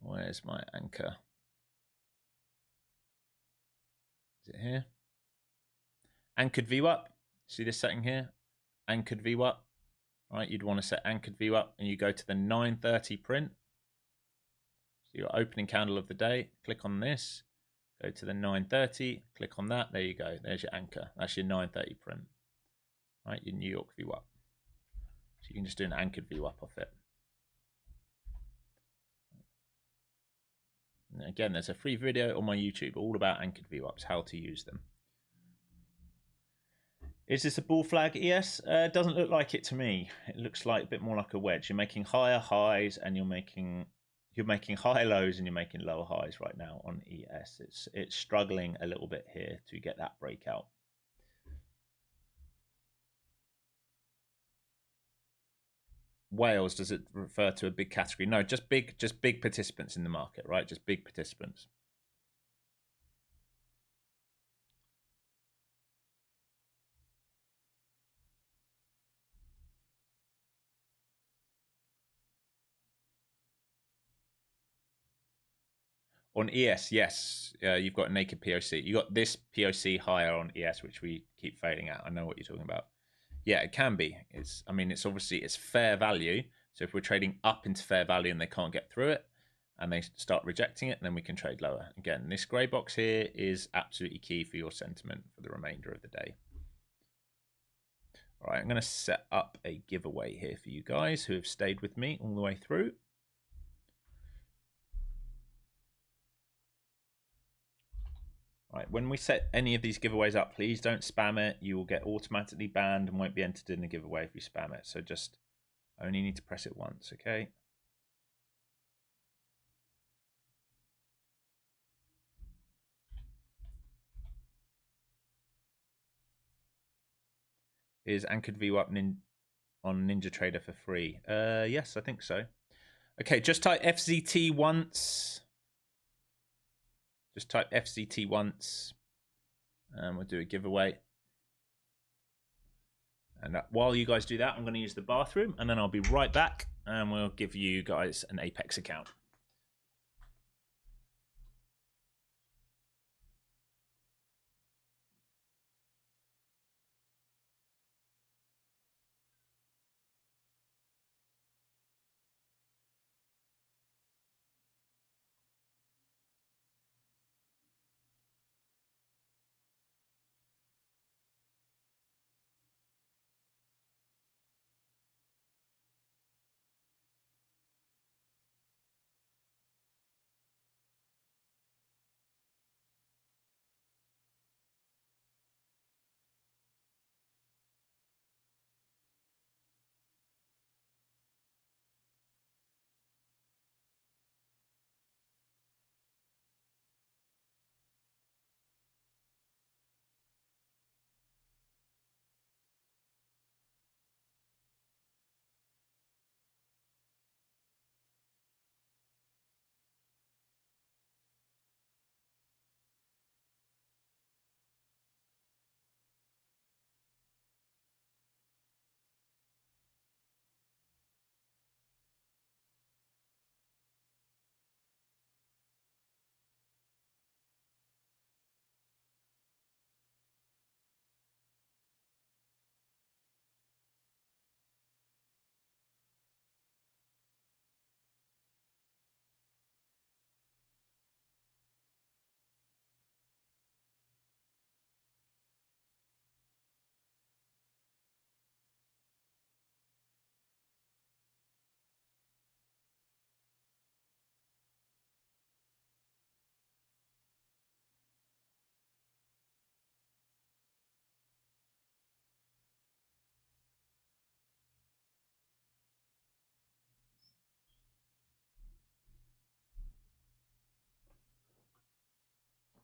Where's my anchor? Is it here? Anchored VWAP. See this setting here? Anchored VWAP. Right, you'd want to set anchored VWAP, and you go to the 930 print. So your opening candle of the day. Click on this. Go to the 930. Click on that. There you go. There's your anchor. That's your 930 print. Right, your New York VWAP. So you can just do an anchored VWAP off it. And again, there's a free video on my YouTube all about anchored VWAPs, how to use them. Is this a bull flag ES? Doesn't look like it to me. It looks like a bit more like a wedge. You're making higher highs and you're making higher lows and you're making lower highs right now on ES. It's struggling a little bit here to get that breakout. Whales, does it refer to a big category? No, just big participants in the market, right? Just big participants. On ES, yes, you've got naked POC. You got this POC higher on ES, which we keep failing at. I know what you're talking about. Yeah, it can be. It's obviously it's fair value. So if we're trading up into fair value and they can't get through it, and they start rejecting it, then we can trade lower. Again, this grey box here is absolutely key for your sentiment for the remainder of the day. All right, I'm going to set up a giveaway here for you guys who have stayed with me all the way through. Right, when we set any of these giveaways up, please don't spam it. You will get automatically banned and won't be entered in the giveaway if you spam it. So just only need to press it once, okay? Is Anchored VWAP on Ninja Trader for free? Yes, I think so. Okay, just type FZT once. Just type FZT once. And we'll do a giveaway. And while you guys do that, I'm going to use the bathroom. And then I'll be right back. And we'll give you guys an Apex account.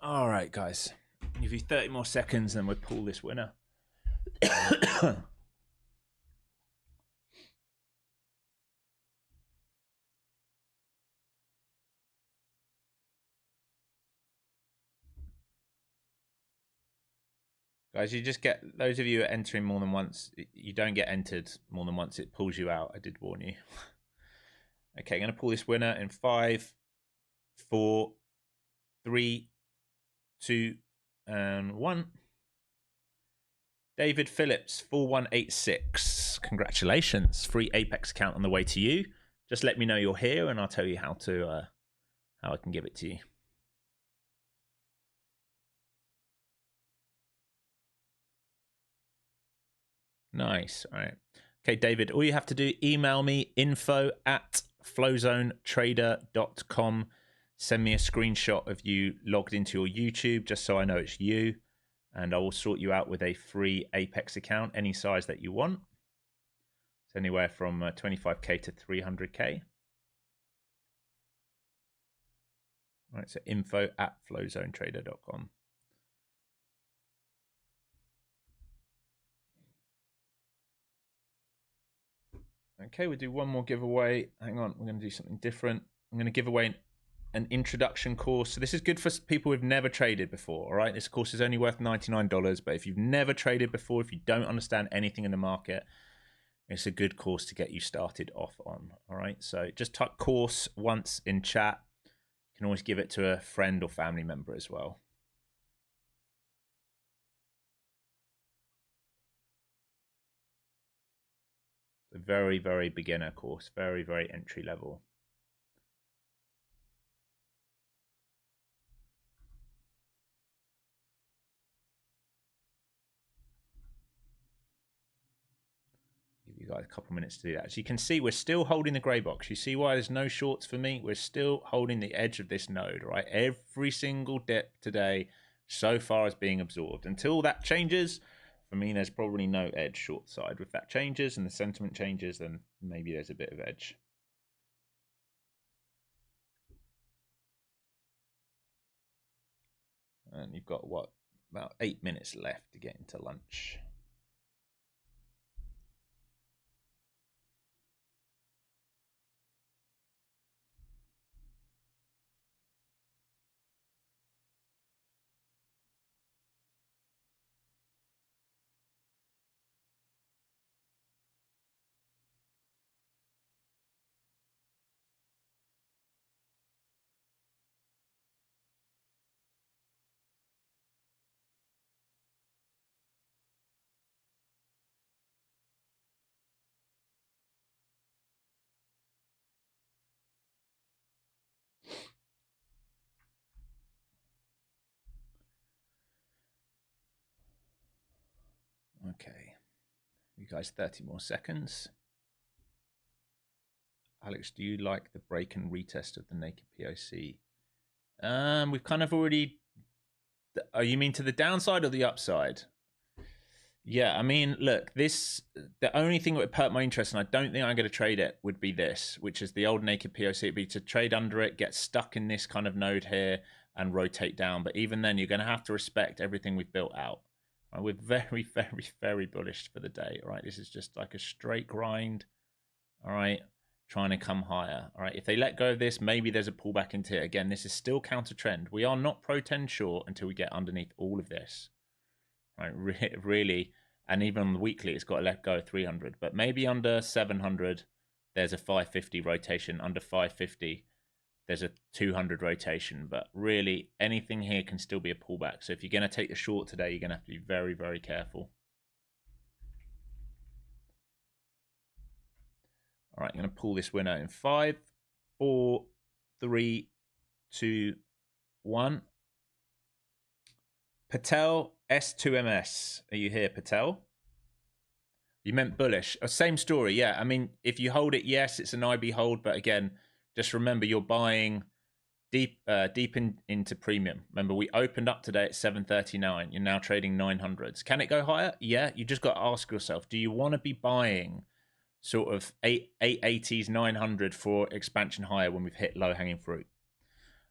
All right, guys. Give you 30 more seconds, and we'll pull this winner. Guys, you just get, those of you who are entering more than once, you don't get entered more than once. It pulls you out. I did warn you. Okay, I'm going to pull this winner in 5, 4, 3, 2, and 1. David Phillips, 4186. Congratulations. Free Apex account on the way to you. Just let me know you're here, and I'll tell you how I can give it to you. Nice. All right. Okay, David, all you have to do, email me info@flowzonetrader.com. Send me a screenshot of you logged into your YouTube just so I know it's you. And I will sort you out with a free Apex account, any size that you want. It's anywhere from 25K to 300K. All right, so info@flowzonetrader.com. Okay, we'll do one more giveaway. Hang on, we're going to do something different. I'm going to give away an introduction course. So this is good for people who've never traded before, all right? This course is only worth $99, but if you've never traded before, if you don't understand anything in the market, it's a good course to get you started off on, all right? So just type course once in chat. You can always give it to a friend or family member as well. A very, very beginner course, very, very entry level. Give you guys a couple minutes to do that. As you can see, we're still holding the grey box. You see why there's no shorts for me? We're still holding the edge of this node, right? Every single dip today so far is being absorbed. Until that changes, for me, there's probably no edge short side. If that changes and the sentiment changes, then maybe there's a bit of edge. And you've got, what, about 8 minutes left to get into lunch. Okay, you guys, 30 more seconds. Alex, do you like the break and retest of the naked POC? We've kind of already. Oh, you mean to the downside or the upside? Yeah, I mean, look, the only thing that would perk my interest, and I don't think I'm going to trade it, would be this, which is the old naked POC. It'd be to trade under it, get stuck in this kind of node here, and rotate down. But even then, you're going to have to respect everything we've built out. Right, we're very, very, very bullish for the day. All right, this is just like a straight grind. All right, trying to come higher. All right, if they let go of this, maybe there's a pullback into it. Again, this is still counter trend. We are not pro 10 short until we get underneath all of this. Right, really, and even on the weekly, it's got to let go of 300. But maybe under 700, there's a 550 rotation. Under 550, there's a 200 rotation. But really, anything here can still be a pullback. So if you're going to take the short today, you're going to have to be very, very careful. All right, I'm going to pull this winner in 5, 4, 3, 2, 1. Patel S2MS. Are you here, Patel? You meant bullish. Same story, yeah. I mean, if you hold it, yes, it's an IB hold. But again, just remember you're buying deep into premium. Remember, we opened up today at 739. You're now trading 900s. Can it go higher? Yeah. You just got to ask yourself, do you want to be buying sort of 880s, 900 for expansion higher when we've hit low hanging fruit?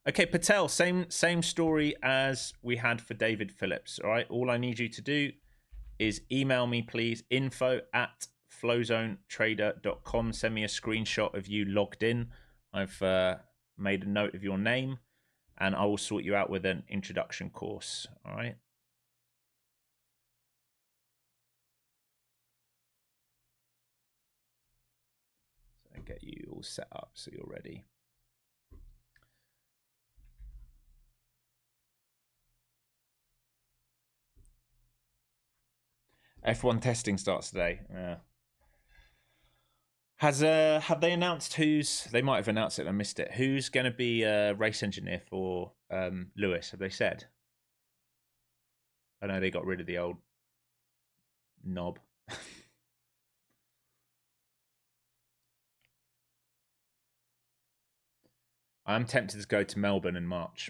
Okay, Patel, same story as we had for David Phillips. All right, all I need you to do is email me, please, info@flowzonetrader.com. Send me a screenshot of you logged in. I've made a note of your name, and I will sort you out with an introduction course. All right. So get you all set up so you're ready. F1 testing starts today. Yeah. Have they announced who's? They might have announced it and I missed it. Who's going to be a race engineer for Lewis? Have they said? I know they got rid of the old knob. I'm tempted to go to Melbourne in March.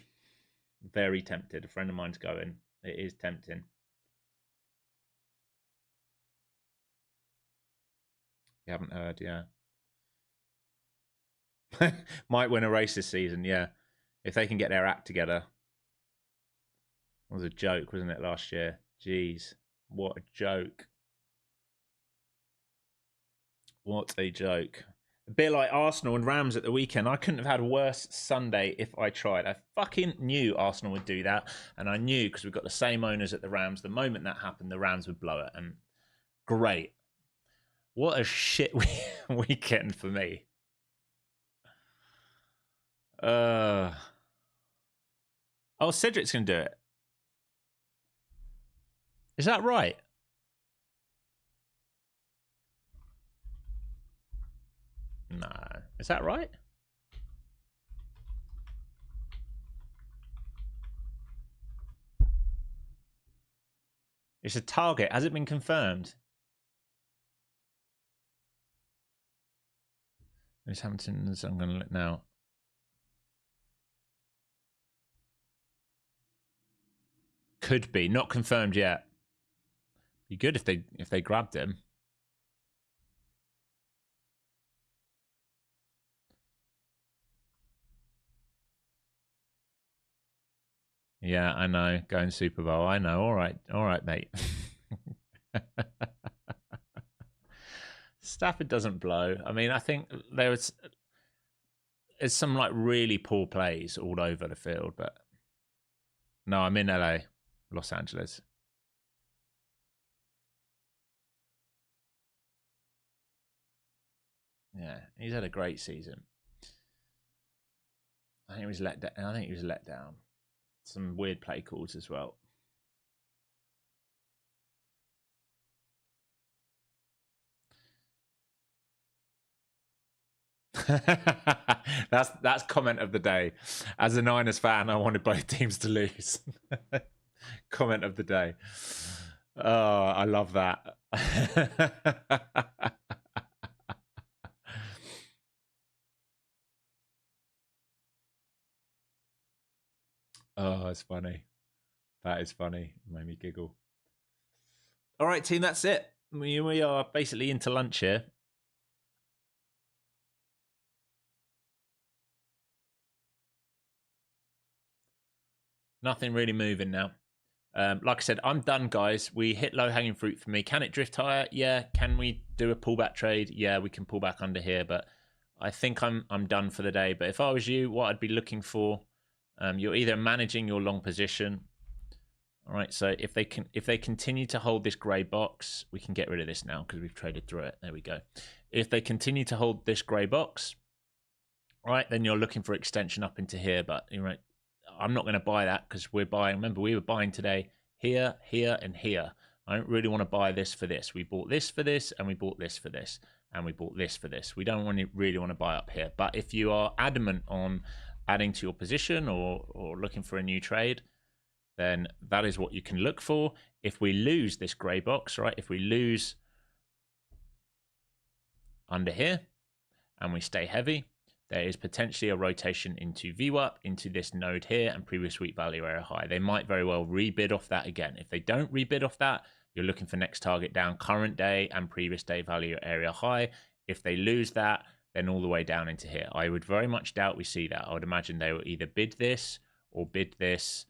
Very tempted. A friend of mine's going. It is tempting. You haven't heard, yeah. Might win a race this season, yeah. If they can get their act together. It was a joke, wasn't it, last year? Jeez, what a joke. What a joke. A bit like Arsenal and Rams at the weekend. I couldn't have had a worse Sunday if I tried. I fucking knew Arsenal would do that. And I knew, because we've got the same owners at the Rams, the moment that happened, the Rams would blow it. And great. What a shit weekend for me. Oh, Cedric's going to do it. Is that right? No. Is that right? It's a target. Has it been confirmed? Miss Hampton's. I'm going to look now. Could be. Not confirmed yet. Be good if they grabbed him. Yeah, I know. Going Super Bowl. I know. All right, mate. Stafford doesn't blow. I mean, I think there's some like really poor plays all over the field, but no, I'm in LA, Los Angeles. Yeah, he's had a great season. I think he was let down. Some weird play calls as well. That's comment of the day. As a Niners fan, I wanted both teams to lose. Comment of the day. Oh, I love that. Oh, it's funny. That is funny. It made me giggle. All right, team, that's it. We are basically into lunch here. Nothing really moving now. Like I said, I'm done, guys. We hit low-hanging fruit for me. Can it drift higher? Yeah. Can we do a pullback trade? Yeah, we can pull back under here, but I think I'm done for the day. But if I was you, what I'd be looking for, you're either managing your long position. All right, so if they continue to hold this grey box, we can get rid of this now because we've traded through it. There we go. If they continue to hold this grey box, right, then you're looking for extension up into here. But you're right, I'm not going to buy that because we're buying. Remember, we were buying today here, here, and here. I don't really want to buy this for this. We bought this for this, and we bought this for this, and we bought this for this. We don't really want to buy up here. But if you are adamant on adding to your position or looking for a new trade, then that is what you can look for. If we lose this grey box, right, if we lose under here and we stay heavy, there is potentially a rotation into VWAP, into this node here and previous week value area high. They might very well rebid off that again. If they don't rebid off that, you're looking for next target down, current day and previous day value area high. If they lose that, then all the way down into here. I would very much doubt we see that. I would imagine they will either bid this or bid this.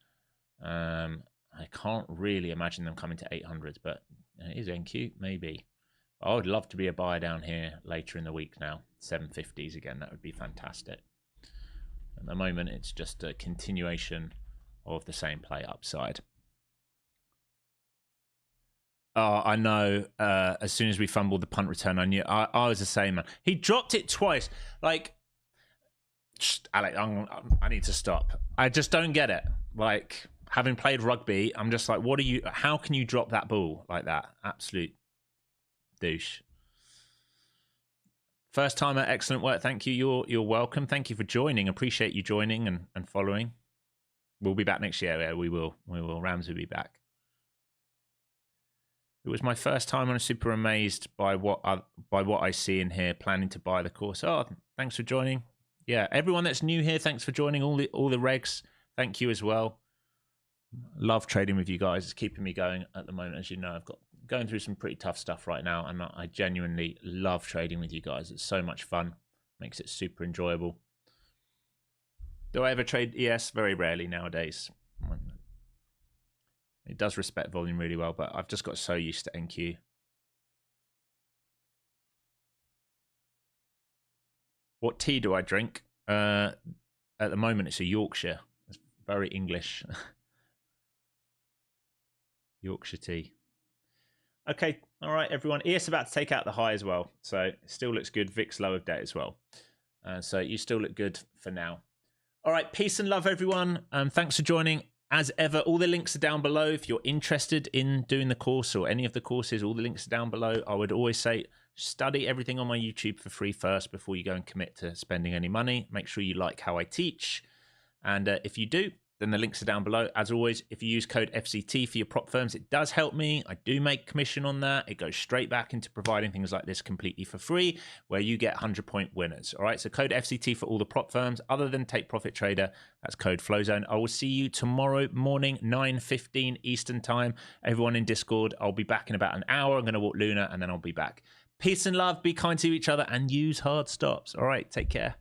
I can't really imagine them coming to 800s, but it is NQ, maybe. I would love to be a buyer down here later in the week now. 750s again, that would be fantastic. At the moment, it's just a continuation of the same play upside. Oh, I know. As soon as we fumbled the punt return, I knew. I was the same, man. He dropped it twice. Like, Alec, I need to stop. I just don't get it. Like, having played rugby, I'm just like, what are you? How can you drop that ball like that? Absolute douche. First timer, excellent work. Thank you. You're welcome. Thank you for joining. Appreciate you joining and following. We'll be back next year. Yeah, we will. Rams will be back. It was my first time, and I'm super amazed by what I see in here. Planning to buy the course. Oh, thanks for joining. Yeah, everyone that's new here, thanks for joining. All the regs, thank you as well. Love trading with you guys. It's keeping me going at the moment. As you know, I've got going through some pretty tough stuff right now, and I genuinely love trading with you guys. It's so much fun. Makes it super enjoyable. Do I ever trade ES? Very rarely nowadays. It does respect volume really well, but I've just got so used to NQ. What tea do I drink? At the moment, it's a Yorkshire. It's very English. Yorkshire tea. Okay, all right, everyone. ES about to take out the high as well, so it still looks good. VIX low of day as well. So you still look good for now. All right, peace and love, everyone. Thanks for joining. As ever, all the links are down below. If you're interested in doing the course or any of the courses, all the links are down below. I would always say study everything on my YouTube for free first before you go and commit to spending any money. Make sure you like how I teach. And if you do, then the links are down below. As always, if you use code FCT for your prop firms, it does help me. I do make commission on that. It goes straight back into providing things like this completely for free, where you get 100-point winners. All right, so code FCT for all the prop firms. Other than Take Profit Trader, that's code FlowZone. I will see you tomorrow morning, 9:15 Eastern time. Everyone in Discord, I'll be back in about an hour. I'm going to walk Luna, and then I'll be back. Peace and love. Be kind to each other, and use hard stops. All right, take care.